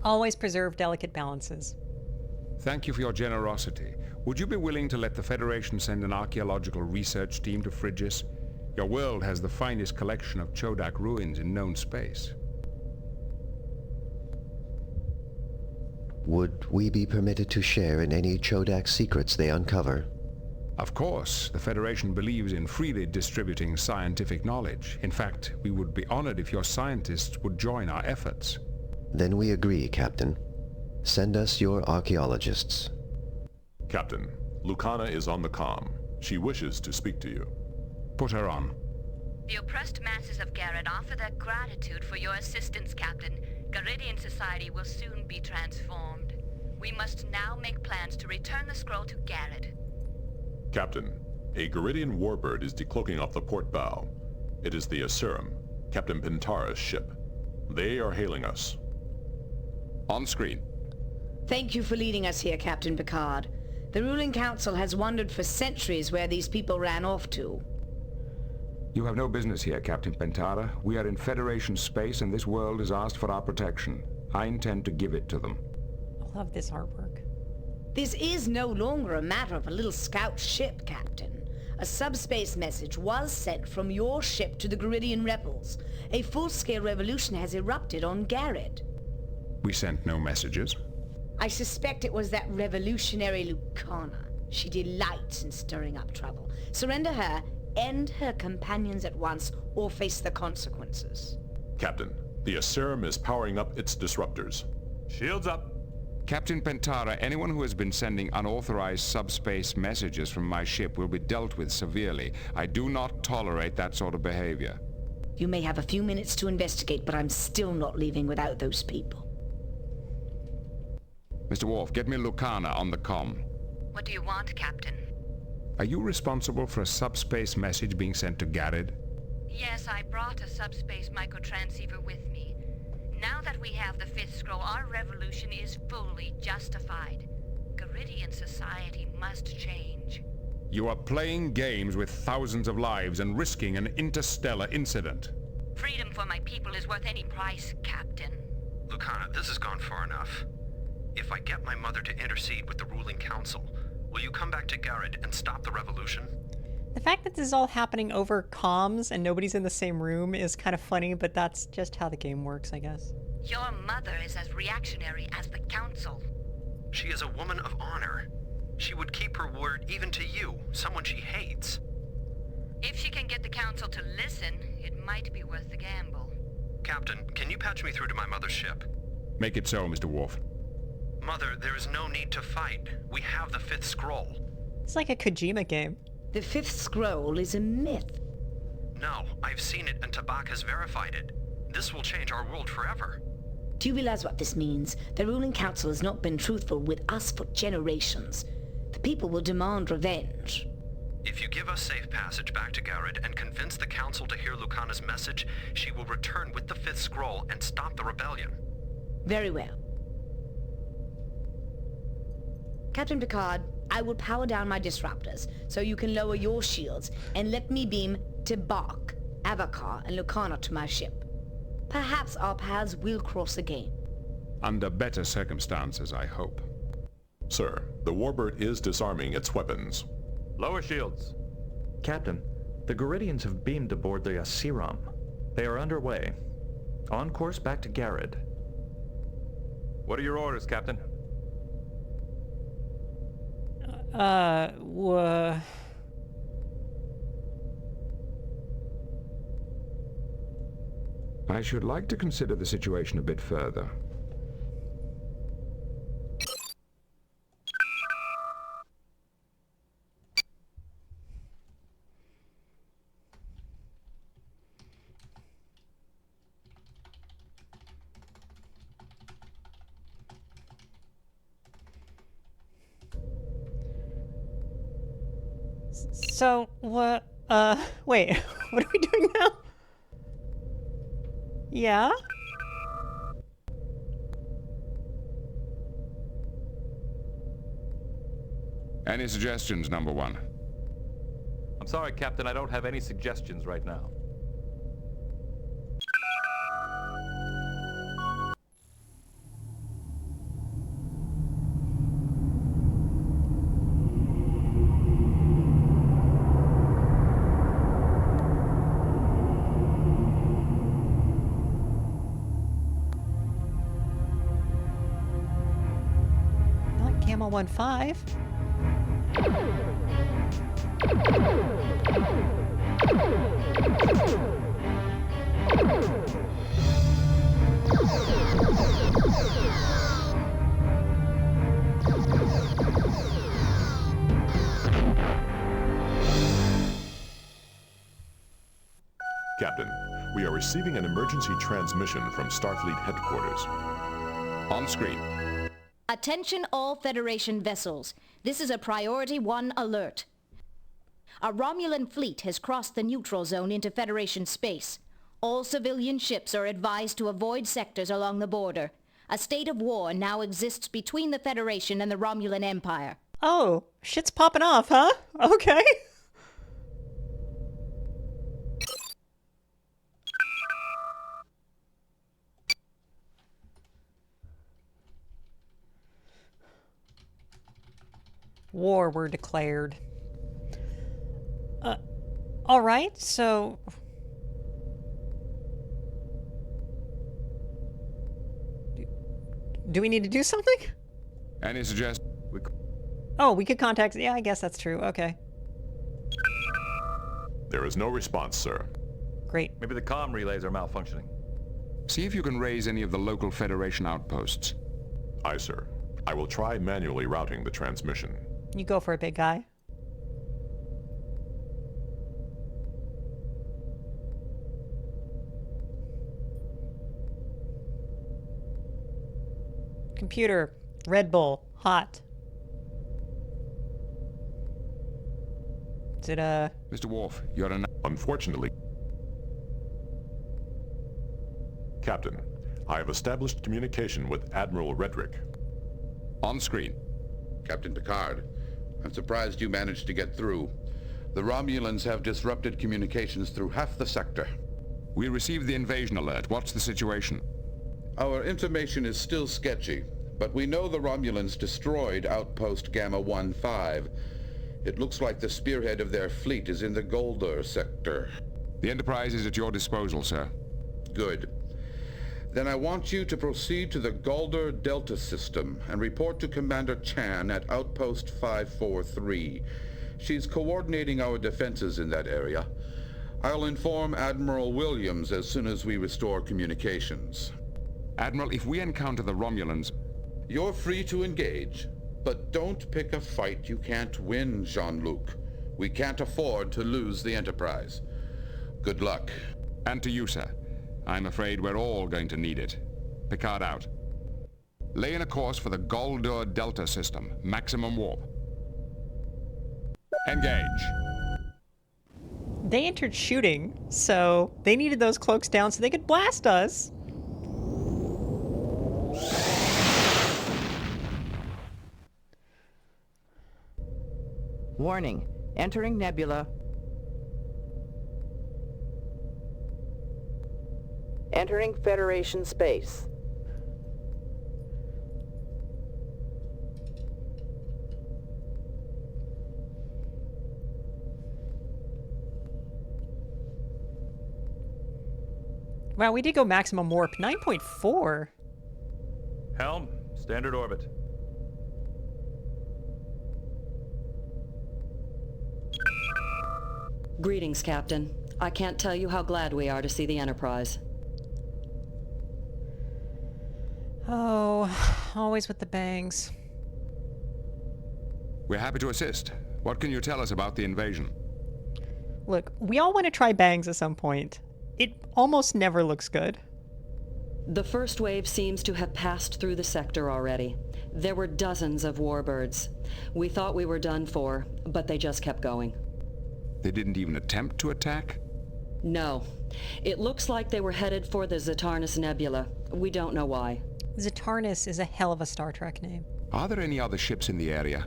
Always preserve delicate balances. Thank you for your generosity. Would you be willing to let the Federation send an archaeological research team to Phrygia? Your world has the finest collection of Chodak ruins in known space. Would we be permitted to share in any Chodak secrets they uncover? Of course, the Federation believes in freely distributing scientific knowledge. In fact, we would be honored if your scientists would join our efforts. Then we agree, Captain. Send us your archaeologists. Captain, Lucana is on the comm. She wishes to speak to you. Put her on. The oppressed masses of Garrod offer their gratitude for your assistance, Captain. Garidian society will soon be transformed. We must now make plans to return the scroll to Garrod. Captain, a Garidian warbird is decloaking off the port bow. It is the Asurum, Captain Pintara's ship. They are hailing us. On screen. Thank you for leading us here, Captain Picard. The ruling council has wondered for centuries where these people ran off to. You have no business here, Captain Pentara. We are in Federation space and this world has asked for our protection. I intend to give it to them. I love this artwork. This is no longer a matter of a little scout ship, Captain. A subspace message was sent from your ship to the Garidian rebels. A full-scale revolution has erupted on Garrod. We sent no messages. I suspect it was that revolutionary Lucana. She delights in stirring up trouble. Surrender her, end her companions at once, or face the consequences. Captain, the Asurum is powering up its disruptors. Shields up. Captain Pentara, anyone who has been sending unauthorized subspace messages from my ship will be dealt with severely. I do not tolerate that sort of behavior. You may have a few minutes to investigate, but I'm still not leaving without those people. Mr. Worf, get me Lucana on the comm. What do you want, Captain? Are you responsible for a subspace message being sent to Garrod? Yes, I brought a subspace microtransceiver with me. Now that we have the 5th scroll, our revolution is fully justified. Garidian society must change. You are playing games with thousands of lives and risking an interstellar incident. Freedom for my people is worth any price, Captain. Lucana, this has gone far enough. If I get my mother to intercede with the ruling council, will you come back to Garrod and stop the revolution? The fact that this is all happening over comms and nobody's in the same room is kind of funny, but that's just how the game works, I guess. Your mother is as reactionary as the council. She is a woman of honor. She would keep her word even to you, someone she hates. If she can get the council to listen, it might be worth the gamble. Captain, can you patch me through to my mother's ship? Make it so, Mr. Worf. Mother, there is no need to fight. We have the 5th scroll. It's like a Kojima game. The 5th scroll is a myth. No, I've seen it and Tabak has verified it. This will change our world forever. Do you realize what this means? The ruling council has not been truthful with us for generations. The people will demand revenge. If you give us safe passage back to Garrod and convince the council to hear Lucana's message, she will return with the 5th scroll and stop the rebellion. Very well. Captain Picard, I will power down my disruptors so you can lower your shields and let me beam Tibak, Avakar, and Lucana to my ship. Perhaps our paths will cross again. Under better circumstances, I hope. Sir, the warbird is disarming its weapons. Lower shields. Captain, the Garidians have beamed aboard the Asiram. They are underway. On course back to Garrod. What are your orders, Captain? I should like to consider the situation a bit further. So, what, wait, what are we doing now? Yeah? Any suggestions, number one? I'm sorry, Captain, I don't have any suggestions right now. Not Camel 1-5. Captain, we are receiving an emergency transmission from Starfleet headquarters. On screen. Attention all Federation vessels. This is a Priority 1 alert. A Romulan fleet has crossed the neutral zone into Federation space. All civilian ships are advised to avoid sectors along the border. A state of war now exists between the Federation and the Romulan Empire. Oh, shit's popping off, huh? Okay. War were declared. All right, so... Do we need to do something? Any suggestions? Oh, we could contact... Yeah, I guess that's true. Okay. There is no response, sir. Great. Maybe the comm relays are malfunctioning. See if you can raise any of the local Federation outposts. Aye, sir. I will try manually routing the transmission. You go for it, big guy. Computer, Red Bull, hot. Is it Mr. Worf, you're an... Unfortunately... Captain, I have established communication with Admiral Redrick. On screen. Captain Picard, I'm surprised you managed to get through. The Romulans have disrupted communications through half the sector. We received the invasion alert. What's the situation? Our information is still sketchy, but we know the Romulans destroyed Outpost Gamma 1-5. It looks like the spearhead of their fleet is in the Goldur sector. The Enterprise is at your disposal, sir. Good. Then I want you to proceed to the Goldur Delta system and report to Commander Chan at Outpost 543. She's coordinating our defenses in that area. I'll inform Admiral Williams as soon as we restore communications. Admiral, if we encounter the Romulans... You're free to engage, but don't pick a fight you can't win, Jean-Luc. We can't afford to lose the Enterprise. Good luck. And to you, sir. I'm afraid we're all going to need it. Picard out. Lay in a course for the Goldur Delta system. Maximum warp. Engage. They entered shooting, so they needed those cloaks down so they could blast us. Warning. Entering nebula. Entering Federation space. Wow, we did go maximum warp. 9.4. Helm, standard orbit. Greetings, Captain. I can't tell you how glad we are to see the Enterprise. Oh, always with the bangs. We're happy to assist. What can you tell us about the invasion? Look, we all want to try bangs at some point. It almost never looks good. The first wave seems to have passed through the sector already. There were dozens of warbirds. We thought we were done for, but they just kept going. They didn't even attempt to attack? No. It looks like they were headed for the Zatarnus Nebula. We don't know why. Zatarnus is a hell of a Star Trek name. Are there any other ships in the area?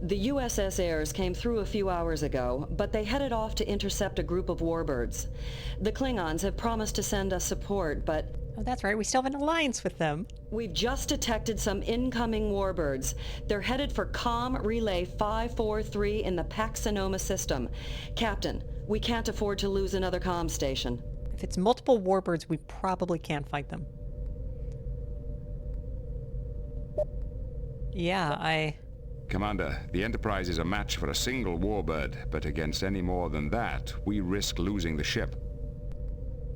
The USS Ayres came through a few hours ago, but they headed off to intercept a group of warbirds. The Klingons have promised to send us support, but... Oh, that's right. We still have an alliance with them. We've just detected some incoming warbirds. They're headed for Com Relay 543 in the Pax Sonoma system. Captain, we can't afford to lose another comm station. If it's multiple warbirds, we probably can't fight them. Yeah, Commander, the Enterprise is a match for a single warbird, but against any more than that, we risk losing the ship.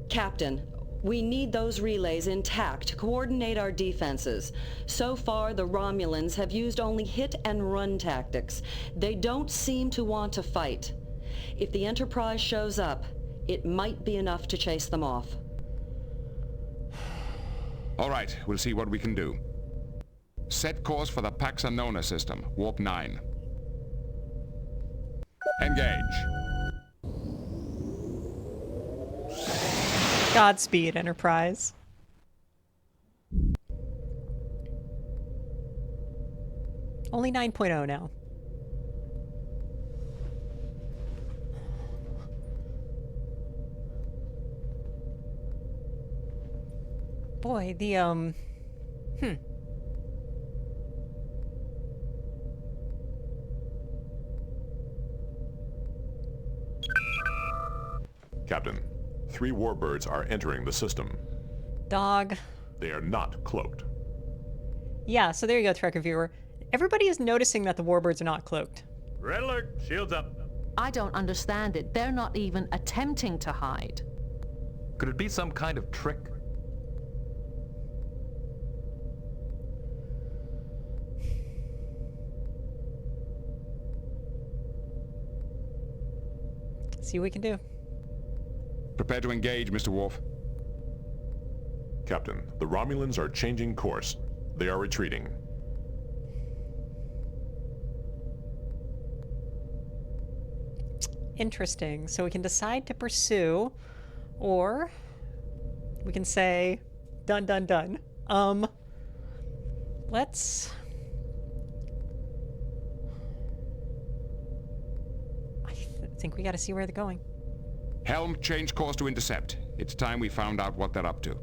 Captain, we need those relays intact to coordinate our defenses. So far, the Romulans have used only hit-and-run tactics. They don't seem to want to fight. If the Enterprise shows up, it might be enough to chase them off. All right, we'll see what we can do. Set course for the Pax Sonoma system, warp 9. Engage. Godspeed, Enterprise. Only 9.0 now. Boy, the, Captain, 3 warbirds are entering the system. Dog. They are not cloaked. Yeah, so there you go, Trekker viewer. Everybody is noticing that the warbirds are not cloaked. Red alert, shields up. I don't understand it. They're not even attempting to hide. Could it be some kind of trick? See what we can do. Prepare to engage, Mr. Worf. Captain, the Romulans are changing course. They are retreating. Interesting. So we can decide to pursue, or we can say, done, done, done. Let's... I think we gotta see where they're going. Helm, change course to intercept. It's time we found out what they're up to.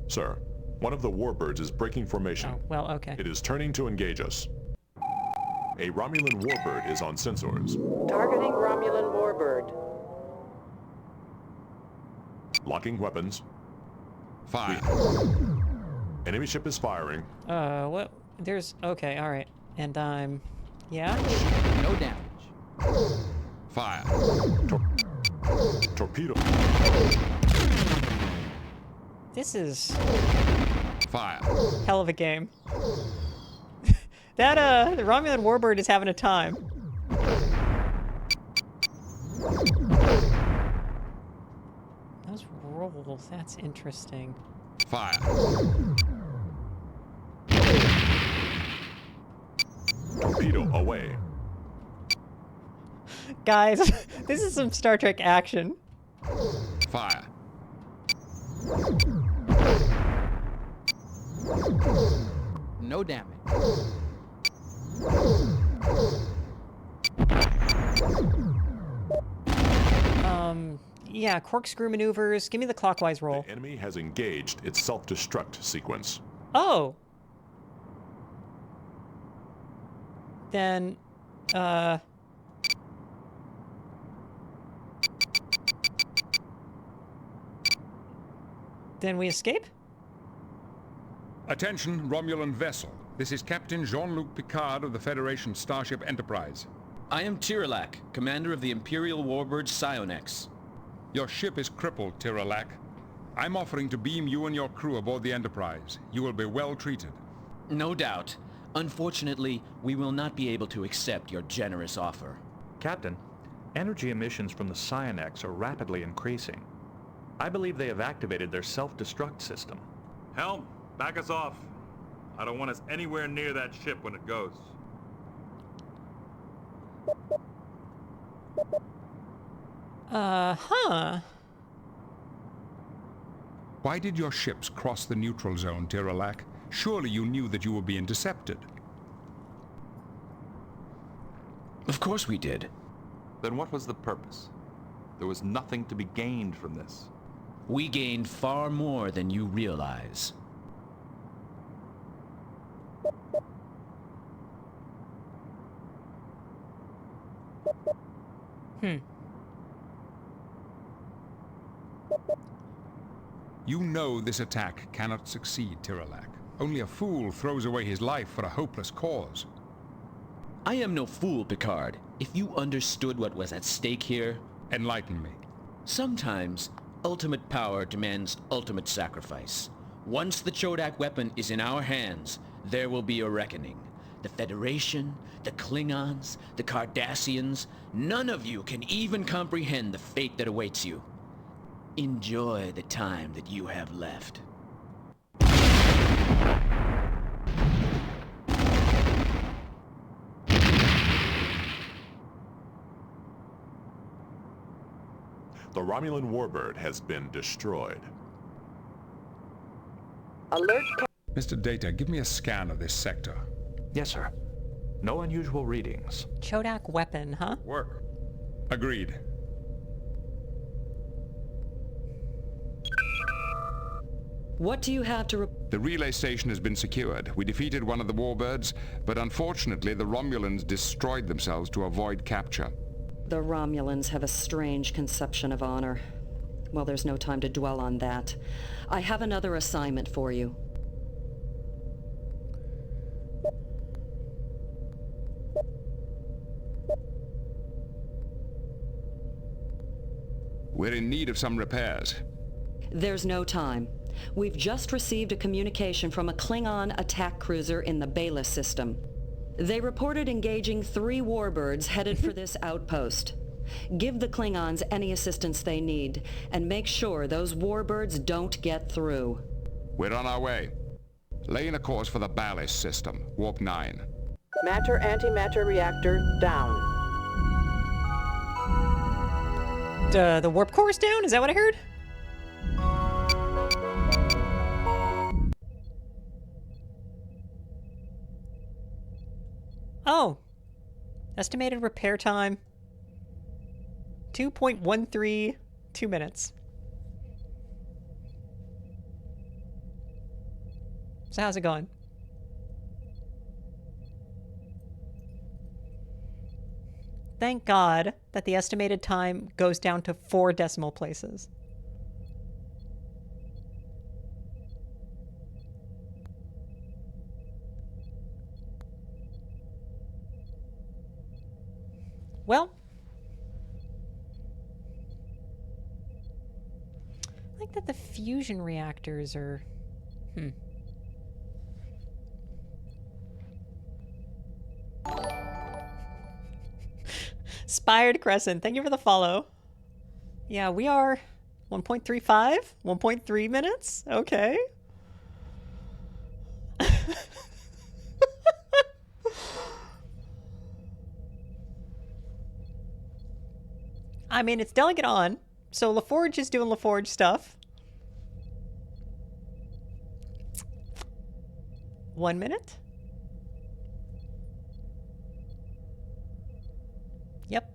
Sir, one of the warbirds is breaking formation. Oh, well, okay. It is turning to engage us. A Romulan warbird is on sensors. Targeting Romulan warbird. Locking weapons. Fire. Enemy ship is firing. What? There's... Okay, alright. And yeah? No damage. Fire. Torpedo. This is... Fire. Hell of a game. That, the Romulan warbird is having a time. Those rolls, that's interesting. Fire. Torpedo away. Guys, this is some Star Trek action. Fire. No damage. Yeah, corkscrew maneuvers. Give me the clockwise roll. The enemy has engaged its self-destruct sequence. Oh! Then, Then we escape? Attention, Romulan vessel. This is Captain Jean-Luc Picard of the Federation Starship Enterprise. I am Tirolac, commander of the Imperial warbird Psionex. Your ship is crippled, Tirolac. I'm offering to beam you and your crew aboard the Enterprise. You will be well treated. No doubt. Unfortunately, we will not be able to accept your generous offer. Captain, energy emissions from the Psionex are rapidly increasing. I believe they have activated their self-destruct system. Helm, back us off. I don't want us anywhere near that ship when it goes. Huh. Why did your ships cross the neutral zone, Tirolac? Surely you knew that you were being intercepted. Of course we did. Then what was the purpose? There was nothing to be gained from this. We gained far more than you realize. You know this attack cannot succeed, Tirolac. Only a fool throws away his life for a hopeless cause. I am no fool, Picard. If you understood what was at stake here... Enlighten me. Sometimes, ultimate power demands ultimate sacrifice. Once the Chodak weapon is in our hands, there will be a reckoning. The Federation, the Klingons, the Cardassians, none of you can even comprehend the fate that awaits you. Enjoy the time that you have left. The Romulan warbird has been destroyed. Alert. Mr. Data, give me a scan of this sector. Yes, sir. No unusual readings. Chodak weapon, huh? Work. Agreed. What do you have to The relay station has been secured. We defeated one of the warbirds, but unfortunately the Romulans destroyed themselves to avoid capture. The Romulans have a strange conception of honor. Well, there's no time to dwell on that. I have another assignment for you. We're in need of some repairs. There's no time. We've just received a communication from a Klingon attack cruiser in the Bela system. They reported engaging 3 warbirds headed for this outpost. Give the Klingons any assistance they need, and make sure those warbirds don't get through. We're on our way. Laying a course for the ballast system, warp 9. Matter-antimatter reactor down. The warp core is down? Is that what I heard? Oh. Estimated repair time. 2.132 minutes. So how's it going? Thank God that the estimated time goes down to 4 decimal places. Well, I think that the fusion reactors are... Spired Crescent, thank you for the follow. Yeah, we are 1.35, 1.3 minutes. Okay. I mean, it's Delegate on, so LaForge is doing LaForge stuff. 1 minute? Yep.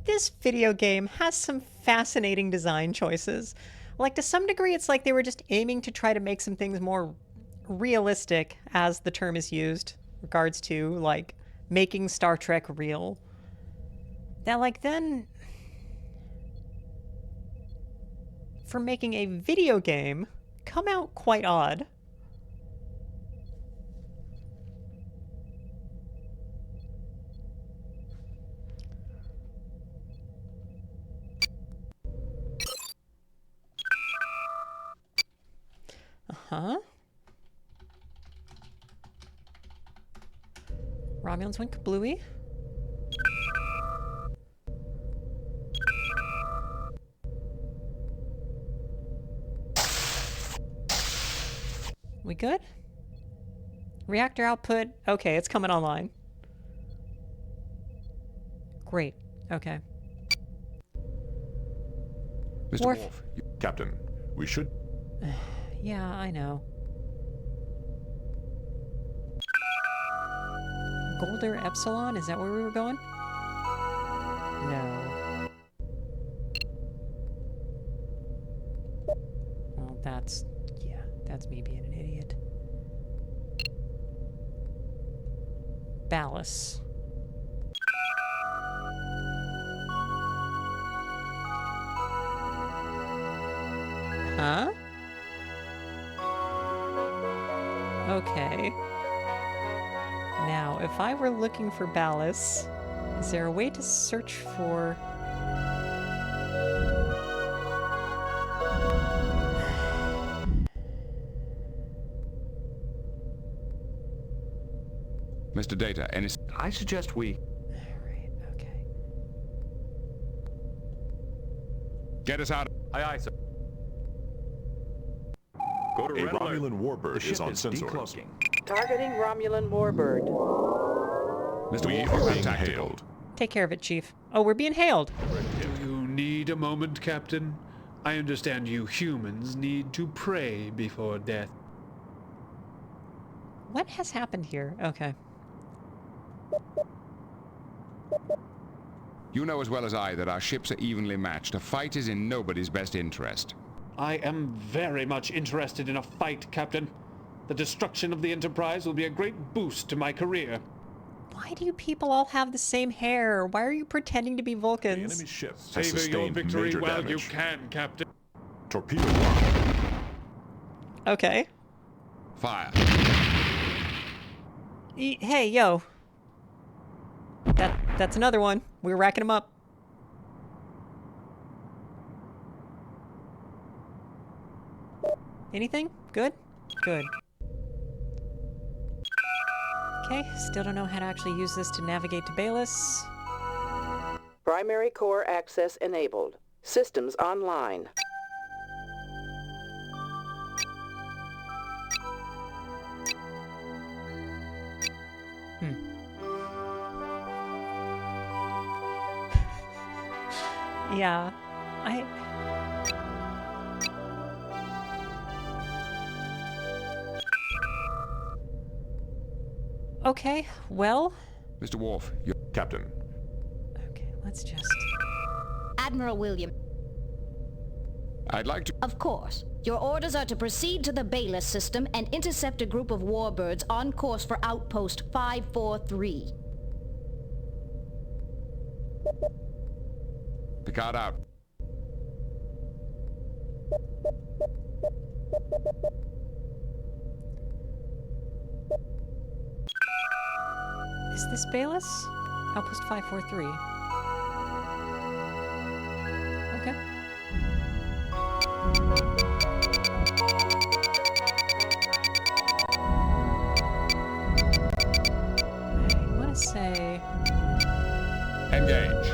This video game has some fascinating design choices. Like, to some degree, it's like they were just aiming to try to make some things more realistic, as the term is used regards to, like, making Star Trek real, that, like, then for making a video game come out quite odd. Uh-huh. Romulans went kablooey. We good? Reactor output. Okay, it's coming online. Great. Okay. Mr. Worf. Captain, we should... Yeah, I know. Golder Epsilon? Is that where we were going? No. Well, that's... yeah, that's me being an idiot. Ballast. Huh? Okay. Now, if I were looking for ballast, is there a way to search for... Mr. Data, any... I suggest we... Alright, okay. Get us out. Aye, aye, sir. Go to A red alert. Romulan warbird is on sensors. Targeting Romulan warbird. Mr. We Worf, are you have being tactical. hailed. Take care of it, Chief. Oh, we're being hailed. Do you need a moment, Captain? I understand you humans need to pray before death. What has happened here? Okay. You know as well as I that our ships are evenly matched. A fight is in nobody's best interest. I am very much interested in a fight, Captain. The destruction of the Enterprise will be a great boost to my career. Why do you people all have the same hair? Why are you pretending to be Vulcans? The enemy ship has Savor your sustained victory major while damage. you can, Captain. Torpedo 1. Okay. Fire. Hey, yo. That's another one. We were racking them up. Anything? Good? Good. Okay, still don't know how to actually use this to navigate to Bayless. Primary core access enabled. Systems online. Yeah, Okay, well... Mr. Worf, you... Captain. Okay, let's just... Admiral William. I'd like to... Of course. Your orders are to proceed to the Bayless system and intercept a group of warbirds on course for Outpost 543. Picard out. Is this Bayless? Outpost 543. Okay. I want to say... Engage.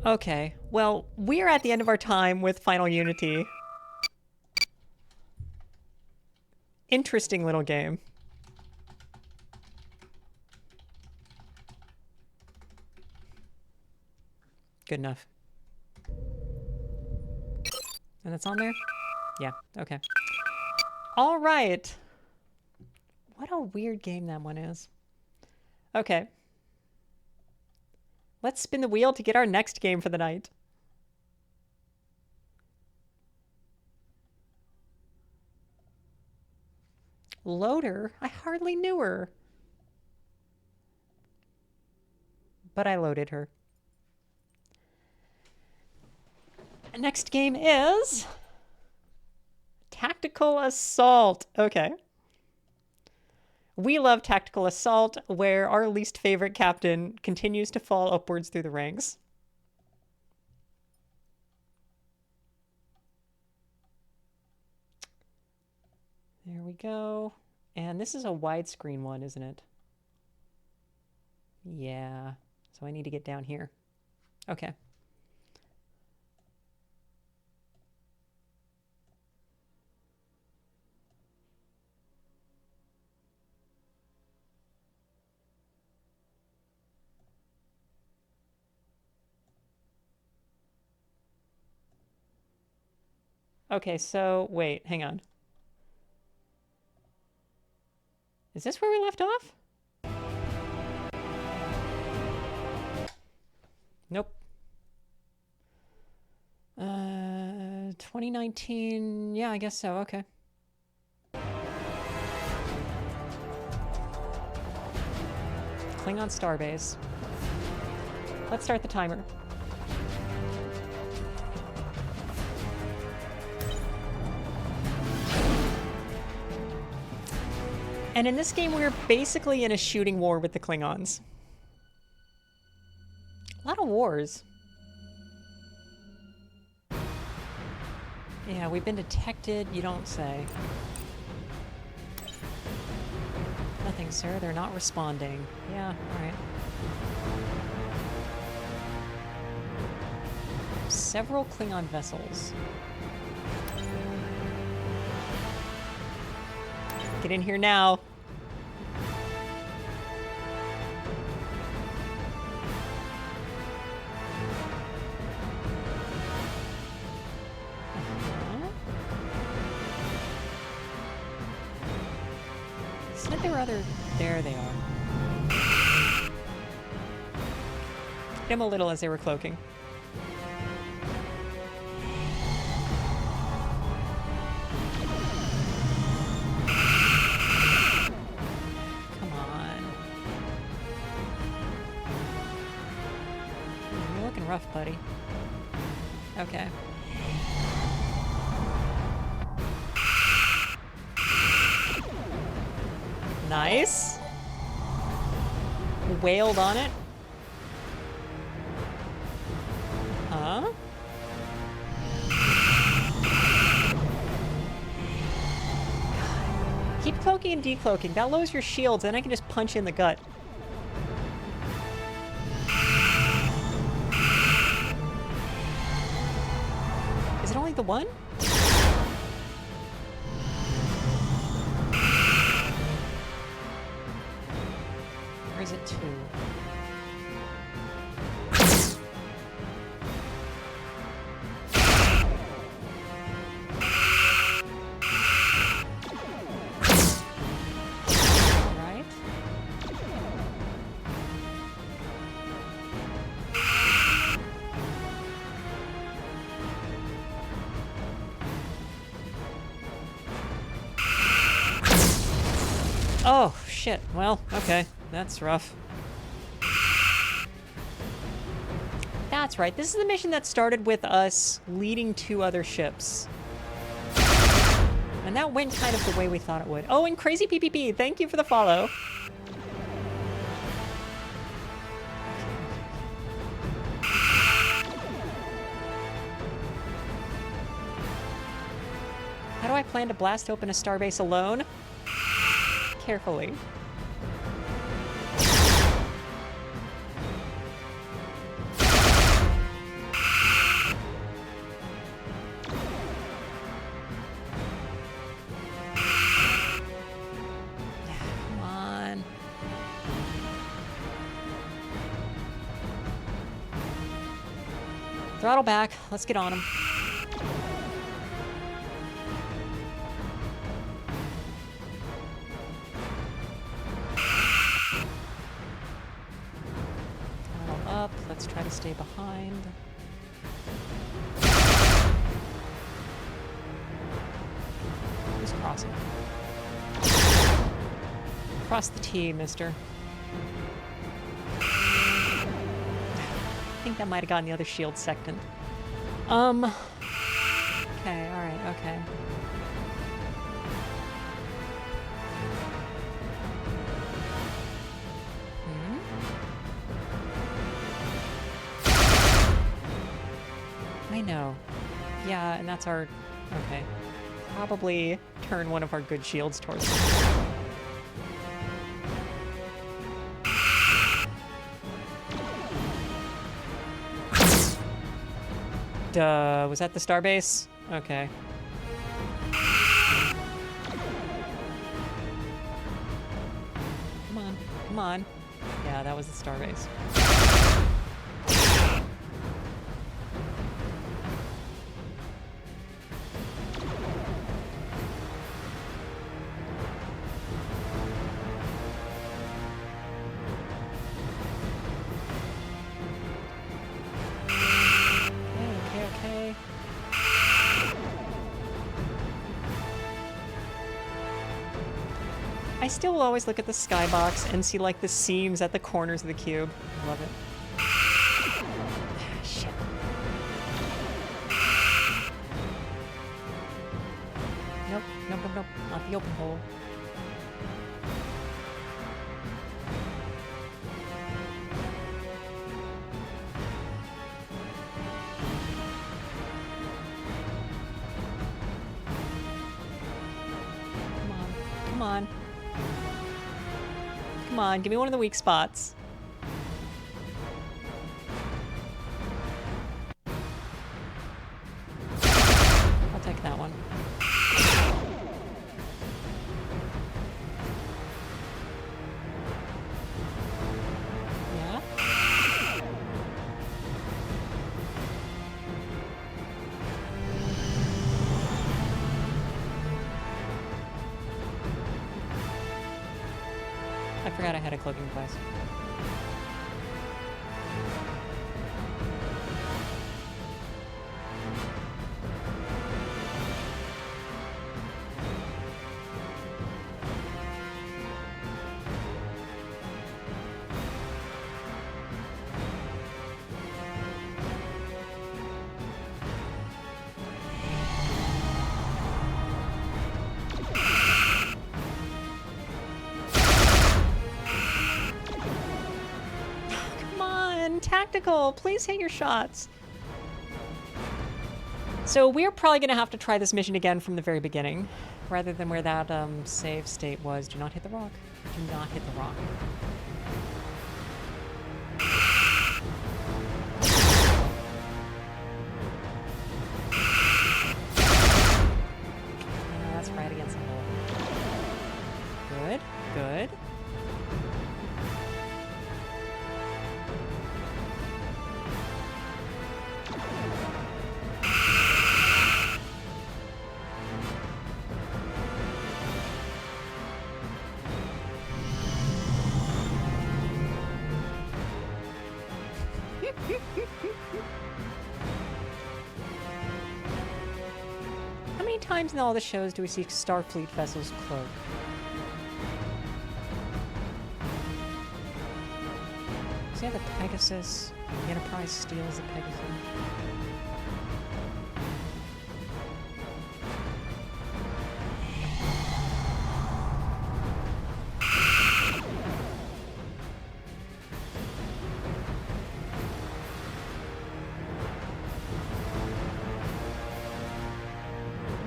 Okay, well, we're at the end of our time with Final Unity. Interesting little game. Good enough. And it's on there? Yeah, okay. All right. What a weird game that one is. Okay. Let's spin the wheel to get our next game for the night. Loader? I hardly knew her. But I loaded her. Next game is Tactical Assault. Okay. We love Tactical Assault, where our least favorite captain continues to fall upwards through the ranks. There we go. And this is a widescreen one, isn't it? Yeah. So I need to get down here. Okay. Okay, so wait, hang on. Is this where we left off? Nope. 2019, yeah, I guess so, okay. Klingon starbase. Let's start the timer. And in this game, we're basically in a shooting war with the Klingons. A lot of wars. Yeah, we've been detected, you don't say. Nothing, sir. They're not responding. Yeah, alright. Several Klingon vessels. Get in here now. Said there were other... There they are. Hit them a little as they were cloaking. Come on. You're looking rough, buddy. Okay. Nice. Wailed on it. Huh? Keep cloaking and decloaking. That lowers your shields, and I can just punch you in the gut. Is it only the one? Or is it two? Alright. Oh, shit. Well, okay. That's rough. That's right. This is the mission that started with us leading 2 other ships. And that went kind of the way we thought it would. Oh, and Crazy PPP, thank you for the follow. How do I plan to blast open a starbase alone? Carefully. Come on. Throttle back. Let's get on him. to stay behind. Who's crossing? Cross the T, mister. I think that might have gotten the other shield second. Okay, alright, okay. I know. Yeah, and that's our... Okay. Probably turn one of our good shields towards them. Duh, was that the starbase? Okay. Come on, come on. Yeah, that was the starbase. I still will always look at the skybox and see like the seams at the corners of the cube. I love it. Shit. Nope, nope, nope, nope. Not the open hole. Come on, come on. Come on, give me one of the weak spots. I'll take that one. Yeah? I forgot I had a cloaking device. Tactical, please hit your shots. So we're probably going to have to try this mission again from the very beginning, rather than where that save state was. Do not hit the rock. Do not hit the rock. Yeah, that's right against the hole. Good, good. How many times in all the shows do we see Starfleet vessels cloak? So yeah, the Pegasus. The Enterprise steals the Pegasus.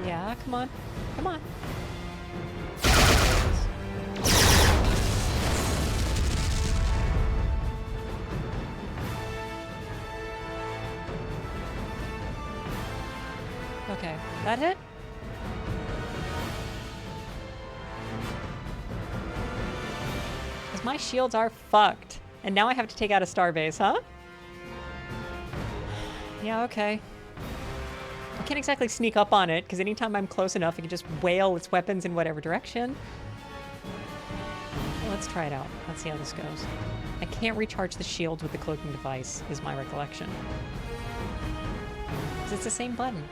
Yeah, come on. Come on. Okay, that hit? Because my shields are fucked. And now I have to take out a starbase, huh? Yeah, okay. I can't exactly sneak up on it, because anytime I'm close enough, I can just wail its weapons in whatever direction. let's try it out. Let's see how this goes. I can't recharge the shields with the cloaking device, is my recollection. Because it's the same button.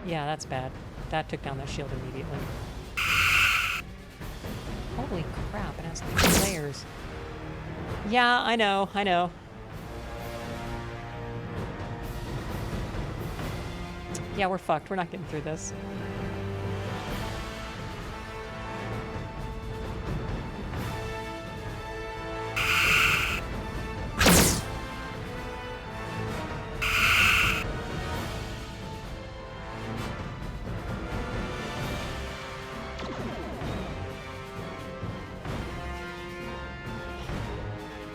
Yeah, that's bad. That took down that shield immediately. Holy crap, it has 3 layers. Yeah, I know, I know. Yeah, we're fucked. We're not getting through this.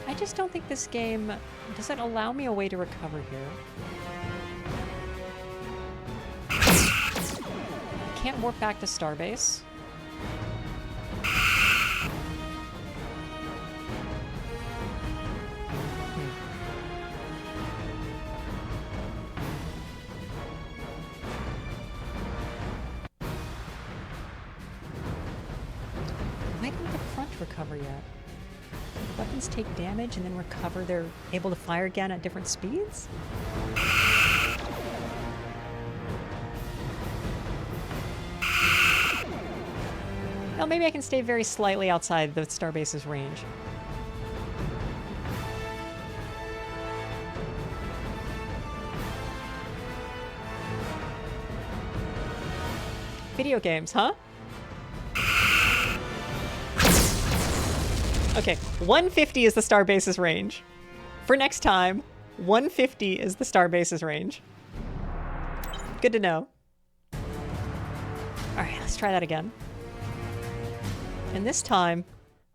I just don't think this game... Does it allow me a way to recover here? I can't warp back to starbase. Why didn't the front recover yet? Weapons take damage and then recover. They're able to fire again at different speeds? Well, maybe I can stay very slightly outside the starbase's range. Video games, huh? Okay, 150 is the starbase's range. For next time, 150 is the starbase's range. Good to know. Alright, let's try that again. And this time,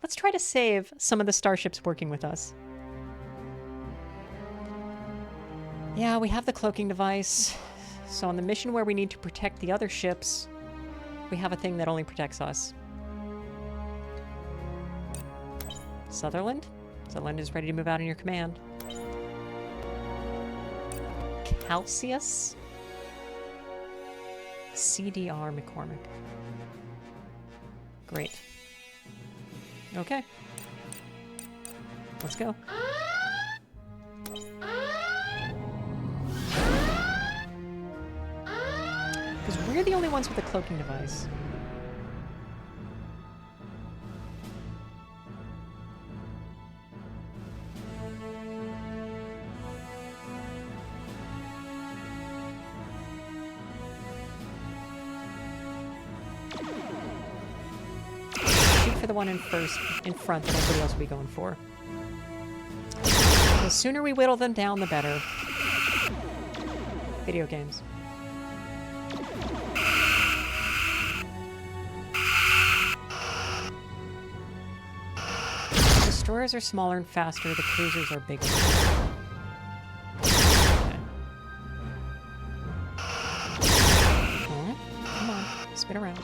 let's try to save some of the starships working with us. Yeah, we have the cloaking device. So on the mission where we need to protect the other ships, we have a thing that only protects us. Sutherland? Sutherland is ready to move out in your command. Calcius? CDR McCormick. Great. Okay. Let's go. Because we're the only ones with the cloaking device. For the one in front that everybody else will be going for. The sooner we whittle them down, the better. Video games. Destroyers are smaller and faster, the cruisers are bigger. Okay. Oh, come on, spin around.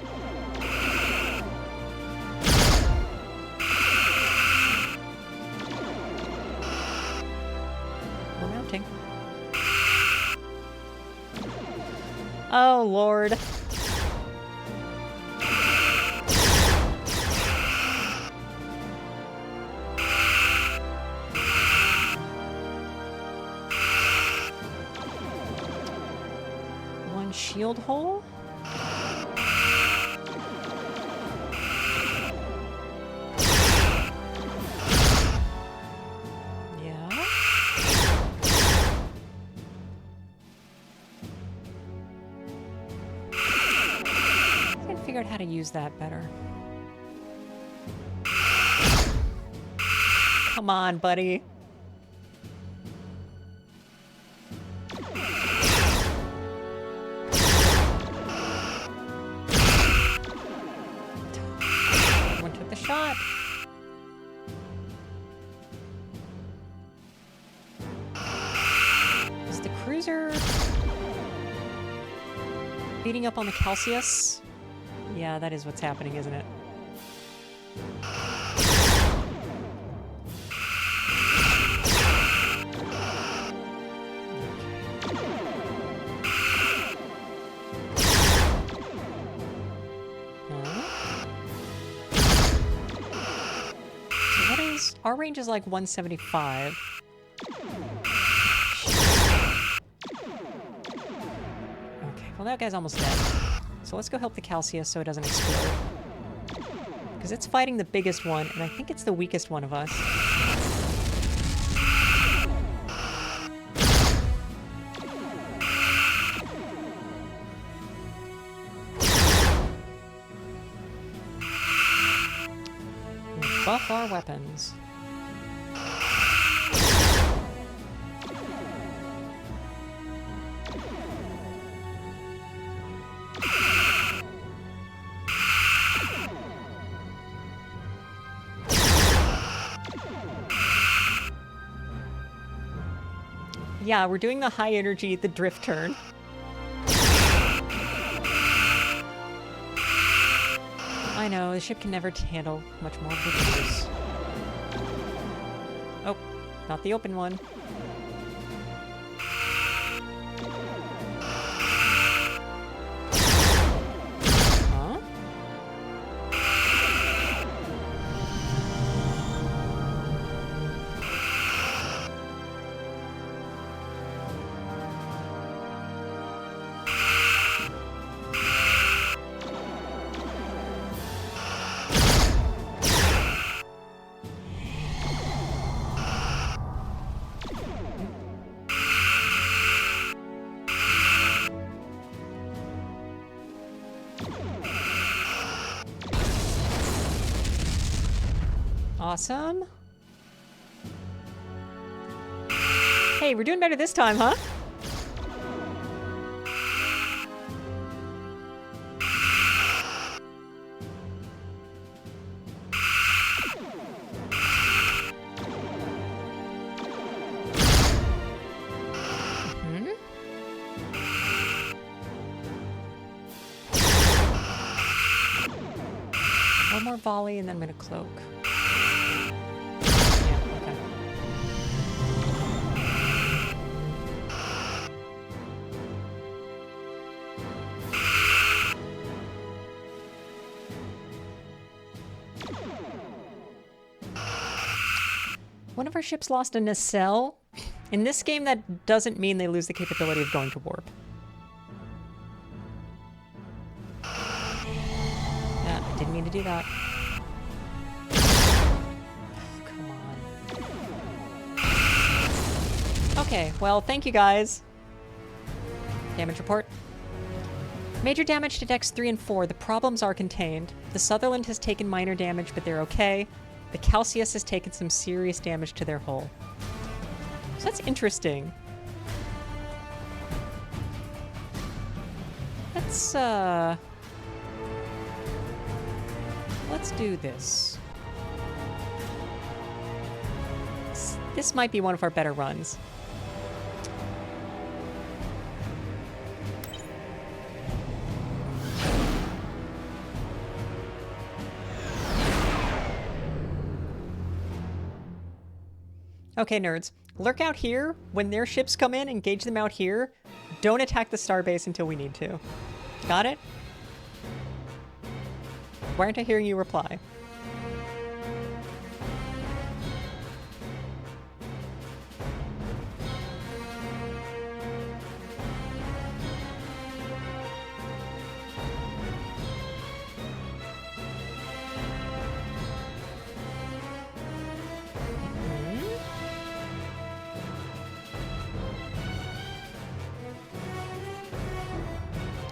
Oh, Lord. One shield hole? How to use that better. Come on, buddy. Someone took the shot. Is the cruiser beating up on the Calcius? Yeah, that is what's happening, isn't it? our range is like 175. Okay, well that guy's almost dead. So let's go help the Calcia so it doesn't explode. Because it's fighting the biggest one, and I think it's the weakest one of us. Buff our weapons. Yeah, we're doing the high energy, the drift turn. I know, the ship can never handle much more of this. Oh, not the open one. Huh? Awesome. Hey, we're doing better this time, huh? One more volley and then I'm gonna cloak. One of our ships lost a nacelle. In this game, that doesn't mean they lose the capability of going to warp. Yeah, I didn't mean to do that. Come on. Okay, well, thank you guys. Damage report. Major damage to decks 3 and 4. The problems are contained. The Sutherland has taken minor damage, but they're okay. The Calcius has taken some serious damage to their hull. So that's interesting. Let's do this. This might be one of our better runs. Okay, nerds. Lurk out here. When their ships come in, engage them out here. Don't attack the starbase until we need to. Got it? Why aren't I hearing you reply?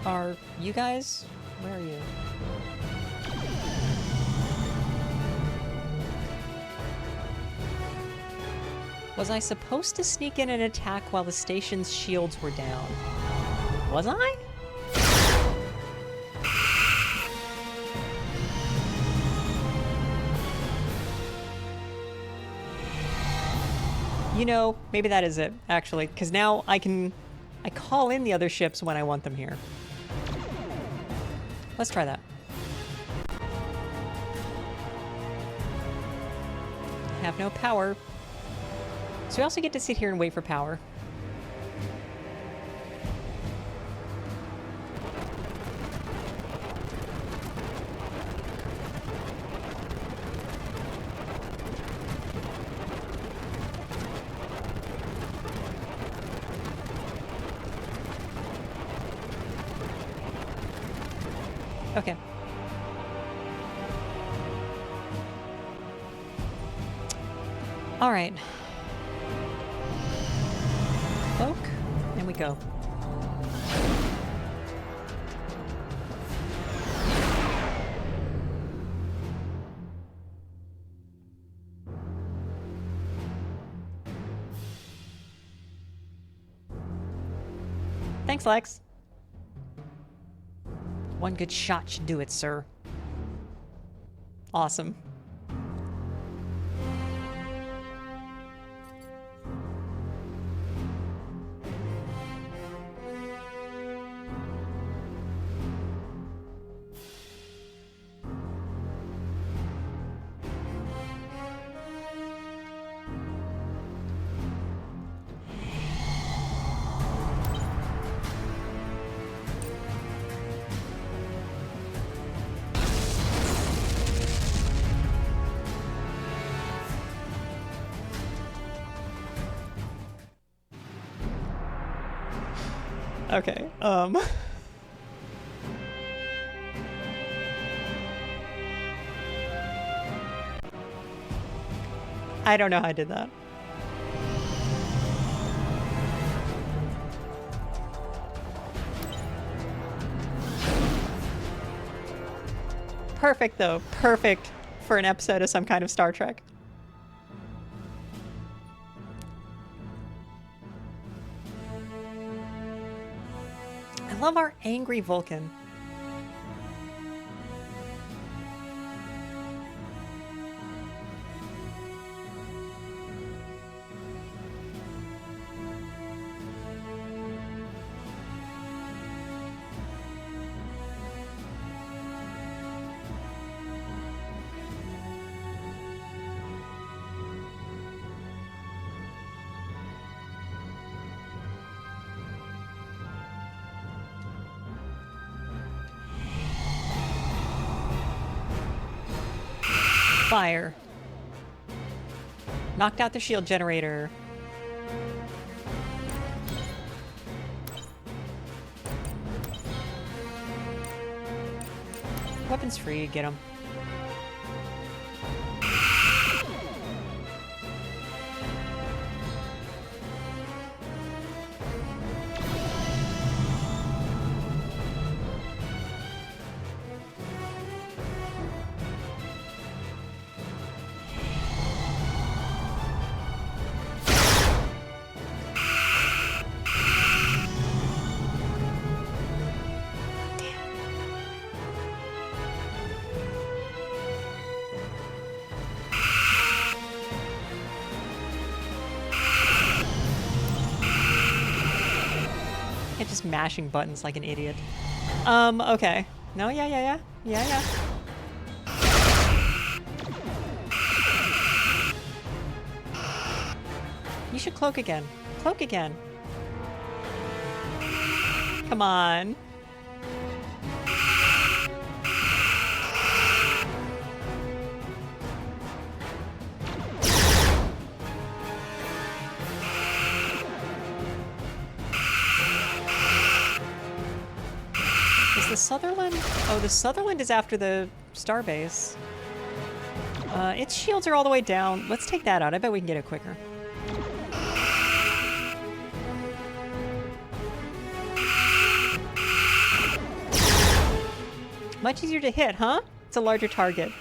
Are you guys? Where are you? Was I supposed to sneak in and attack while the station's shields were down? Was I? You know, maybe that is it, actually, because now I call in the other ships when I want them here. Let's try that. Have no power. So we also get to sit here and wait for power. Okay. All right. Cloak, and we go. Thanks, Lex. One good shot should do it, sir. Awesome. Okay, I don't know how I did that. Perfect, though. Perfect for an episode of some kind of Star Trek. I love our angry Vulcan. Fire. Knocked out the shield generator. Weapons free, get him. Just mashing buttons like an idiot. Okay. No, yeah. You should cloak again. Cloak again. Come on. Sutherland? Oh, the Sutherland is after the starbase. Its shields are all the way down. Let's take that out. I bet we can get it quicker. Much easier to hit, huh? It's a larger target.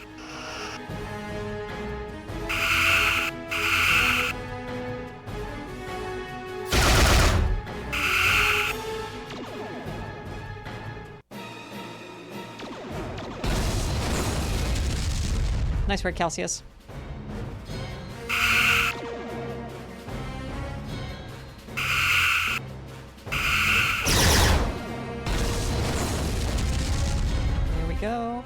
Nice work, Calcius. Here we go.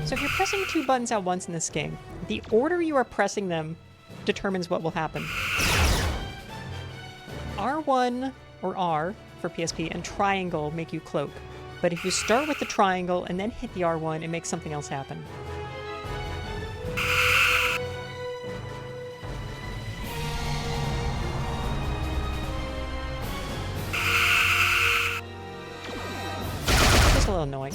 So if you're pressing two buttons at once in this game, the order you are pressing them determines what will happen. R1 or R for PSP and triangle make you cloak. But if you start with the triangle and then hit the R1, it makes something else happen. little annoying.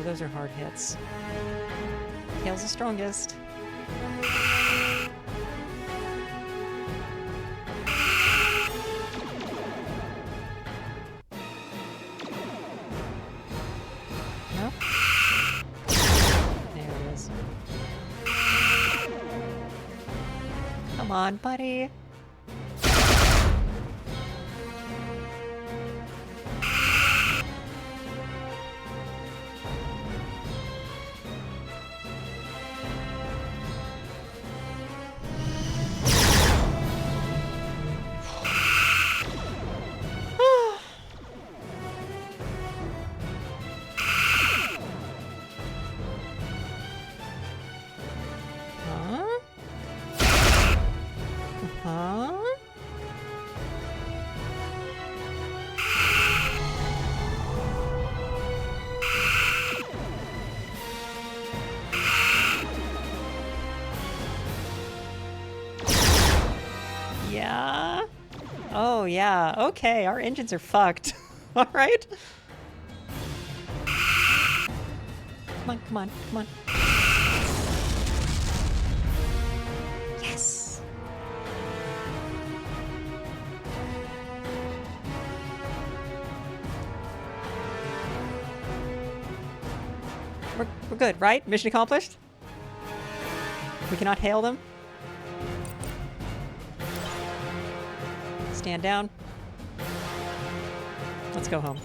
Those are hard hits. Tail's the strongest. No? There it is. Come on, buddy. Yeah. Oh, yeah. Okay, our engines are fucked. All right. Come on, come on, come on. Yes. We're good, right? Mission accomplished? We cannot hail them? Stand down. Let's go home.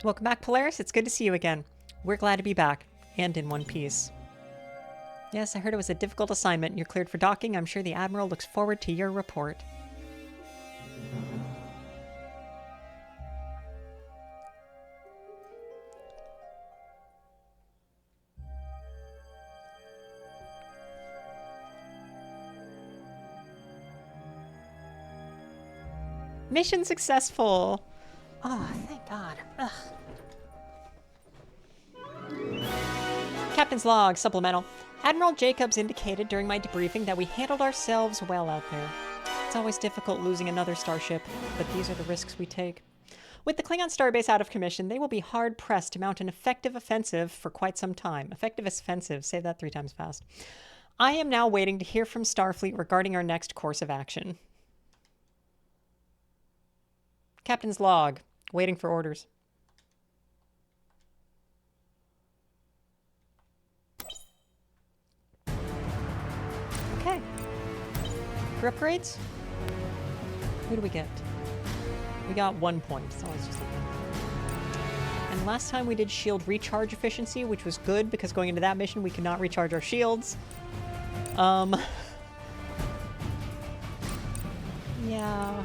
Welcome back, Polaris. It's good to see you again. We're glad to be back, and in one piece. Yes, I heard it was a difficult assignment. You're cleared for docking. I'm sure the Admiral looks forward to your report. Mission successful! Oh, thank God. Ugh. Captain's log, supplemental. Admiral Jacobs indicated during my debriefing that we handled ourselves well out there. It's always difficult losing another starship, but these are the risks we take. With the Klingon starbase out of commission, they will be hard-pressed to mount an effective offensive for quite some time. Effective offensive, say that 3 times fast. I am now waiting to hear from Starfleet regarding our next course of action. Captain's log, waiting for orders. Okay. For upgrades, who do we get? We got 1 point, so I was just looking. And last time we did shield recharge efficiency, which was good because going into that mission we could not recharge our shields. Yeah.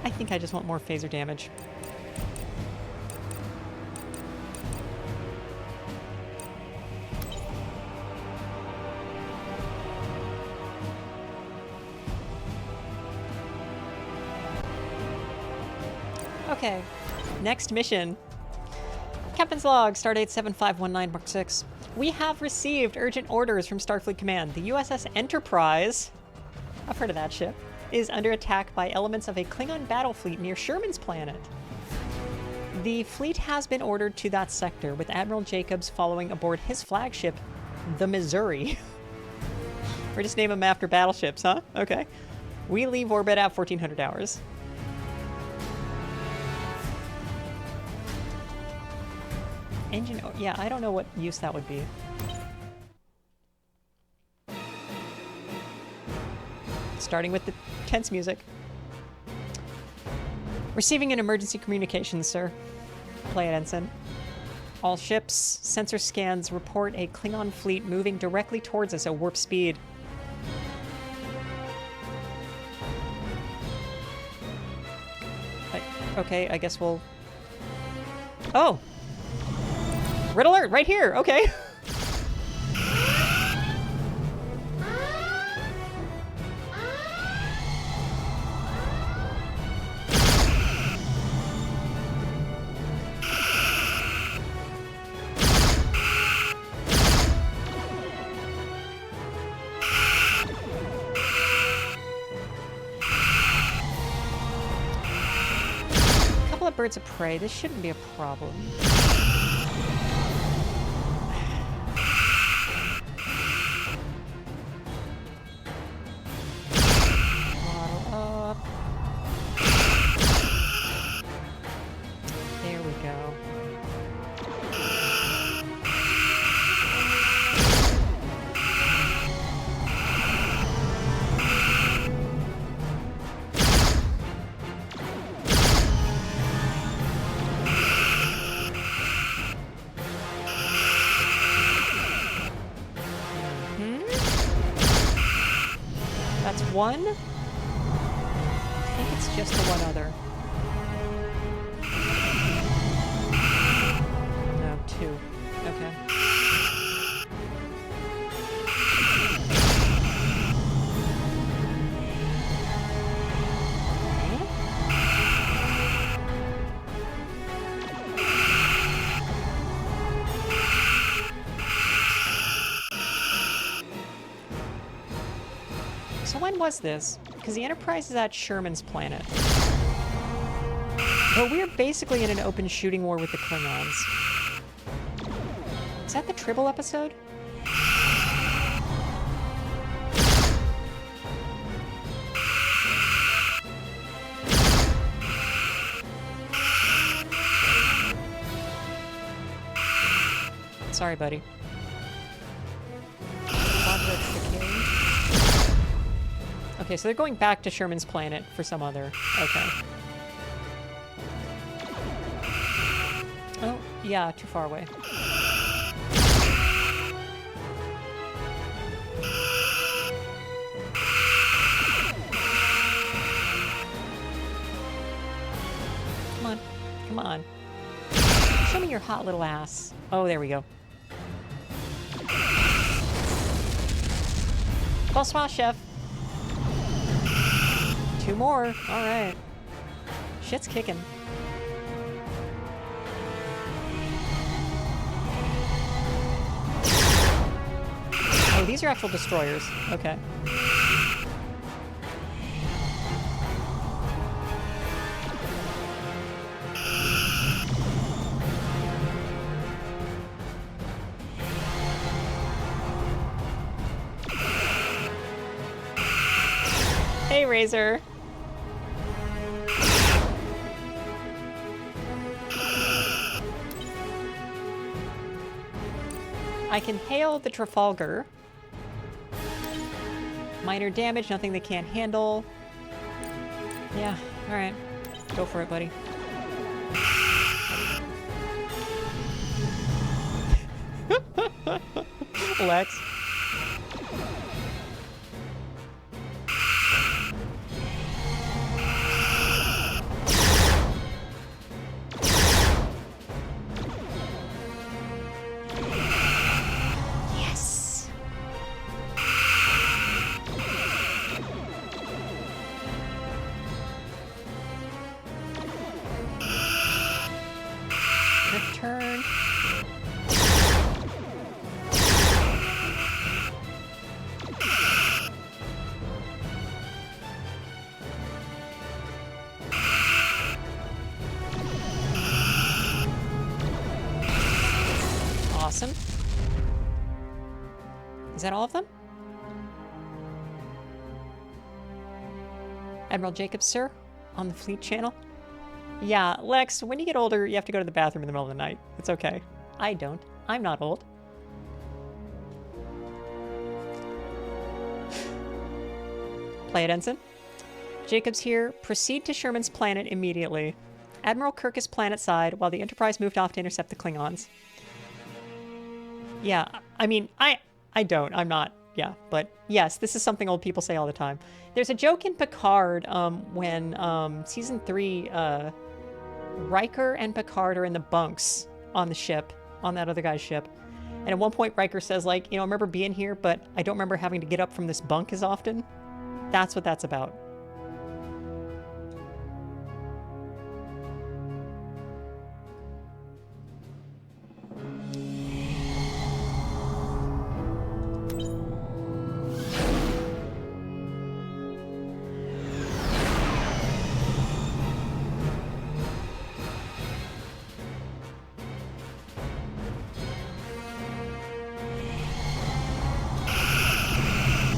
I think I just want more phaser damage. Okay, next mission. Captain's log, stardate 7519 Mark 6. We have received urgent orders from Starfleet Command. The USS Enterprise, I've heard of that ship, is under attack by elements of a Klingon battle fleet near Sherman's planet. The fleet has been ordered to that sector, with Admiral Jacobs following aboard his flagship, the Missouri. We're just name them after battleships, huh? Okay. We leave orbit at 1400 hours. Engine, yeah, I don't know what use that would be. Starting with the tense music. Receiving an emergency communication, sir. Play it, Ensign. All ships, sensor scans report a Klingon fleet moving directly towards us at warp speed. Okay, I guess we'll... Oh! Red alert, right here, okay. Birds of prey. This shouldn't be a problem. Throttle up. There we go. One? I think it's just the one other. No, two. Okay. When was this? Because the Enterprise is at Sherman's planet. But we're basically in an open shooting war with the Klingons. Is that the Tribble episode? Sorry, buddy. Okay, so they're going back to Sherman's planet for some other... Okay. Oh, yeah, too far away. Come on. Come on. Show me your hot little ass. Oh, there we go. Bonsoir, chef. Two more. All right. Shit's kicking. Oh, these are actual destroyers. Okay. Hey, Razor. I can hail the Trafalgar. Minor damage, nothing they can't handle. Yeah, alright. Go for it, buddy. Lex. Awesome. Is that all of them? Admiral Jacobs, sir? On the fleet channel? Yeah, Lex, when you get older, you have to go to the bathroom in the middle of the night. It's okay. I don't. I'm not old. Play it, Ensign. Jacobs here. Proceed to Sherman's planet immediately. Admiral Kirk is planetside, while the Enterprise moved off to intercept the Klingons. Yeah, I mean, I don't. I'm not. Yeah, but yes, this is something old people say all the time. There's a joke in Picard when season 3, Riker and Picard are in the bunks on the ship, on that other guy's ship. And at one point, Riker says, like, you know, I remember being here, but I don't remember having to get up from this bunk as often. That's what that's about.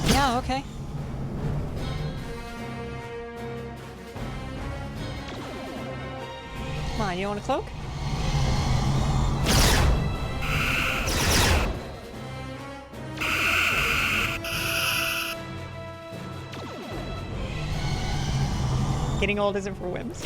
Yeah, okay. Come on, you want a cloak? Getting old isn't for whims.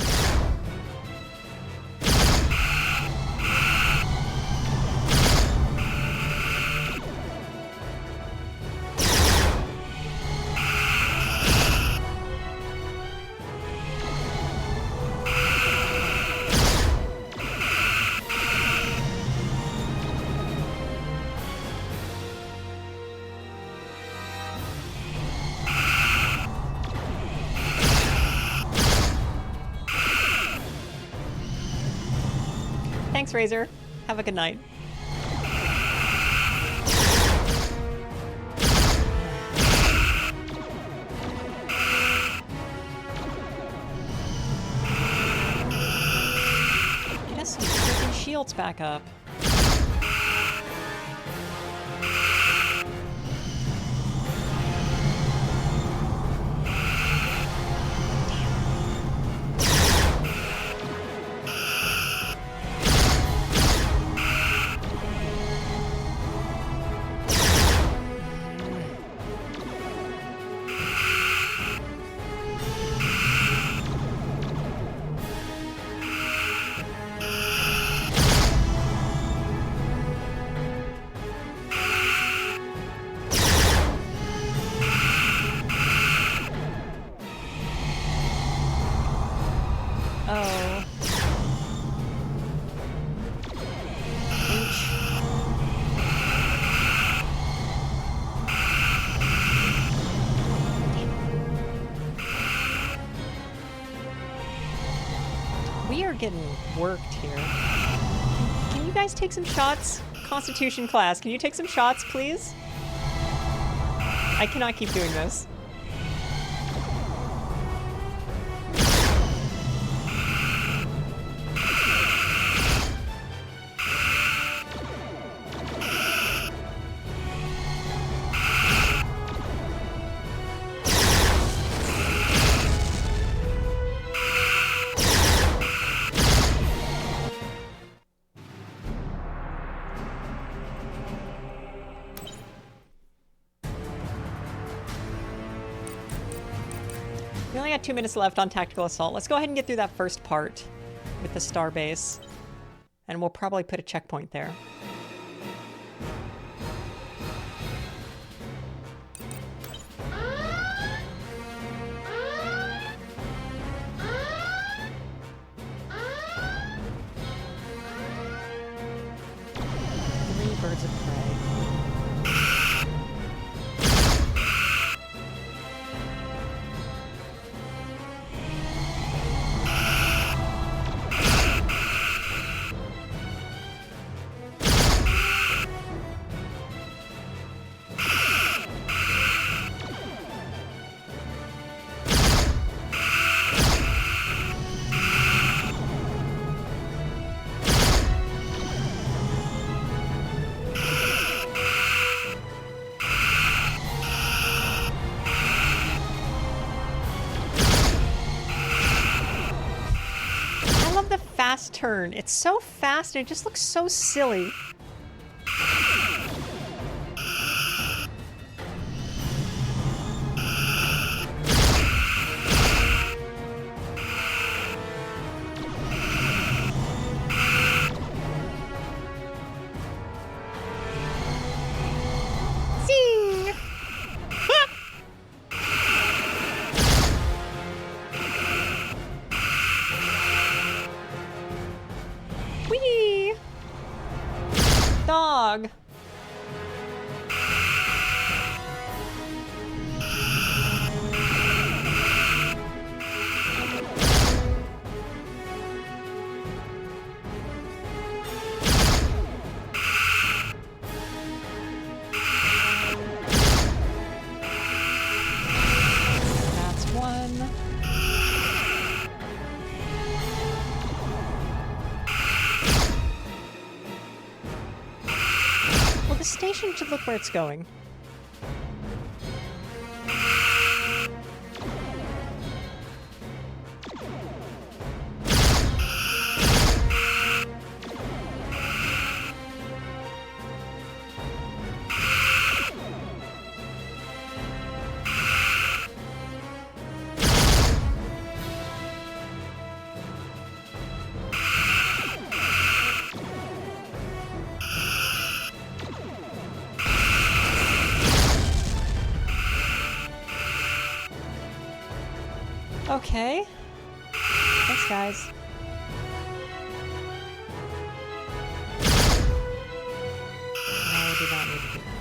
Thanks, Razor. Have a good night. Get us some freaking shields back up. Getting worked here. Can you guys take some shots? Constitution class, can you take some shots, please? I cannot keep doing this. We only got 2 minutes left on Tactical Assault. Let's go ahead and get through that first part with the starbase. And we'll probably put a checkpoint there. Three birds of prey. fast turn. It's so fast and it just looks so silly. Zing! Whee! Dog. That's one. Well, the station should look where it's going. Okay. Thanks, guys. No, I do not need to do that.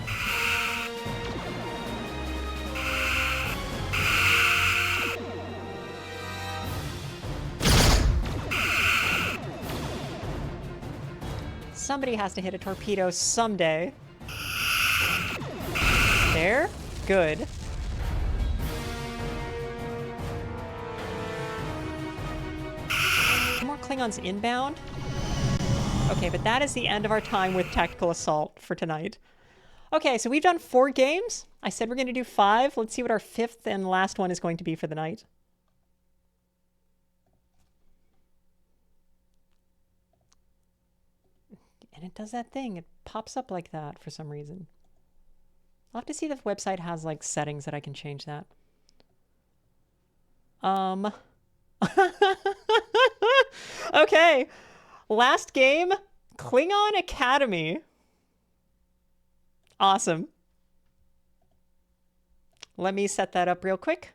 Somebody has to hit a torpedo someday. There? Good. More Klingons inbound. Okay, but that is the end of our time with Tactical Assault for tonight. Okay, so we've done 4 games. I said we're going to do 5. Let's see what our 5th and last one is going to be for the night. And it does that thing. It pops up like that for some reason. I'll have to see if the website has like settings that I can change that. Okay, last game, Klingon Academy. Awesome. Let me set that up real quick.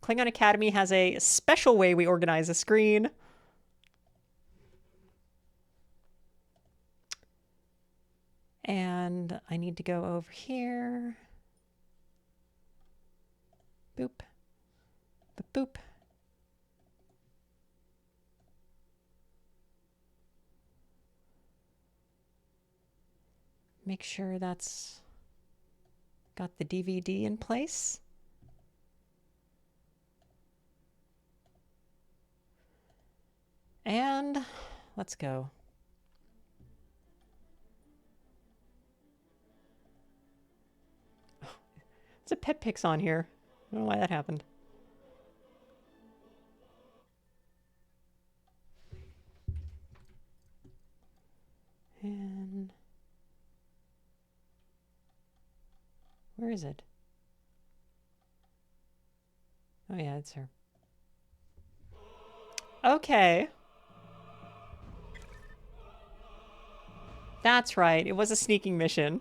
Klingon Academy has a special way we organize a screen. And I need to go over here. Boop. Boop, boop. Make sure that's got the DVD in place. And let's go. It's a pet pics on here. I don't know why that happened. And where is it? Oh yeah, it's her. Okay. That's right. It was a sneaking mission.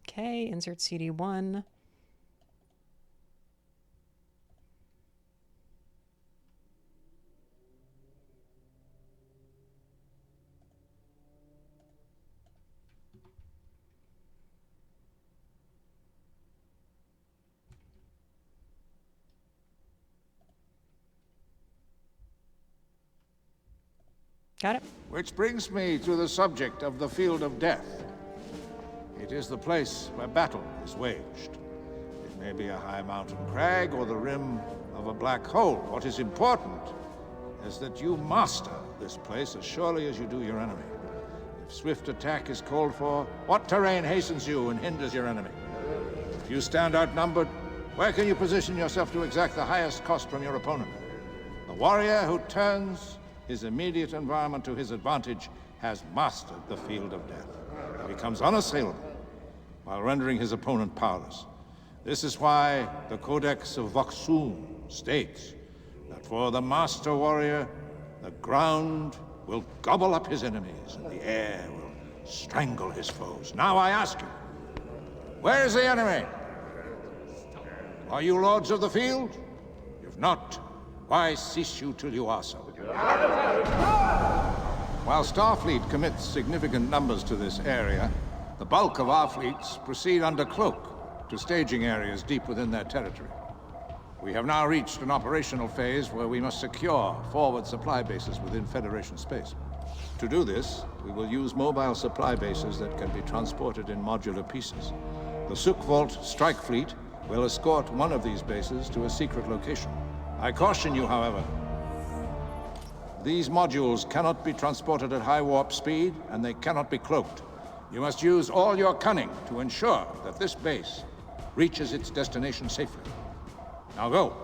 Okay, insert CD1. Got it. Which brings me to the subject of the field of death. It is the place where battle is waged. It may be a high mountain crag or the rim of a black hole. What is important is that you master this place as surely as you do your enemy. If swift attack is called for, what terrain hastens you and hinders your enemy? If you stand outnumbered, Where can you position yourself to exact the highest cost from your opponent? The warrior who turns his immediate environment to his advantage has mastered the field of death. He becomes unassailable while rendering his opponent powerless. This is why the Codex of Voxoon states that for the master warrior, the ground will gobble up his enemies and the air will strangle his foes. Now I ask you, where is the enemy? Are you lords of the field? If not, why cease you till you are so? While Starfleet commits significant numbers to this area, the bulk of our fleets proceed under cloak to staging areas deep within their territory. We have now reached an operational phase where we must secure forward supply bases within Federation space. To do this, we will use mobile supply bases that can be transported in modular pieces. The Sukvolt strike fleet will escort one of these bases to a secret location. I caution you, however, these modules cannot be transported at high warp speed, and they cannot be cloaked. You must use all your cunning to ensure that this base reaches its destination safely. Now go.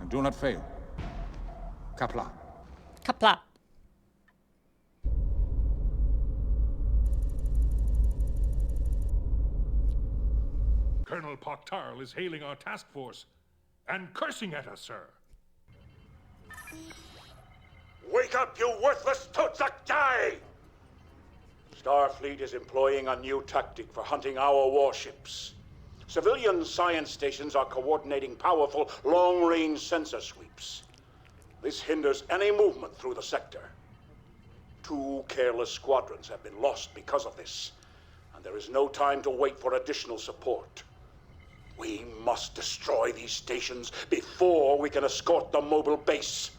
And do not fail. Kapla. Kapla. Colonel Poktarl is hailing our task force and cursing at us, sir. Wake up, you worthless Totsakjai! Starfleet is employing a new tactic for hunting our warships. Civilian science stations are coordinating powerful long-range sensor sweeps. This hinders any movement through the sector. 2 careless squadrons have been lost because of this, and there is no time to wait for additional support. We must destroy these stations before we can escort the mobile base.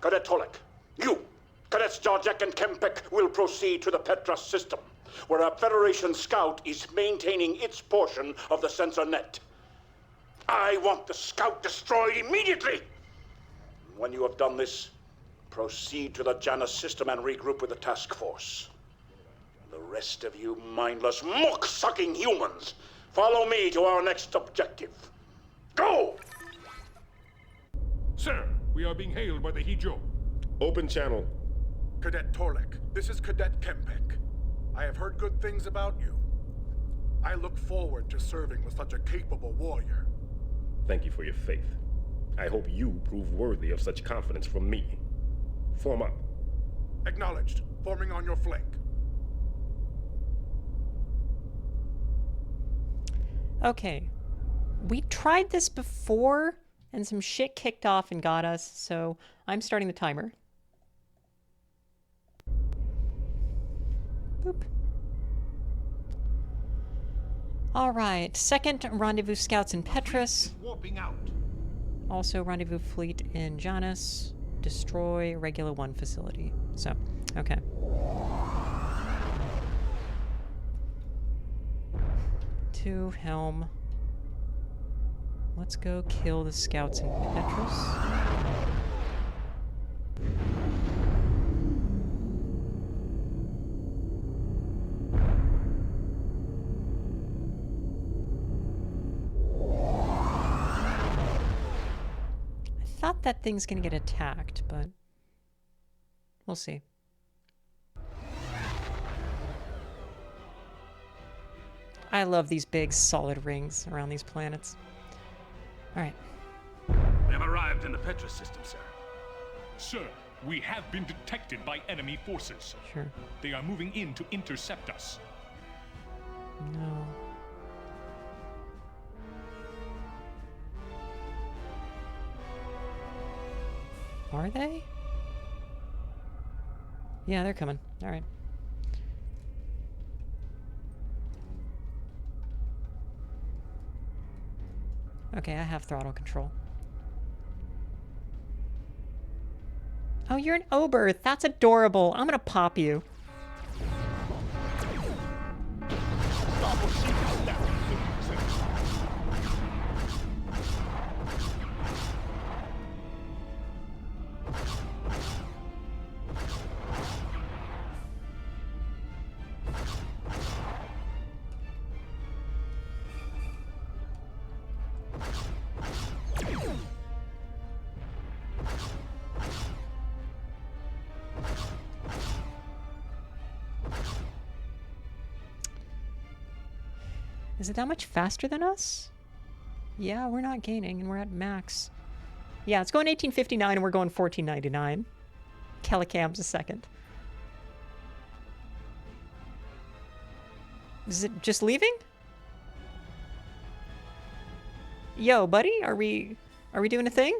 Cadet Tolek, you, Cadets Jarjek and Kempek will proceed to the Petra system, where a Federation scout is maintaining its portion of the sensor net. I want the scout destroyed immediately! When you have done this, proceed to the Janus system and regroup with the task force. The rest of you mindless, muck-sucking humans, follow me to our next objective. Go! Sir, we are being hailed by the Hijo. Open channel. Cadet Torlek, this is Cadet Kempek. I have heard good things about you. I look forward to serving with such a capable warrior. Thank you for your faith. I hope you prove worthy of such confidence from me. Form up. Acknowledged. Forming on your flank. Okay. We tried this before, and some shit kicked off and got us, so I'm starting the timer. Boop. Alright, second rendezvous scouts in Petrus. Warping out. Also rendezvous fleet in Janus. Destroy Regula 1 facility. So, okay. To helm. Let's go kill the scouts in Petrus. I thought that thing's gonna get attacked, but we'll see. I love these big solid rings around these planets. Alright. We have arrived in the Petra system, sir. Sir, we have been detected by enemy forces. Sure. They are moving in to intercept us. No. Are they? Yeah, they're coming. Alright. Okay, I have throttle control. Oh, you're an Oberth. That's adorable. I'm gonna pop you. Is it that much faster than us? Yeah, we're not gaining, and we're at max. Yeah, it's going 1859, and we're going 1499. Telecams a second. Is it just leaving? Yo, buddy, are we doing a thing?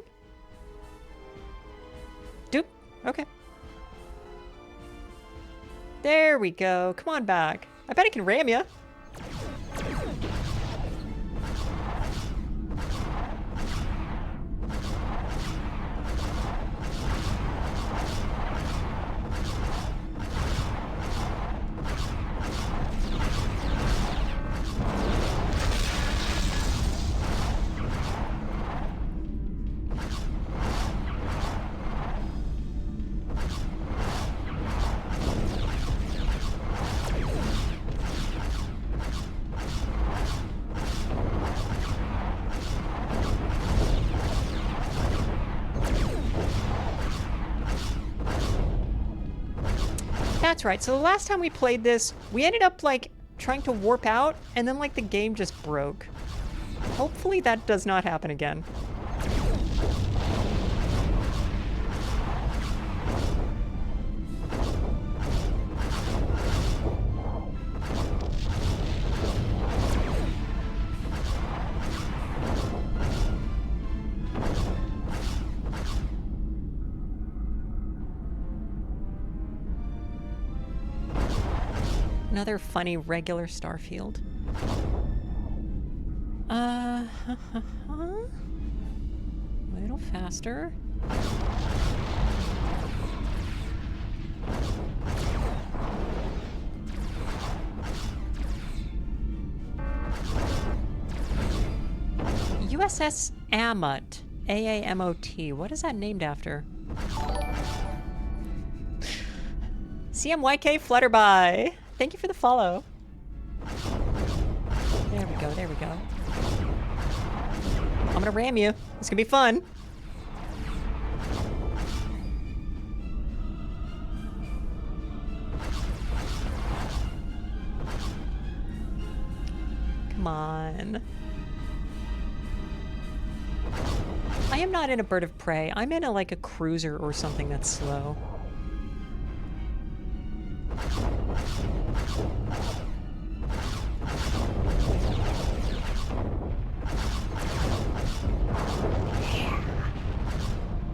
Doop. Okay. There we go. Come on back. I bet I can ram ya. That's right. So the last time we played this, we ended up like trying to warp out and then like the game just broke. Hopefully that does not happen again. Another funny regular Starfield. A little faster. USS Amot. AAMOT. What is that named after? CMYK Flutterby. Thank you for the follow. There we go, there we go. I'm gonna ram you. It's gonna be fun. Come on. I am not in a bird of prey. I'm in like a cruiser or something that's slow.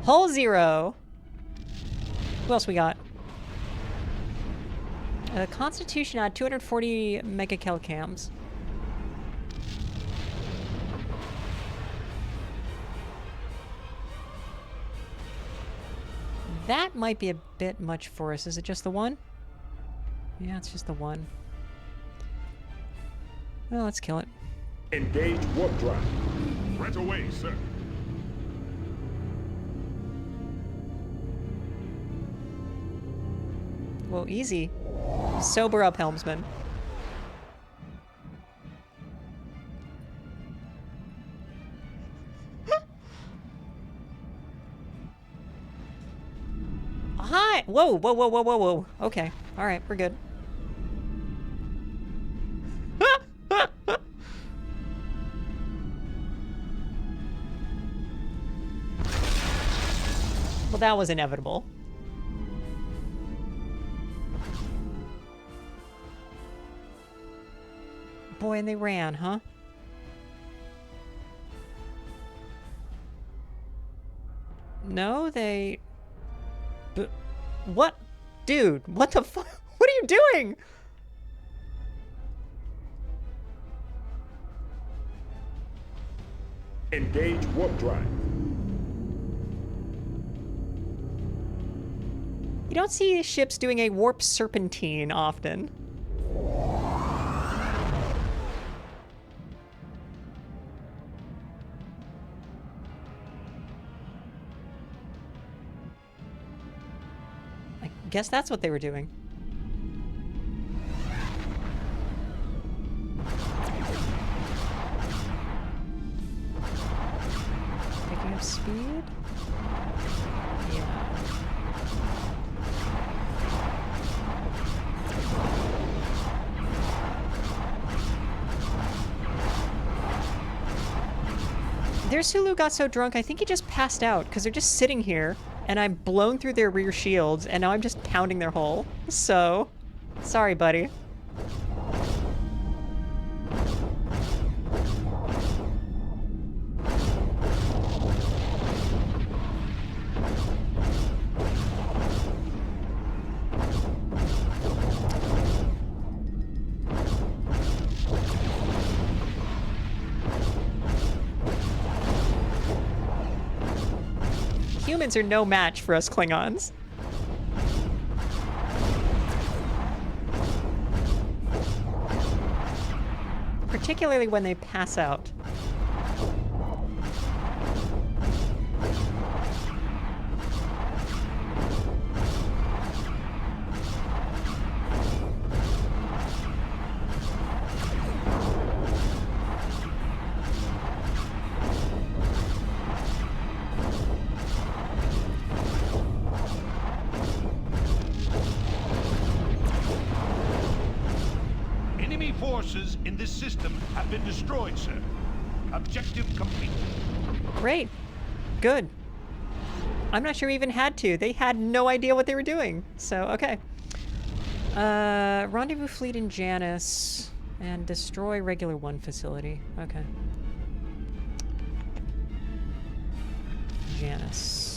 Hull 0. Who else we got? Constitution at 240 megacalcams. That might be a bit much for us. Is it just the one? Yeah, it's just the one. Well, let's kill it. Engage warp drive. Right away, sir. Whoa, easy. Sober up, helmsman. Hi! Whoa, whoa, whoa, whoa, whoa, whoa. Okay. Alright, we're good. Well, that was inevitable. Boy, and they ran, huh? No, they... But what? Dude, what the fuck? What are you doing? Engage warp drive. You don't see ships doing a warp serpentine often. I guess that's what they were doing. Picking up speed? Yeah. Their Sulu got so drunk, I think he just passed out, because they're just sitting here, and I'm blown through their rear shields, and now I'm just pounding their hull. So, sorry, buddy. Humans are no match for us Klingons. Particularly when they pass out. Forces in this system have been destroyed, sir. Objective complete. Great. Good. I'm not sure we even had to. They had no idea what they were doing. So, okay. Rendezvous fleet in Janus and destroy regular 1 facility. Okay. Janus.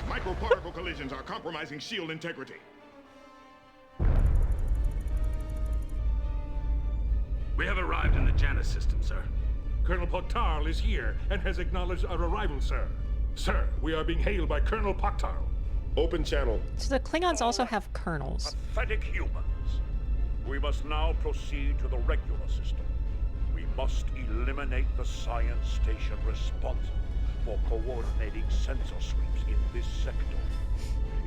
Microparticle collisions are compromising shield integrity. We have arrived in the Janus system, sir. Colonel Poktarl is here and has acknowledged our arrival, sir. Sir, we are being hailed by Colonel Poktarl. Open channel. So the Klingons also have colonels. Pathetic humans. We must now proceed to the regular system. We must eliminate the science station responsible for coordinating sensor sweeps in this sector.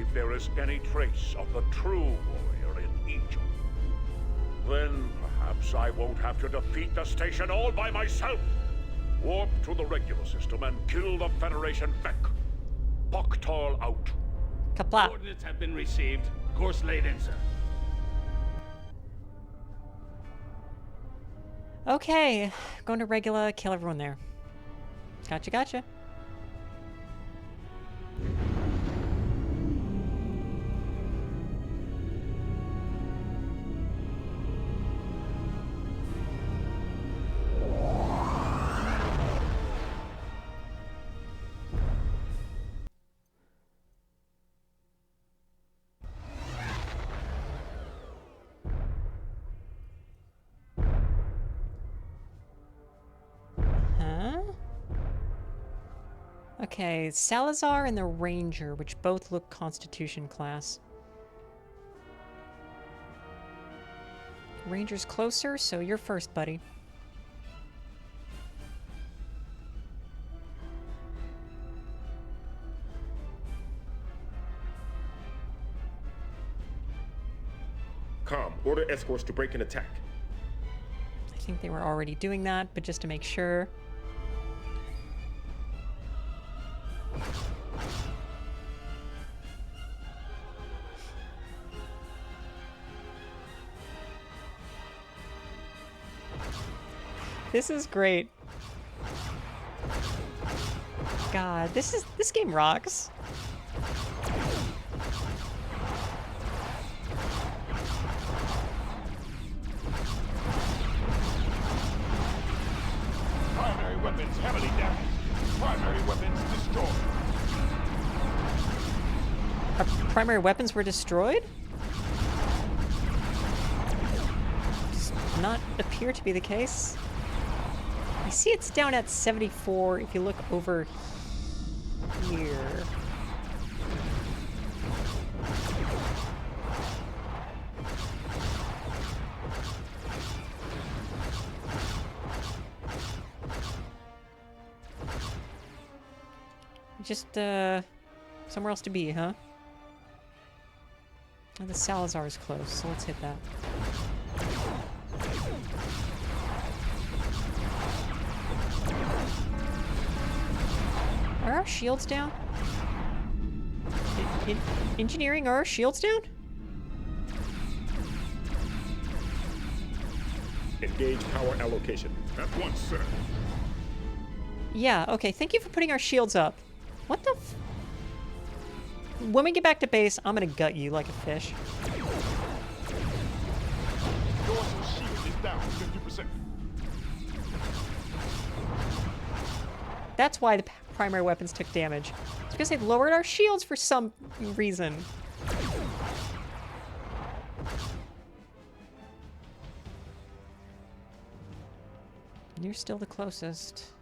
If there is any trace of the true warrior in each of them, then perhaps I won't have to defeat the station all by myself. Warp to the regular system and kill the Federation Vec. Poktarl out. Kapla. Coordinates have been received. Course laid in, sir. Okay. Going to Regula, kill everyone there. Gotcha, gotcha. Okay, Salazar and the Ranger, which both look Constitution class. Ranger's closer, so you're first, buddy. Com, order escorts to break an attack. I think they were already doing that, but just to make sure. This is great. God, this game rocks. Primary weapons heavily damaged. Primary weapons destroyed. Our primary weapons were destroyed? Does not appear to be the case. I see it's down at 74 if you look over here. Just, somewhere else to be, huh? Oh, the Salazar is close, so let's hit that. shields down? Engineering, are our shields down? Engage power allocation. At once, sir. Yeah, okay. Thank you for putting our shields up. What the f... When we get back to base, I'm gonna gut you like a fish. Dorsal shield is down 50%. That's why the primary weapons took damage. It's because they lowered our shields for some reason. You're still the closest.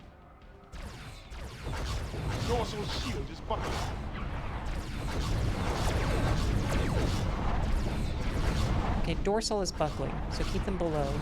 Dorsal shield is buckling. Okay, dorsal is buckling, so keep them below.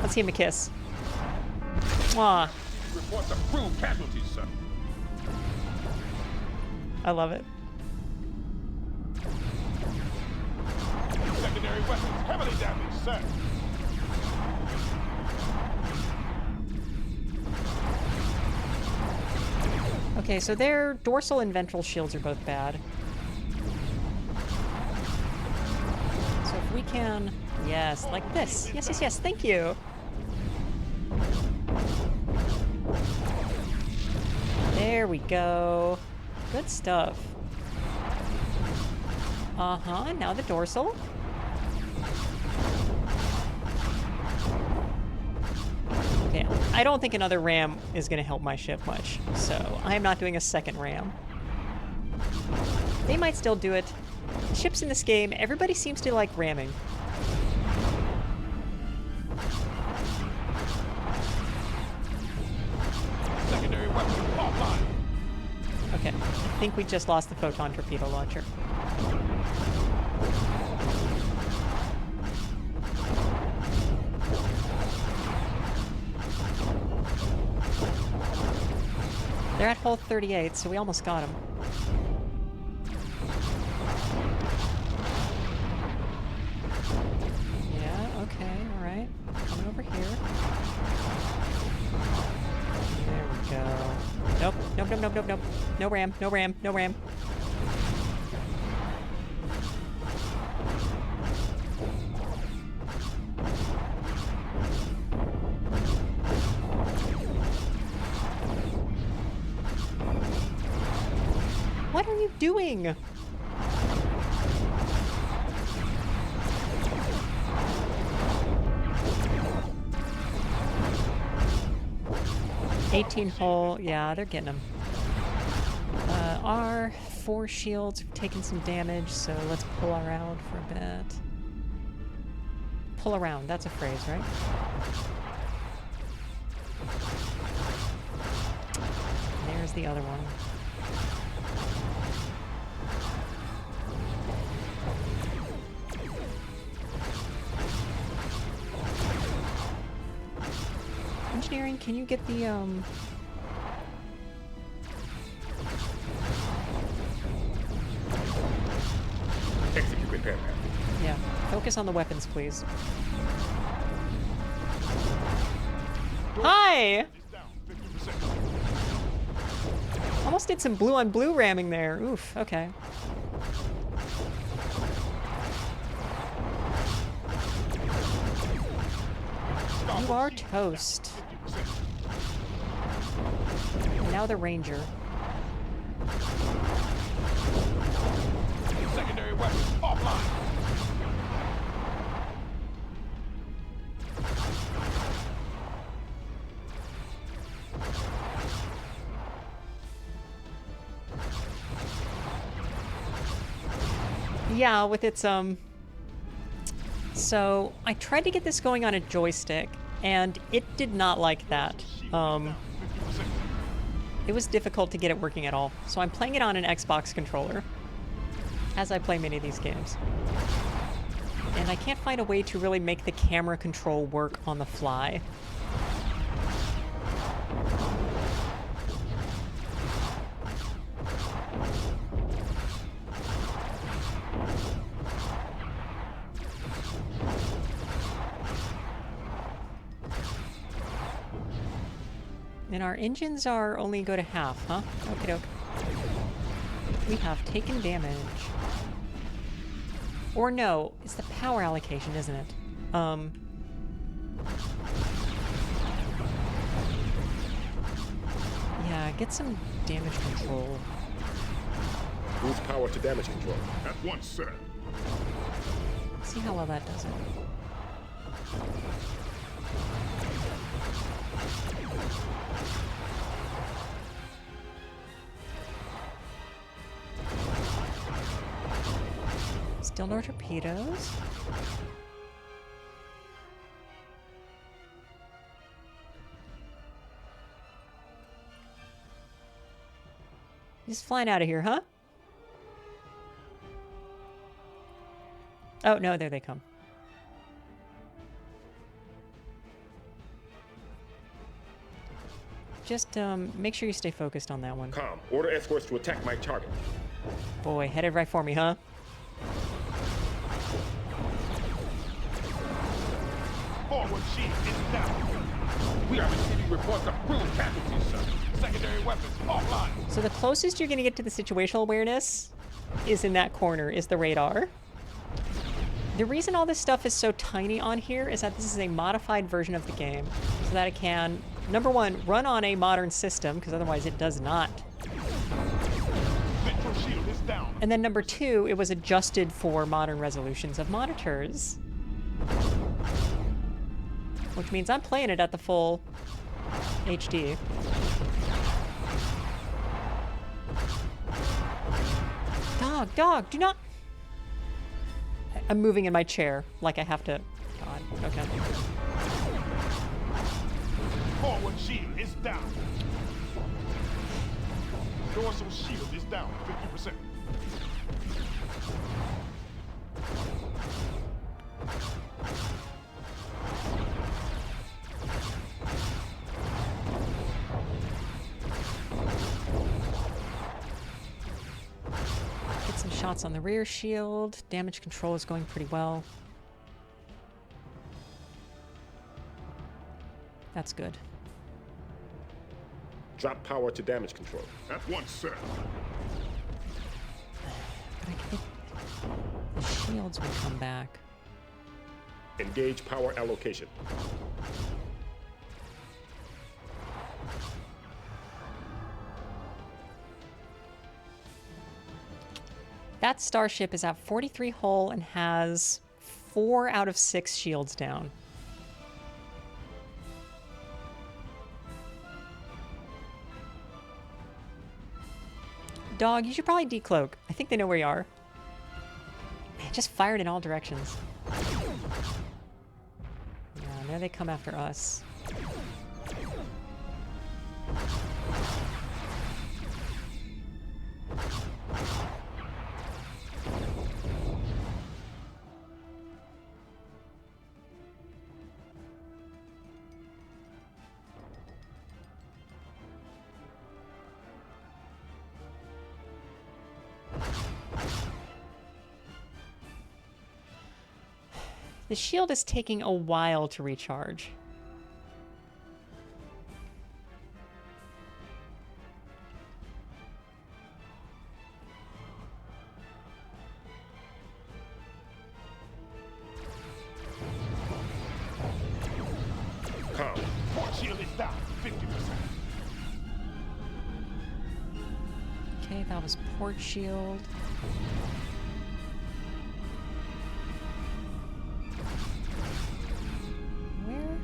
Let's give him a kiss. Mwah. Reports of crew casualties, sir. I love it. Secondary weapons heavily damaged, sir. Okay, so their dorsal and ventral shields are both bad. So if we can... Yes, like this. Yes, yes, yes, thank you. There we go. Good stuff. Uh-huh, now the dorsal. Okay, I don't think another ram is going to help my ship much, so I'm not doing a second ram. They might still do it. Ships in this game, everybody seems to like ramming. Secondary weapon offline. Okay, I think we just lost the photon torpedo launcher. They're at hull 38, so we almost got them. Yeah, okay, alright. Coming over here. There we go. Nope, nope, nope, nope, nope, nope. No ram, no ram, no ram. What are you doing? $18 hull, yeah, they're getting them. Our 4 shields have taken some damage, so let's pull around for a bit. Pull around, that's a phrase, right? There's the other one. Engineering, can you get the, Execute repair path. Yeah, focus on the weapons, please. Hi! Almost did some blue on blue ramming there. Oof, okay. You are toast. Now the Ranger. Secondary weapons offline. Yeah, with its, So, I tried to get this going on a joystick, and it did not like that. It was difficult to get it working at all. So I'm playing it on an Xbox controller. as I play many of these games. And I can't find a way to really make the camera control work on the fly. And our engines are only go to half, huh? Okie doke. We have taken damage. Or no, it's the power allocation, isn't it? Yeah, get some damage control. Boost power to damage control. At once, sir. See how well that does it. Still no torpedoes. Just flying out of here, huh? Oh, no, there they come. Just make sure you stay focused on that one. Com, order escorts to attack my target. Boy, headed right for me, huh? Forward shield is down. We are receiving reports of crew casualties, sir. Secondary weapons offline. So the closest you're going to get to the situational awareness is in that corner, is the radar. The reason all this stuff is so tiny on here is that this is a modified version of the game, so that it can, number one, run on a modern system, because otherwise it does not. Ventral shield is down. And then number two, it was adjusted for modern resolutions of monitors. Which means I'm playing it at the full HD. Dog, do not... I'm moving in my chair like I have to... God, okay. Forward shield is down. Dorsal shield is down 50%. Get some shots on the rear shield. Damage control is going pretty well. That's good. Drop power to damage control. At once, sir. But I think the shields will come back. Engage power allocation. That starship is at 43 hull and has 4 out of 6 shields down. Dog, you should probably decloak. I think they know where you are. Man, just fired in all directions. Yeah, there they come after us. The shield is taking a while to recharge. Come. Port shield is down 50%. Okay, that was port shield. Where?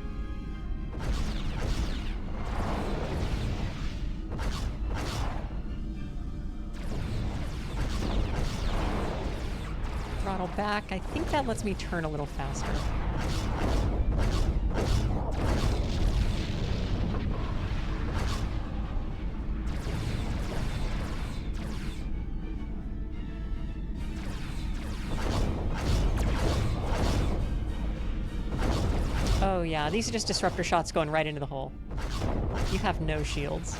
Throttle back. I think that lets me turn a little faster. Oh yeah, these are just disruptor shots going right into the hole. You have no shields.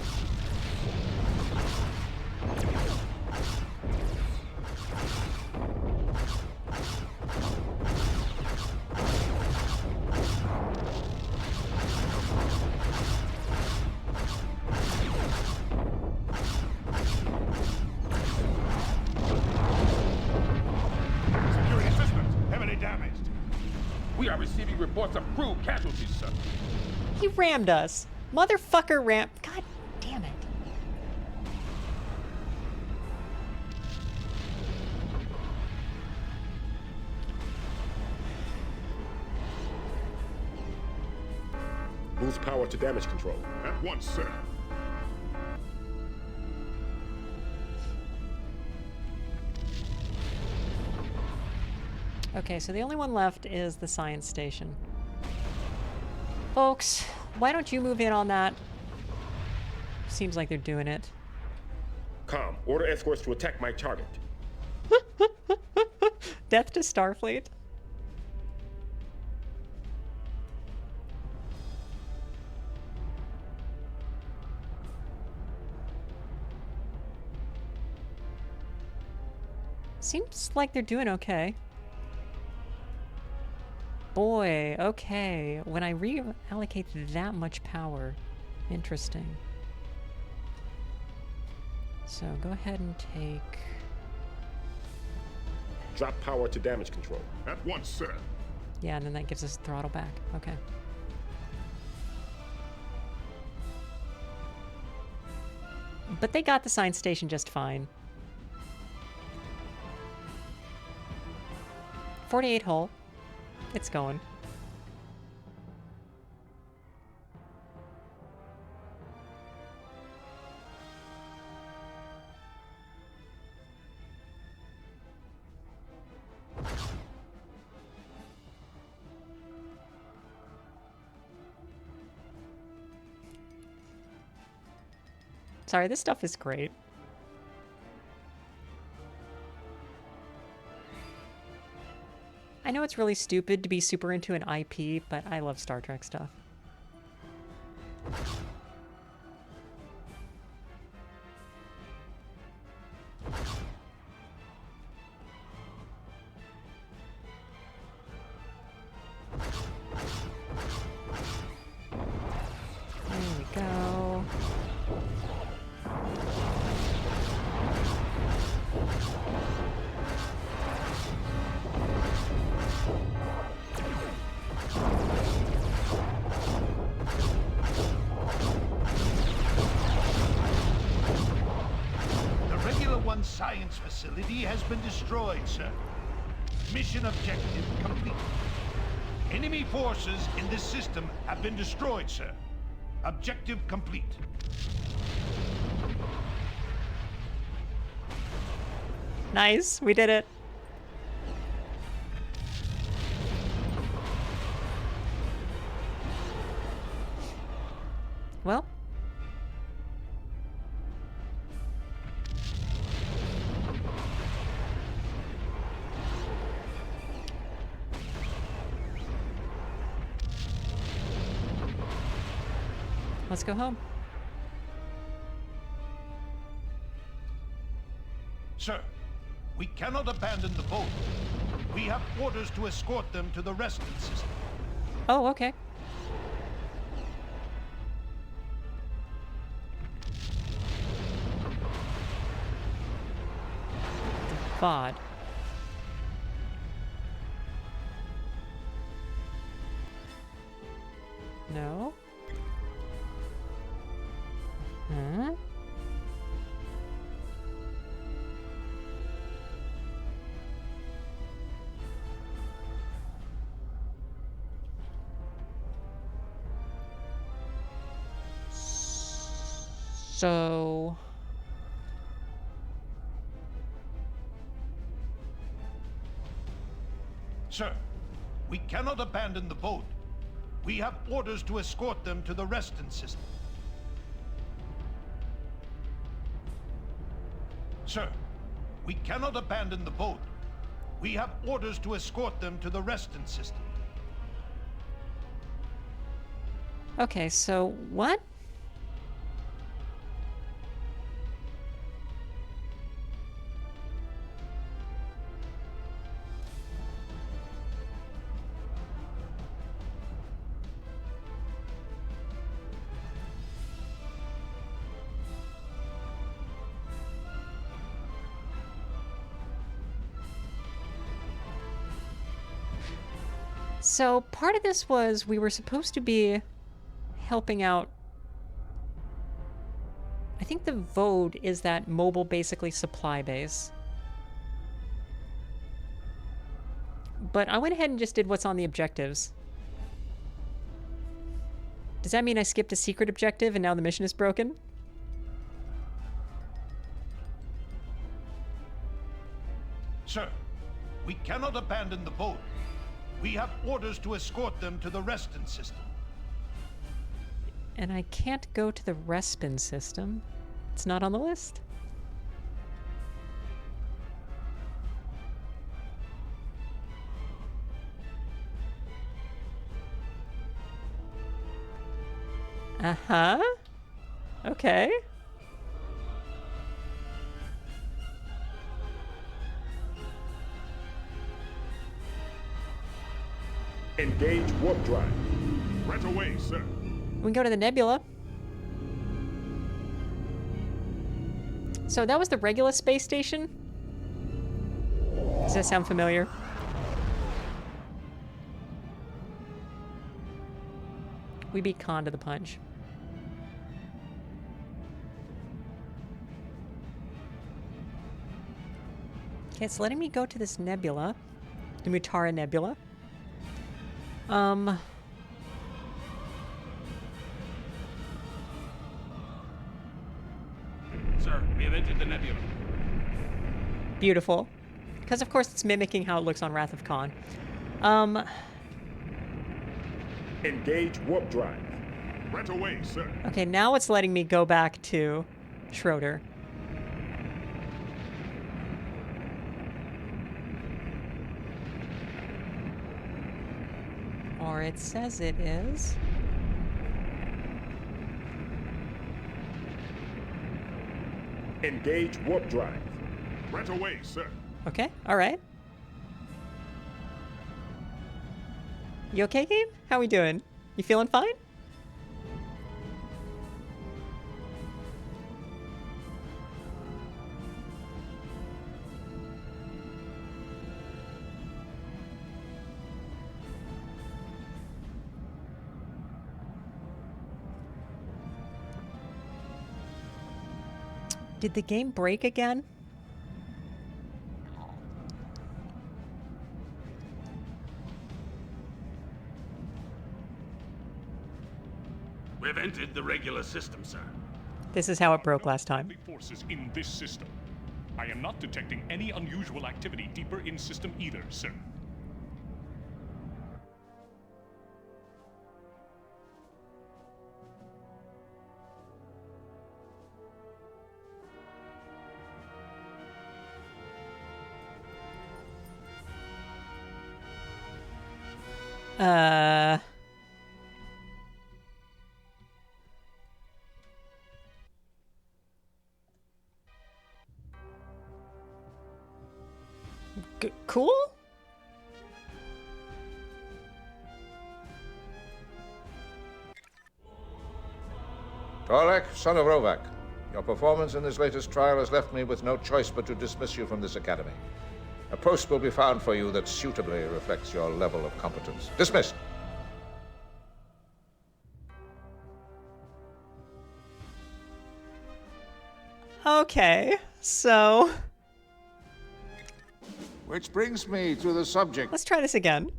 Security systems heavily damaged. We are receiving reports of crew casualties, sir. He rammed us. Motherfucker rammed. God damn it. Boost power to damage control. At once, sir. Okay, so the only one left is the science station. Folks, why don't you move in on that? Seems like they're doing it. Com, order escorts to attack my target. Death to Starfleet. Seems like they're doing okay. Boy, okay. When I reallocate that much power. Interesting. So go ahead and take... Drop power to damage control. At once, sir. Yeah, and then that gives us throttle back. Okay. But they got the science station just fine. 48 hull. It's going. Sorry, this stuff is great. I know it's really stupid to be super into an IP, but I love Star Trek stuff. There we go. Science facility has been destroyed, sir. Mission objective complete. Enemy forces in this system have been destroyed, sir. Objective complete. Nice, we did it. Well. Let's go home. Sir, we cannot abandon the boat. We have orders to escort them to the residence system. Oh, okay. VOD. No? Huh? So... Sir, we cannot abandon the boat. We have orders to escort them to the residence system. Sir, we cannot abandon the boat. We have orders to escort them to the residence system. Okay, so what? So part of this was we were supposed to be helping out. I think the Vode is that mobile, basically, supply base. But I went ahead and just did what's on the objectives. Does that mean I skipped a secret objective and now the mission is broken? Sir, we cannot abandon the boat. We have orders to escort them to the Reston system. And I can't go to the Respin system. It's not on the list. Uh-huh. Okay. Engage warp drive. Right away, sir. We can go to the nebula. So that was the Regulus space station? Does that sound familiar? We beat Khan to the punch. Okay, it's letting me go to this nebula. The Mutara Nebula. Sir, we have entered the nebula. Beautiful. Because of course it's mimicking how it looks on Wrath of Khan. Engage warp drive. Right away, sir. Okay, now it's letting me go back to Schroeder. Or it says it is. Engage warp drive. Right away, sir. Okay, alright. You okay, game? How we doing? You feeling fine? Did the game break again? We've entered the regular system, sir. This is how it broke last time. Forces in this system. I am not detecting any unusual activity deeper in system either, sir. Cool? Torlek, son of Rovak, your performance in this latest trial has left me with no choice but to dismiss you from this academy. A post will be found for you that suitably reflects your level of competence. Dismissed. Okay, so... Which brings me to the subject. Let's try this again.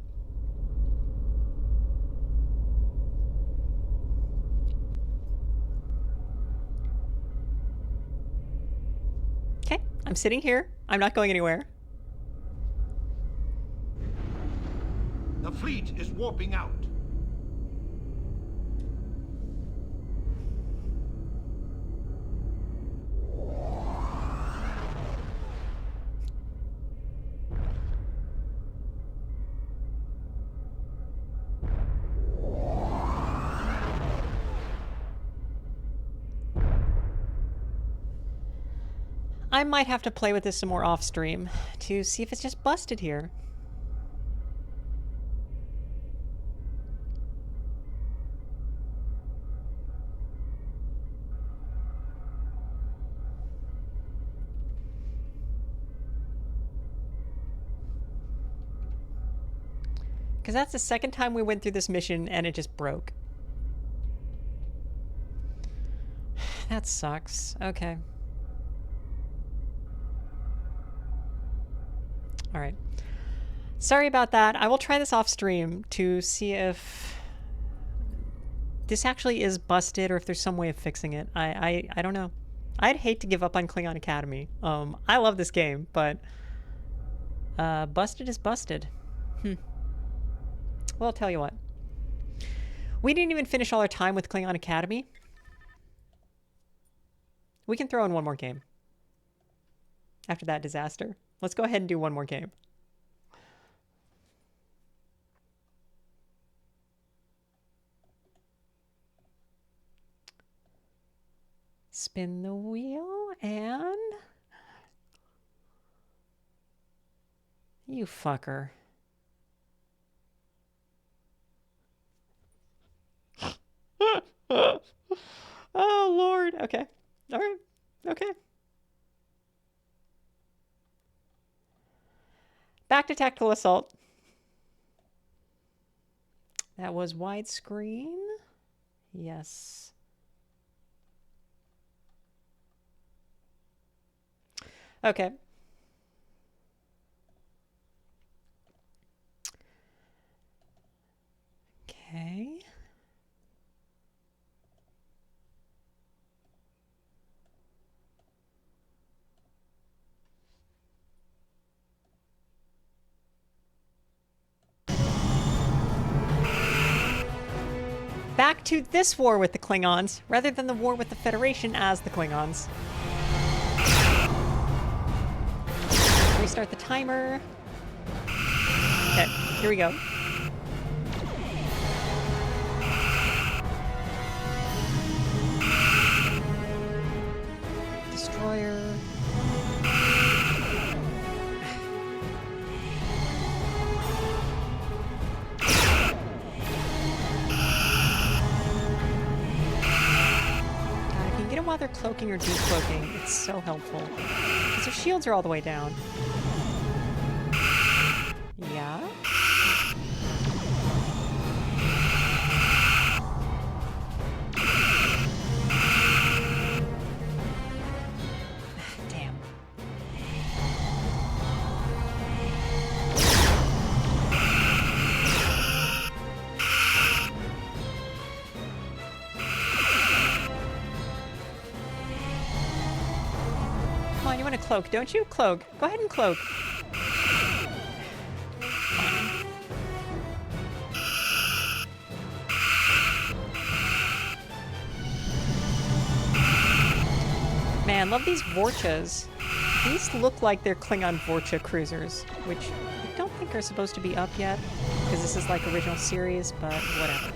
Okay, I'm sitting here. I'm not going anywhere. The fleet is warping out. I might have to play with this some more off stream to see if it's just busted here. Because that's the second time we went through this mission and it just broke. That sucks. Okay. Alright. Sorry about that. I will try this off stream to see if this actually is busted or if there's some way of fixing it. I don't know. I'd hate to give up on Klingon Academy. I love this game, but busted is busted. Well, I'll tell you what. We didn't even finish all our time with Klingon Academy. We can throw in one more game. After that disaster. Let's go ahead and do one more game. Spin the wheel and... You fucker. Oh, Lord. Okay. All right. Okay. Back to Tactical Assault. That was widescreen. Yes. Okay. Okay. Back to this war with the Klingons, rather than the war with the Federation as the Klingons. Restart the timer. Okay, here we go. Destroyer. While they're cloaking or decloaking, it's so helpful. Because their shields are all the way down. Yeah. Damn. You want to cloak, don't you? Cloak. Go ahead and cloak. Man, love these Vorchas. These look like they're Klingon Vorcha cruisers, which I don't think are supposed to be up yet, because this is like original series, but whatever.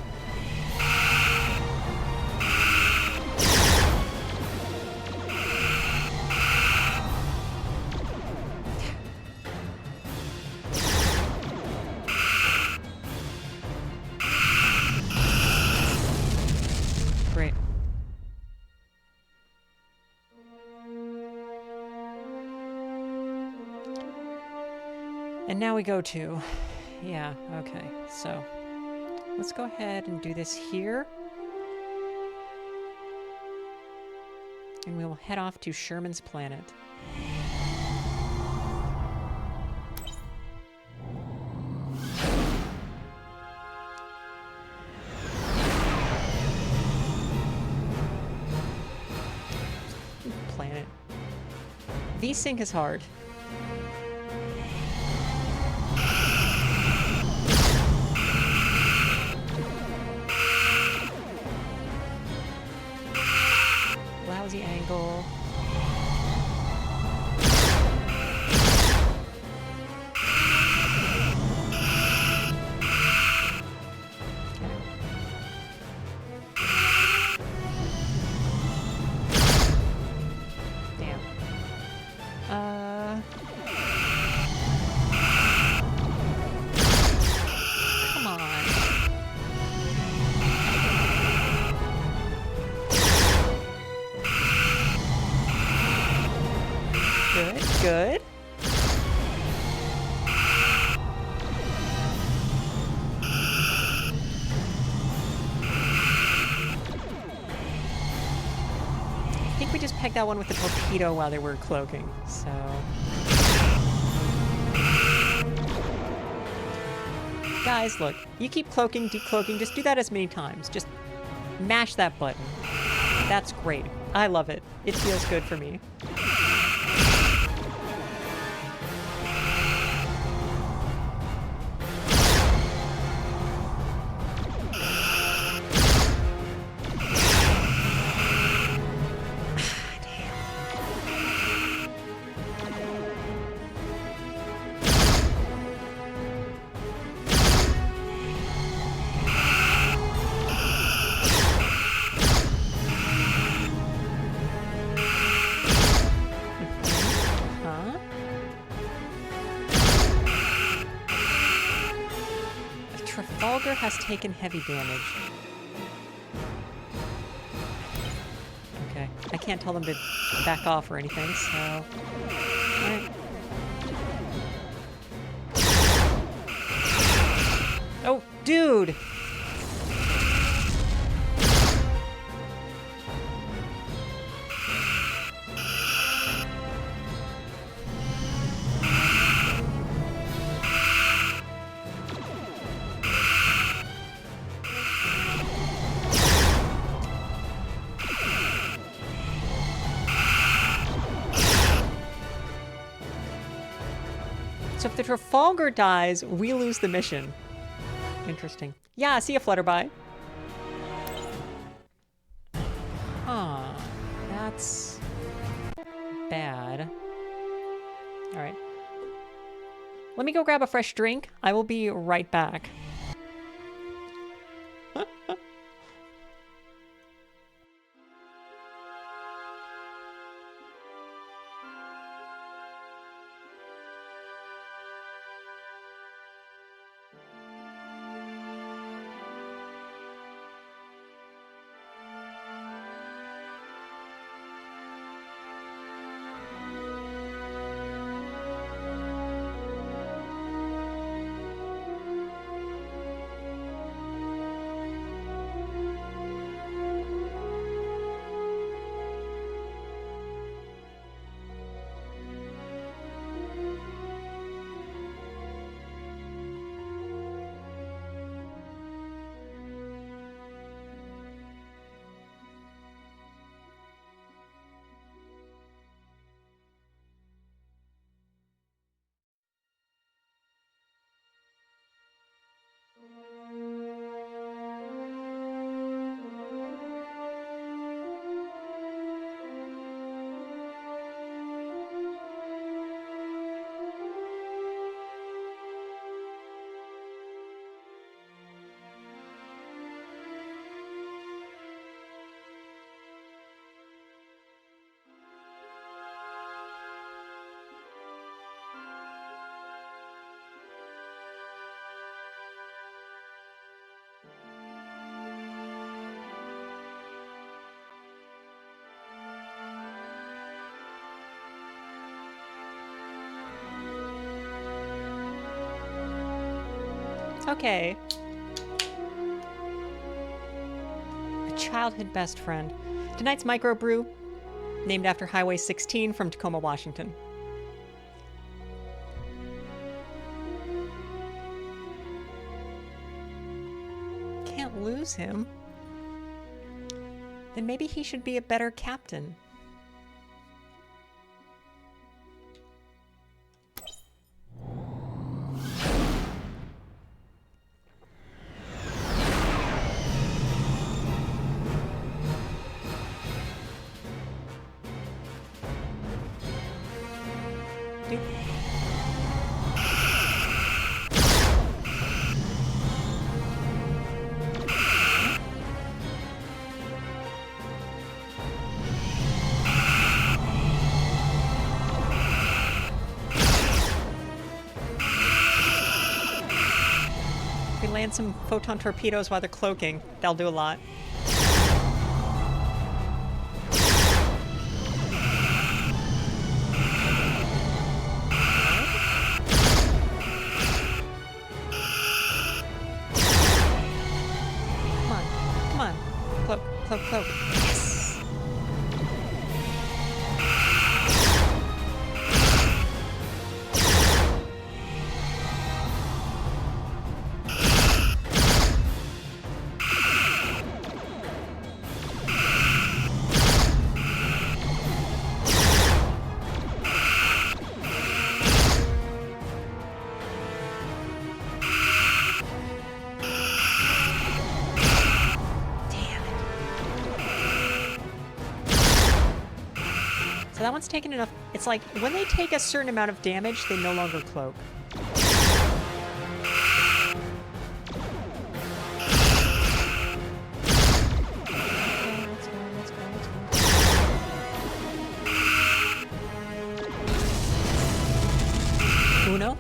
And now we go to, yeah, okay, so let's go ahead and do this here. And we will head off to Sherman's planet. Planet. V-Sync is hard. Lousy angle. Damn. Good, good. I think we just pegged that one with the torpedo while they were cloaking, so... Guys, look, you keep cloaking, decloaking, just do that as many times. Just mash that button. That's great. I love it. It feels good for me. Has taken heavy damage. Okay. I can't tell them to back off or anything, so... Alright. Oh, dude! So if the Trafalgar dies, we lose the mission. Interesting. Yeah, see ya, Flutterby. Huh. That's bad. Alright. Let me go grab a fresh drink. I will be right back. Okay. A childhood best friend. Tonight's microbrew, named after Highway 16 from Tacoma, Washington. Can't lose him. Then maybe he should be a better captain. Land some photon torpedoes while they're cloaking. That'll do a lot. cloak, cloak. Yes! That one's taken enough. It's like when they take a certain amount of damage, they no longer cloak. Uno.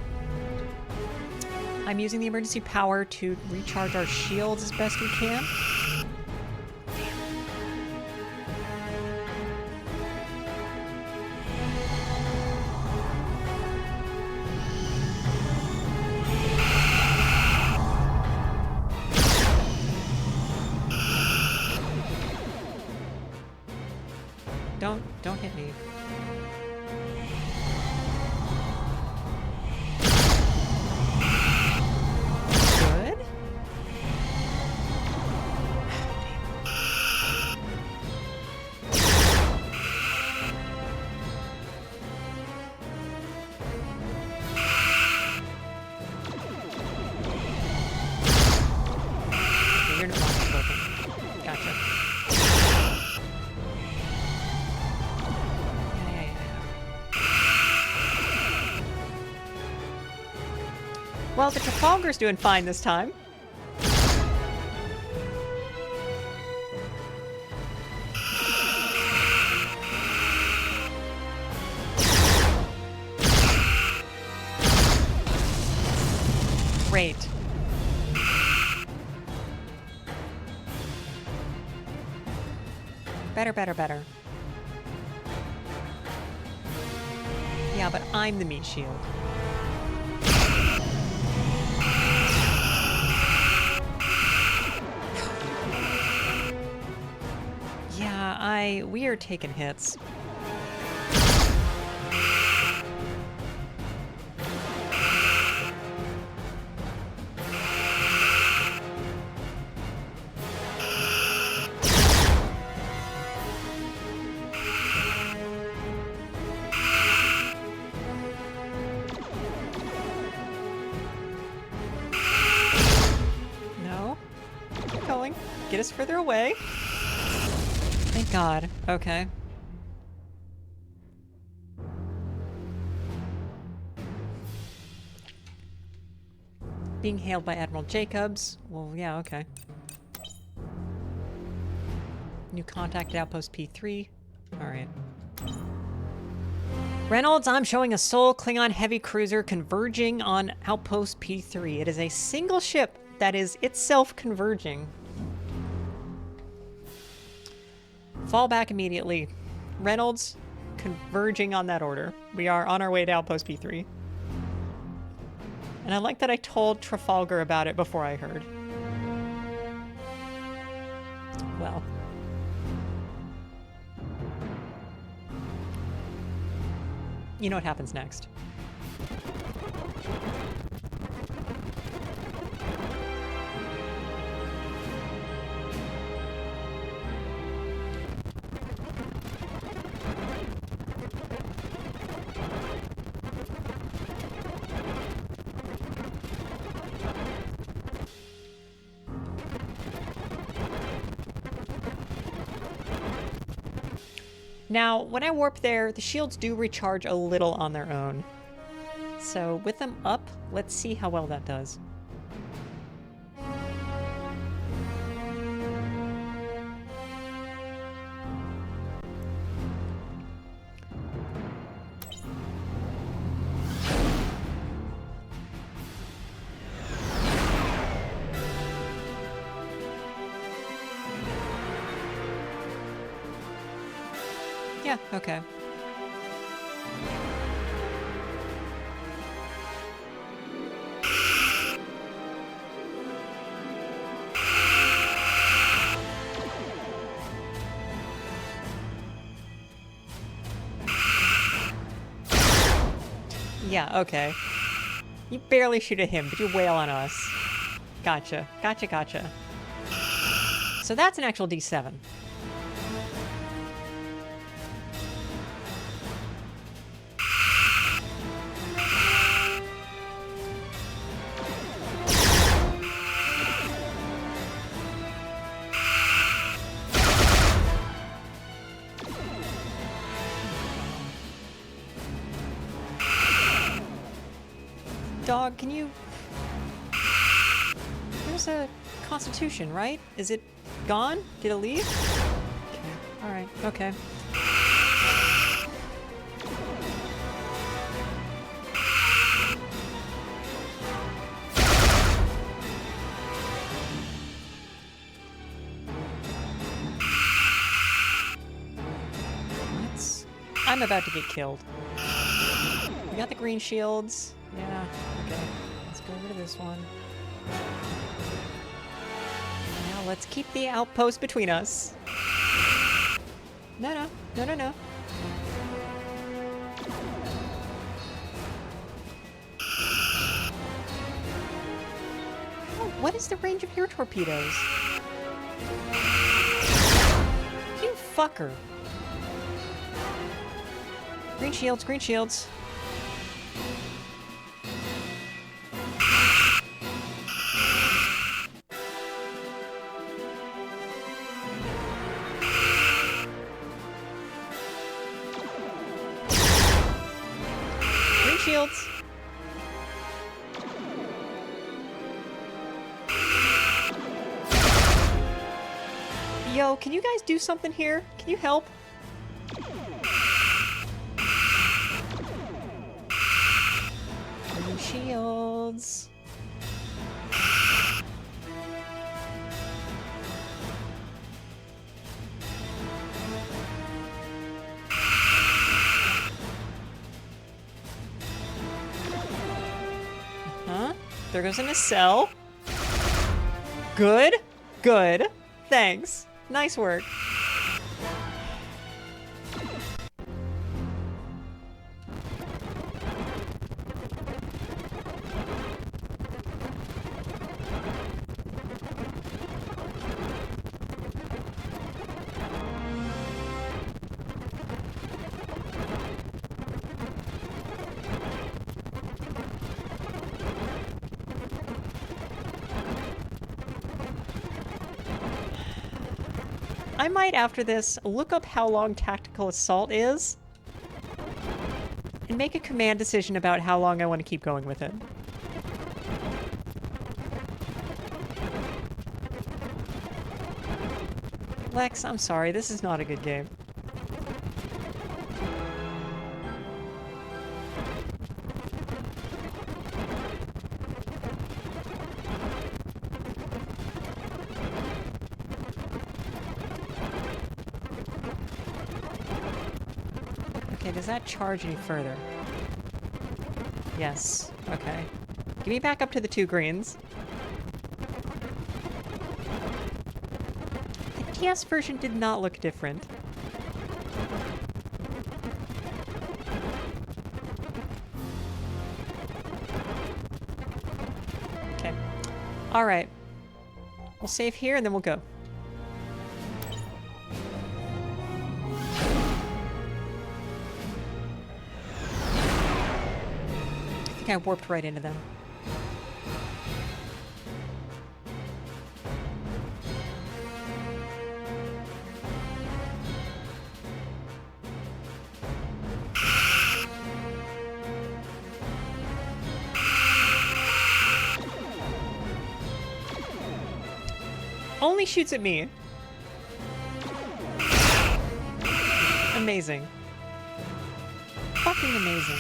I'm using the emergency power to recharge our shields as best we can. Don't hit me. Good. You're not cloaking. Gotcha. Well, the Trafalgar's doing fine this time. Great. Better, better, better. Yeah, but I'm the meat shield. We are taking hits. No. Keep going. Get us further away. Thank God. Okay. Being hailed by Admiral Jacobs. Well, yeah, okay. New contact at Outpost P3. Alright. Reynolds, I'm showing a sole Klingon heavy cruiser converging on Outpost P3. It is a single ship that is itself converging. Fall back immediately. Reynolds, converging on that order. We are on our way to Outpost P3. And I like that I told Trafalgar about it before I heard. Well. You know what happens next. Now, when I warp there, the shields do recharge a little on their own. So with them up, let's see how well that does. Yeah, okay. Yeah, okay. You barely shoot at him, but you wail on us. Gotcha. Gotcha, gotcha. So that's an actual D7. Dog, can you... There's a constitution, right? Is it gone? Did it leave? Okay. Alright, okay. I'm about to get killed. We got the green shields. Yeah, okay. Let's go over to this one. Now let's keep the outpost between us. No. Oh, what is the range of your torpedoes? You fucker. Green shields, green shields. Green shields. Yo, can you guys do something here? Can you help? Green shields. There goes a nacelle. Good. Good. Thanks. Nice work. I might, after this, look up how long tactical assault is and make a command decision about how long I want to keep going with it. Lex, I'm sorry, this is not a good game. Okay, does that charge any further? Yes. Okay. Give me back up to the 2 greens. The TS version did not look different. Okay. Alright. We'll save here and then we'll go. I think I warped right into them. Only shoots at me. Amazing. Fucking amazing.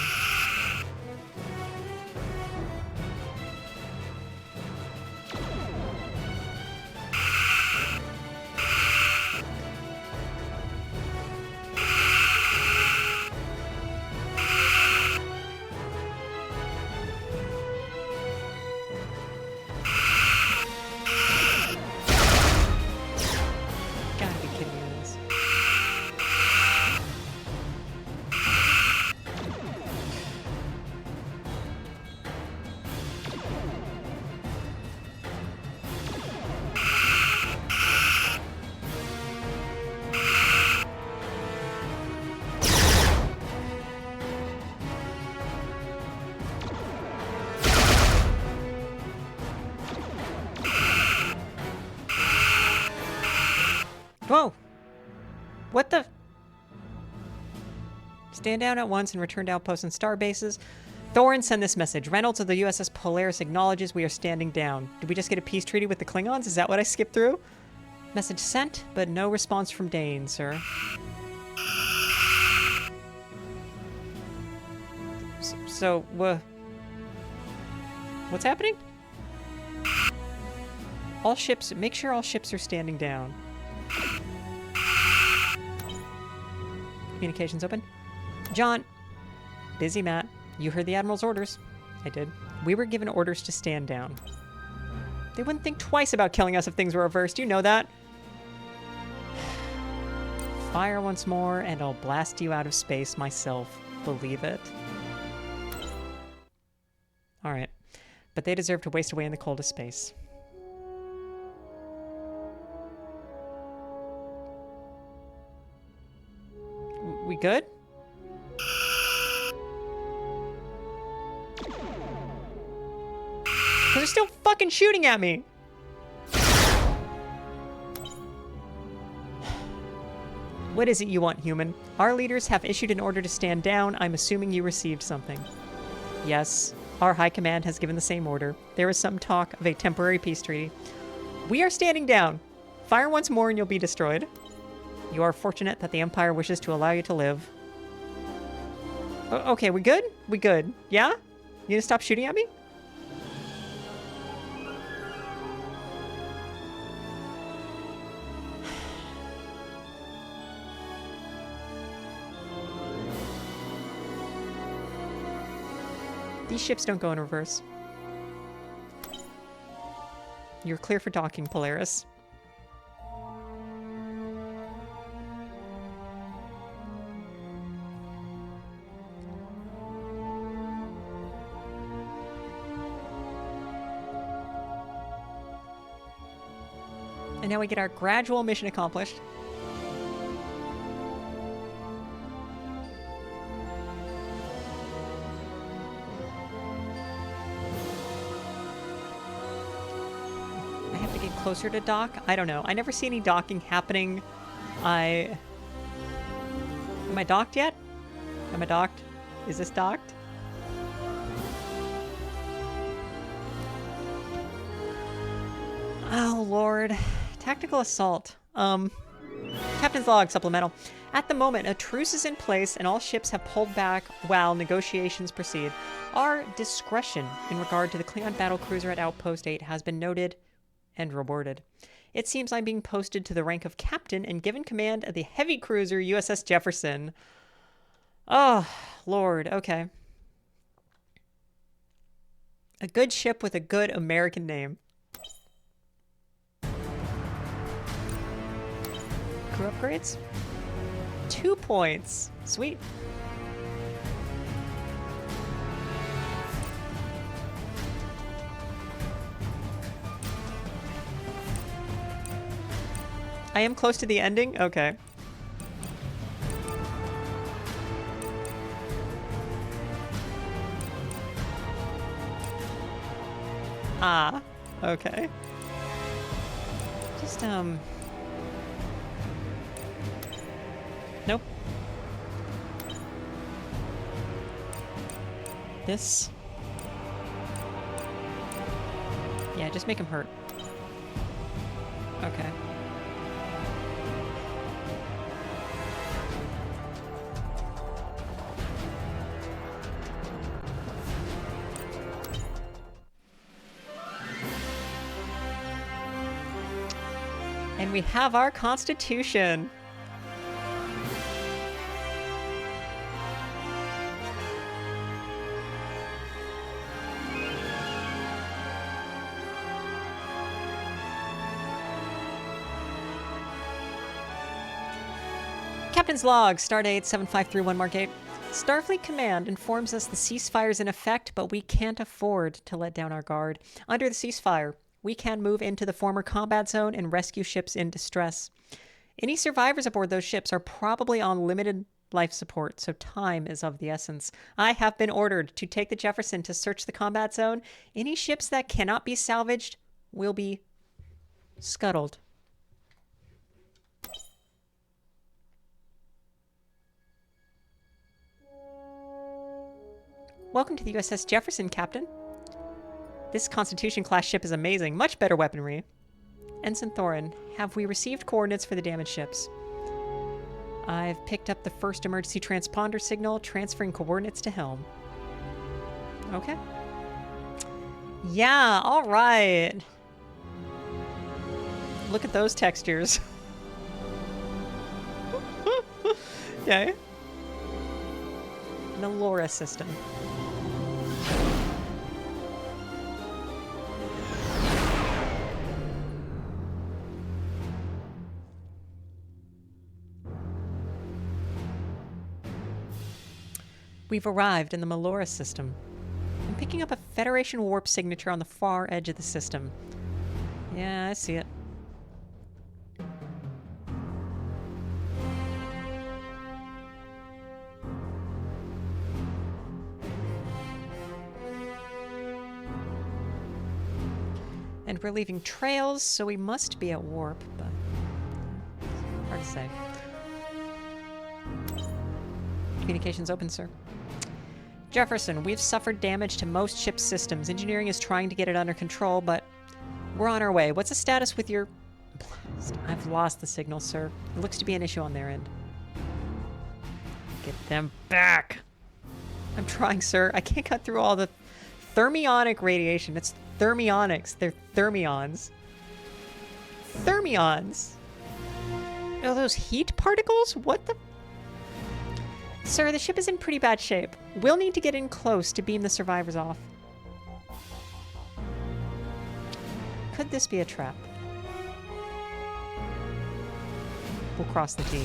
Whoa! What the? Stand down at once and return to outposts and star bases. Thorin, send this message. Reynolds of the USS Polaris acknowledges we are standing down. Did we just get a peace treaty with the Klingons? Is that what I skipped through? Message sent, but no response from Dane, sir. So, what's happening? All ships, make sure all ships are standing down. Communications open. John. Busy, Matt. You heard the Admiral's orders. I did. We were given orders to stand down. They wouldn't think twice about killing us if things were reversed. You know that. Fire once more, and I'll blast you out of space myself. Believe it. Alright. But they deserve to waste away in the coldest space. We good? They're still fucking shooting at me! What is it you want, human? Our leaders have issued an order to stand down. I'm assuming you received something. Yes, our high command has given the same order. There is some talk of a temporary peace treaty. We are standing down. Fire once more and you'll be destroyed. You are fortunate that the Empire wishes to allow you to live. Okay, we good? We good. Yeah? You gonna stop shooting at me? These ships don't go in reverse. You're clear for docking, Polaris. And now we get our gradual mission accomplished. I have to get closer to dock? I don't know. I never see any docking happening. Am I docked yet? Am I docked? Is this docked? Oh, Lord. Tactical assault. Captain's log, supplemental. At the moment, a truce is in place and all ships have pulled back while negotiations proceed. Our discretion in regard to the Klingon battlecruiser at Outpost 8 has been noted and rewarded. It seems I'm being posted to the rank of captain and given command of the heavy cruiser USS Jefferson. Oh, Lord. Okay. A good ship with a good American name. Crew upgrades? 2 points. Sweet. I am close to the ending? Okay. Ah, okay. Just, nope. This. Yeah, just make him hurt. Okay. And we have our Constitution. Captain's log, Stardate 7531 Mark 8. Starfleet Command informs us the ceasefire is in effect, but we can't afford to let down our guard. Under the ceasefire, we can move into the former combat zone and rescue ships in distress. Any survivors aboard those ships are probably on limited life support, so time is of the essence. I have been ordered to take the Jefferson to search the combat zone. Any ships that cannot be salvaged will be scuttled. Welcome to the USS Jefferson, Captain. This Constitution-class ship is amazing. Much better weaponry. Ensign Thorin, have we received coordinates for the damaged ships? I've picked up the first emergency transponder signal, transferring coordinates to helm. Okay. Yeah, all right. Look at those textures. Okay. The LoRa system. We've arrived in the Melora system. I'm picking up a Federation warp signature on the far edge of the system. Yeah, I see it. And we're leaving trails, so we must be at warp, but hard to say. Communications open, sir. Jefferson, we've suffered damage to most ship systems. Engineering is trying to get it under control, but we're on our way. What's the status with your blast? I've lost the signal, sir. It looks to be an issue on their end. Get them back! I'm trying, sir. I can't cut through all the thermionic radiation. It's thermionics. They're thermions. Thermions! Are those heat particles? What the... Sir, the ship is in pretty bad shape. We'll need to get in close to beam the survivors off. Could this be a trap? We'll cross the T.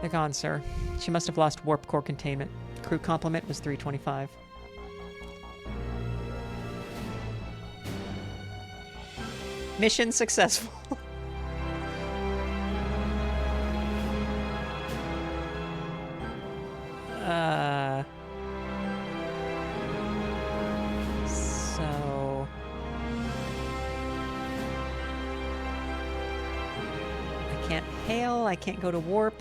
They're gone, sir. She must have lost warp core containment. Crew complement was 325. Mission successful. So... I can't hail, I can't go to warp.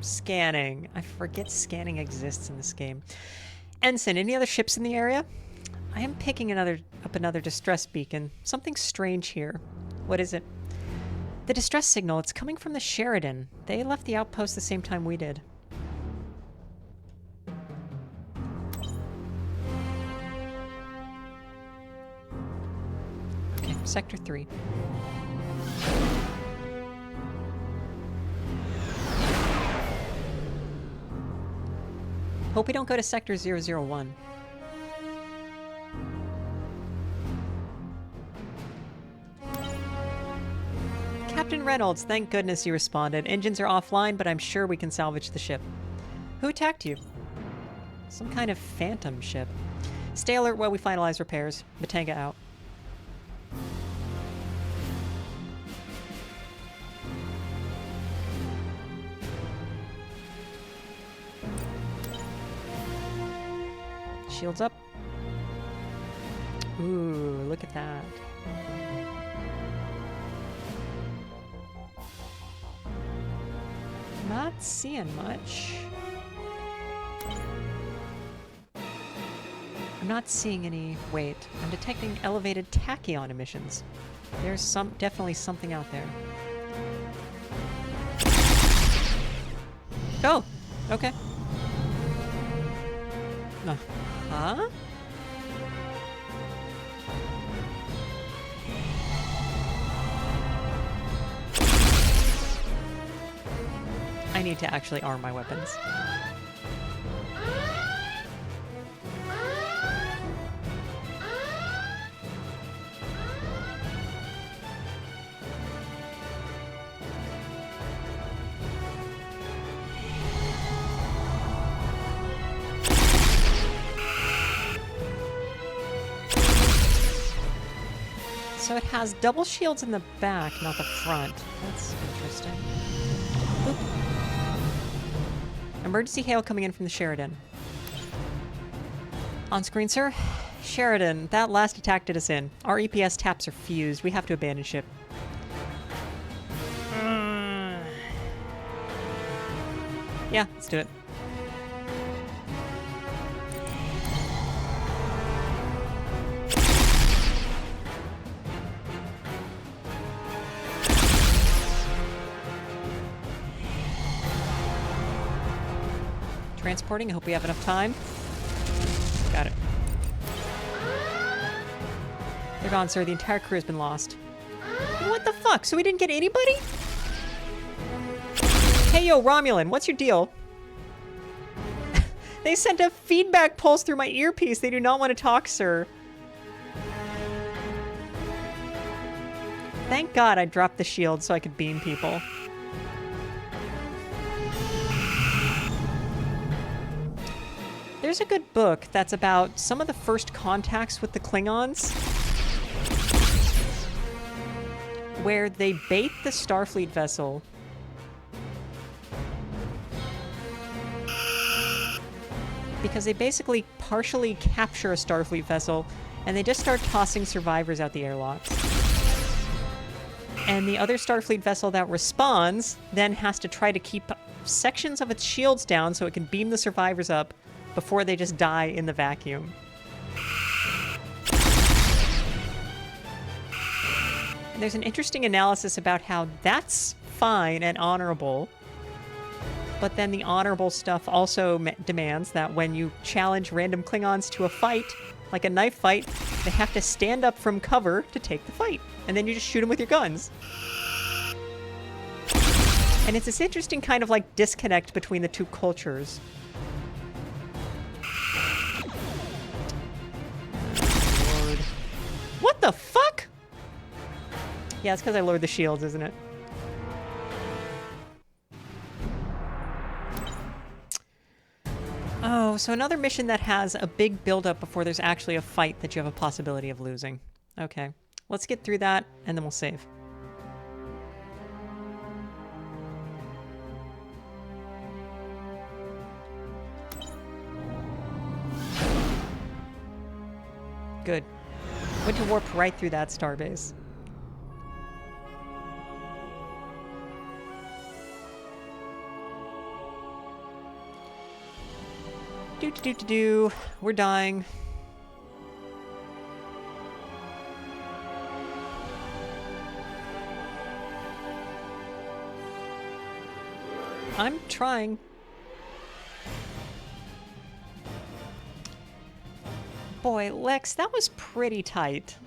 Scanning. I forget scanning exists in this game. Ensign, any other ships in the area? I am picking up another distress beacon. Something strange here. What is it? The distress signal, it's coming from the Sheridan. They left the outpost the same time we did. Okay, Sector 3. Hope we don't go to Sector 001. Captain Reynolds, thank goodness you responded. Engines are offline, but I'm sure we can salvage the ship. Who attacked you? Some kind of phantom ship. Stay alert while we finalize repairs. Batanga out. Shields up. Ooh, look at that. Not seeing much. I'm not seeing any... Wait. I'm detecting elevated tachyon emissions. There's definitely something out there. Oh! Okay. Huh? I need to actually arm my weapons. So it has double shields in the back, not the front. That's interesting. Oop. Emergency hail coming in from the Sheridan. On screen, sir. Sheridan, that last attack did us in. Our EPS taps are fused. We have to abandon ship. Yeah, let's do it. Transporting. I hope we have enough time. Got it. They're gone, sir. The entire crew has been lost. What the fuck? So we didn't get anybody? Hey, yo, Romulan, what's your deal? They sent a feedback pulse through my earpiece. They do not want to talk, sir. Thank God I dropped the shield so I could beam people. There's a good book that's about some of the first contacts with the Klingons, where they bait the Starfleet vessel because they basically partially capture a Starfleet vessel and they just start tossing survivors out the airlocks. And the other Starfleet vessel that responds then has to try to keep sections of its shields down so it can beam the survivors up before they just die in the vacuum. And there's an interesting analysis about how that's fine and honorable, but then the honorable stuff also demands that when you challenge random Klingons to a fight, like a knife fight, they have to stand up from cover to take the fight. And then you just shoot them with your guns. And it's this interesting kind of like disconnect between the two cultures. Lord. What the fuck? Yeah, it's because I lowered the shields, isn't it? Oh, so another mission that has a big build-up before there's actually a fight that you have a possibility of losing. Okay, let's get through that, and then we'll save. Good. Went to warp right through that starbase. Do. We're dying. I'm trying. Boy, Lex, that was pretty tight.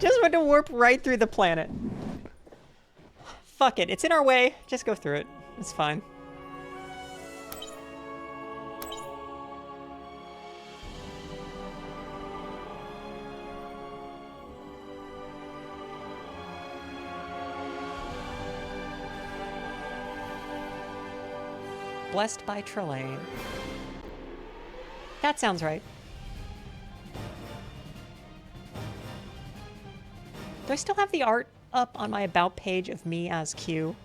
Just went to warp right through the planet. Fuck it, it's in our way. Just go through it. It's fine. Blessed by Trelane. That sounds right. Do I still have the art up on my About page of me as Q?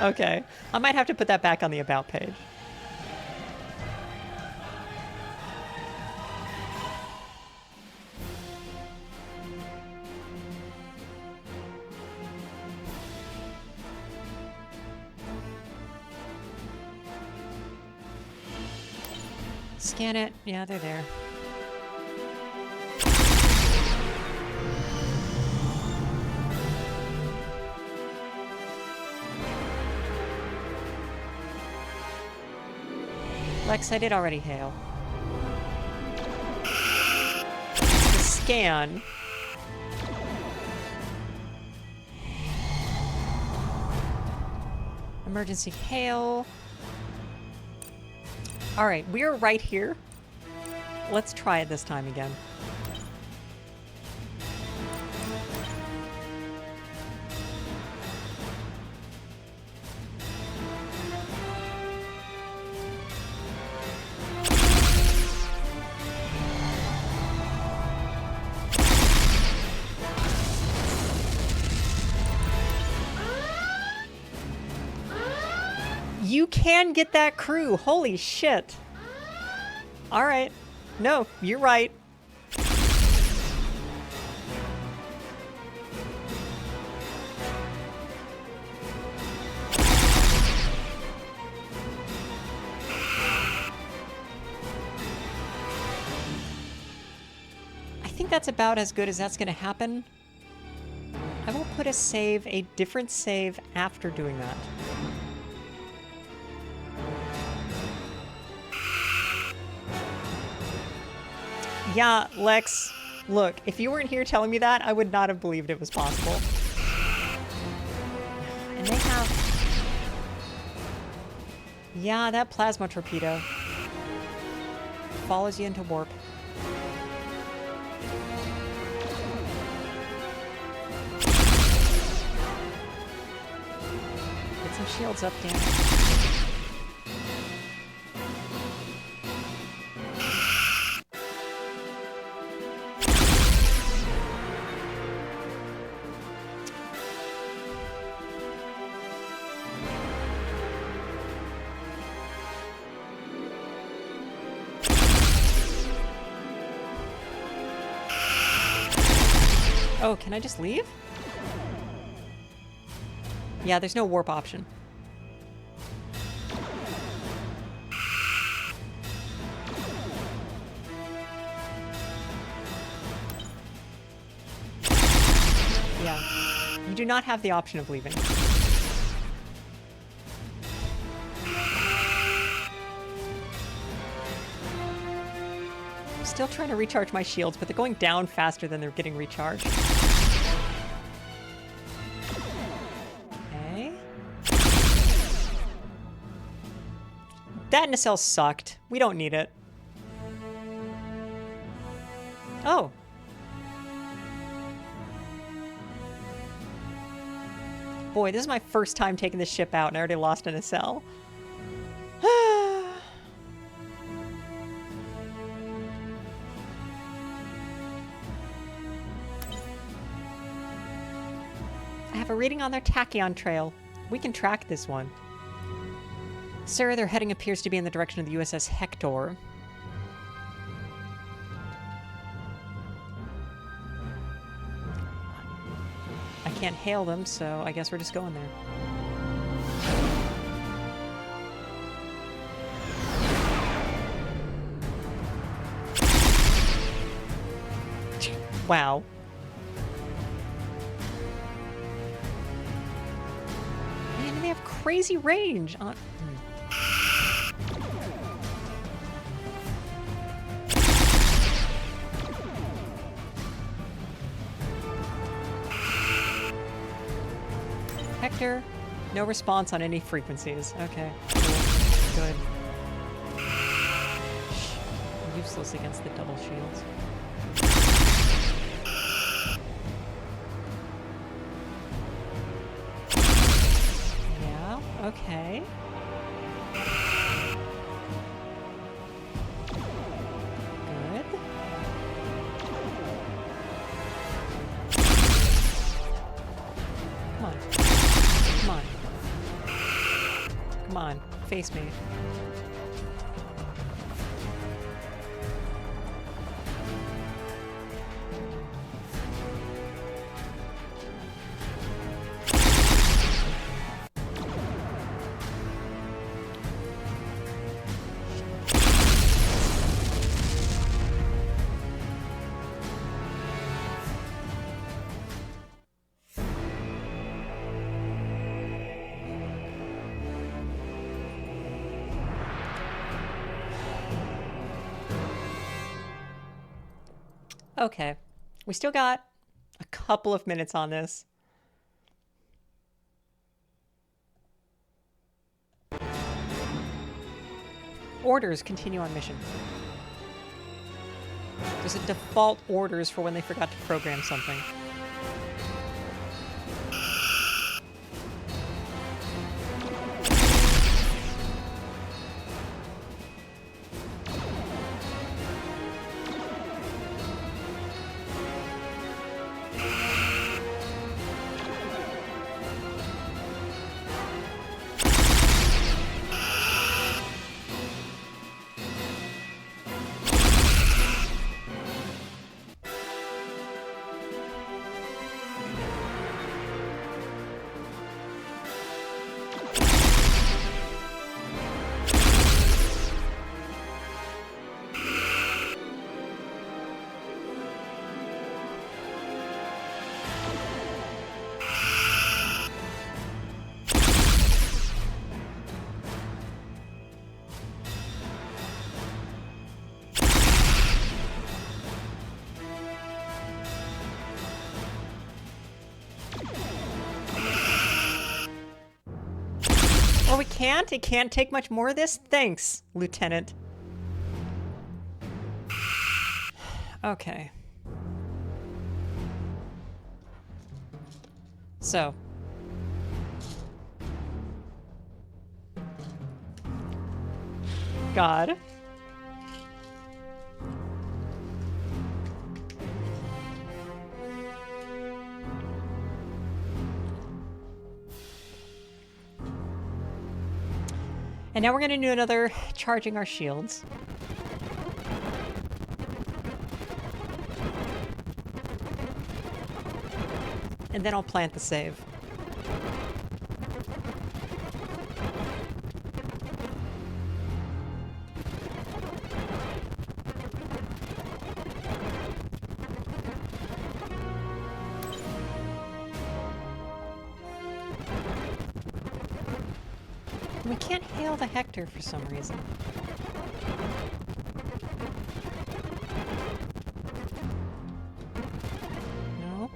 Okay, I might have to put that back on the About page. Scan it. Yeah, they're there. Lex, I did already hail. The scan. Emergency hail. All right, we are right here. Let's try it this time again. You can get that crew. Holy shit. All right. No, you're right. I think that's about as good as that's going to happen. I will put a different save after doing that. Yeah, Lex, look, if you weren't here telling me that, I would not have believed it was possible. And they have... Yeah, that plasma torpedo follows you into warp. Get some shields up, damn it. Oh, can I just leave? Yeah, there's no warp option. Yeah, you do not have the option of leaving. I'm still trying to recharge my shields, but they're going down faster than they're getting recharged. Okay. That nacelle sucked. We don't need it. Oh. Boy, this is my first time taking this ship out, and I already lost a nacelle. I have a reading on their tachyon trail. We can track this one. Sir, their heading appears to be in the direction of the USS Hector. I can't hail them, so I guess we're just going there. Wow. Man, they have crazy range on... Hector, no response on any frequencies. Okay, cool. Good. Useless against the double shields. Yeah, okay. Good. Come on. Come on. Come on. Face me. Okay, we still got a couple of minutes on this. Orders, continue on mission. There's a default orders for when they forgot to program something. Oh, we can't? It can't take much more of this? Thanks, Lieutenant. Okay. So. God. And now we're going to do another charging our shields. And then I'll plant the save. We can't hail the Hector for some reason. No?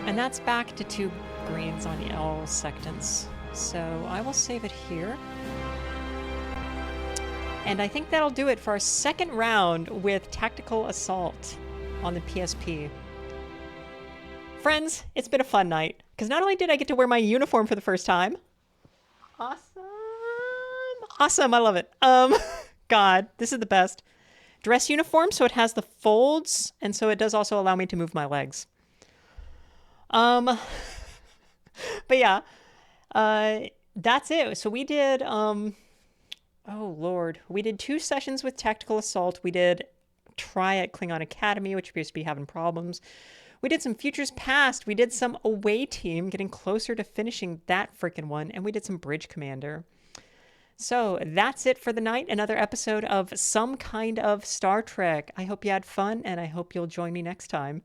And that's back to 2 greens on L sectants. So I will save it here. And I think that'll do it for our second round with Tactical Assault on the PSP. Friends, it's been a fun night, because not only did I get to wear my uniform for the first time. Awesome, I love it. God, this is the best. Dress uniform, so it has the folds, and so it does also allow me to move my legs. But yeah, that's it. So we did, oh Lord, we did 2 sessions with Tactical Assault. We did try at Klingon Academy, which appears to be having problems. We did some Futures Past. We did some Away Team, getting closer to finishing that freaking one. And we did some Bridge Commander. So that's it for the night. Another episode of Some Kind of Star Trek. I hope you had fun, and I hope you'll join me next time.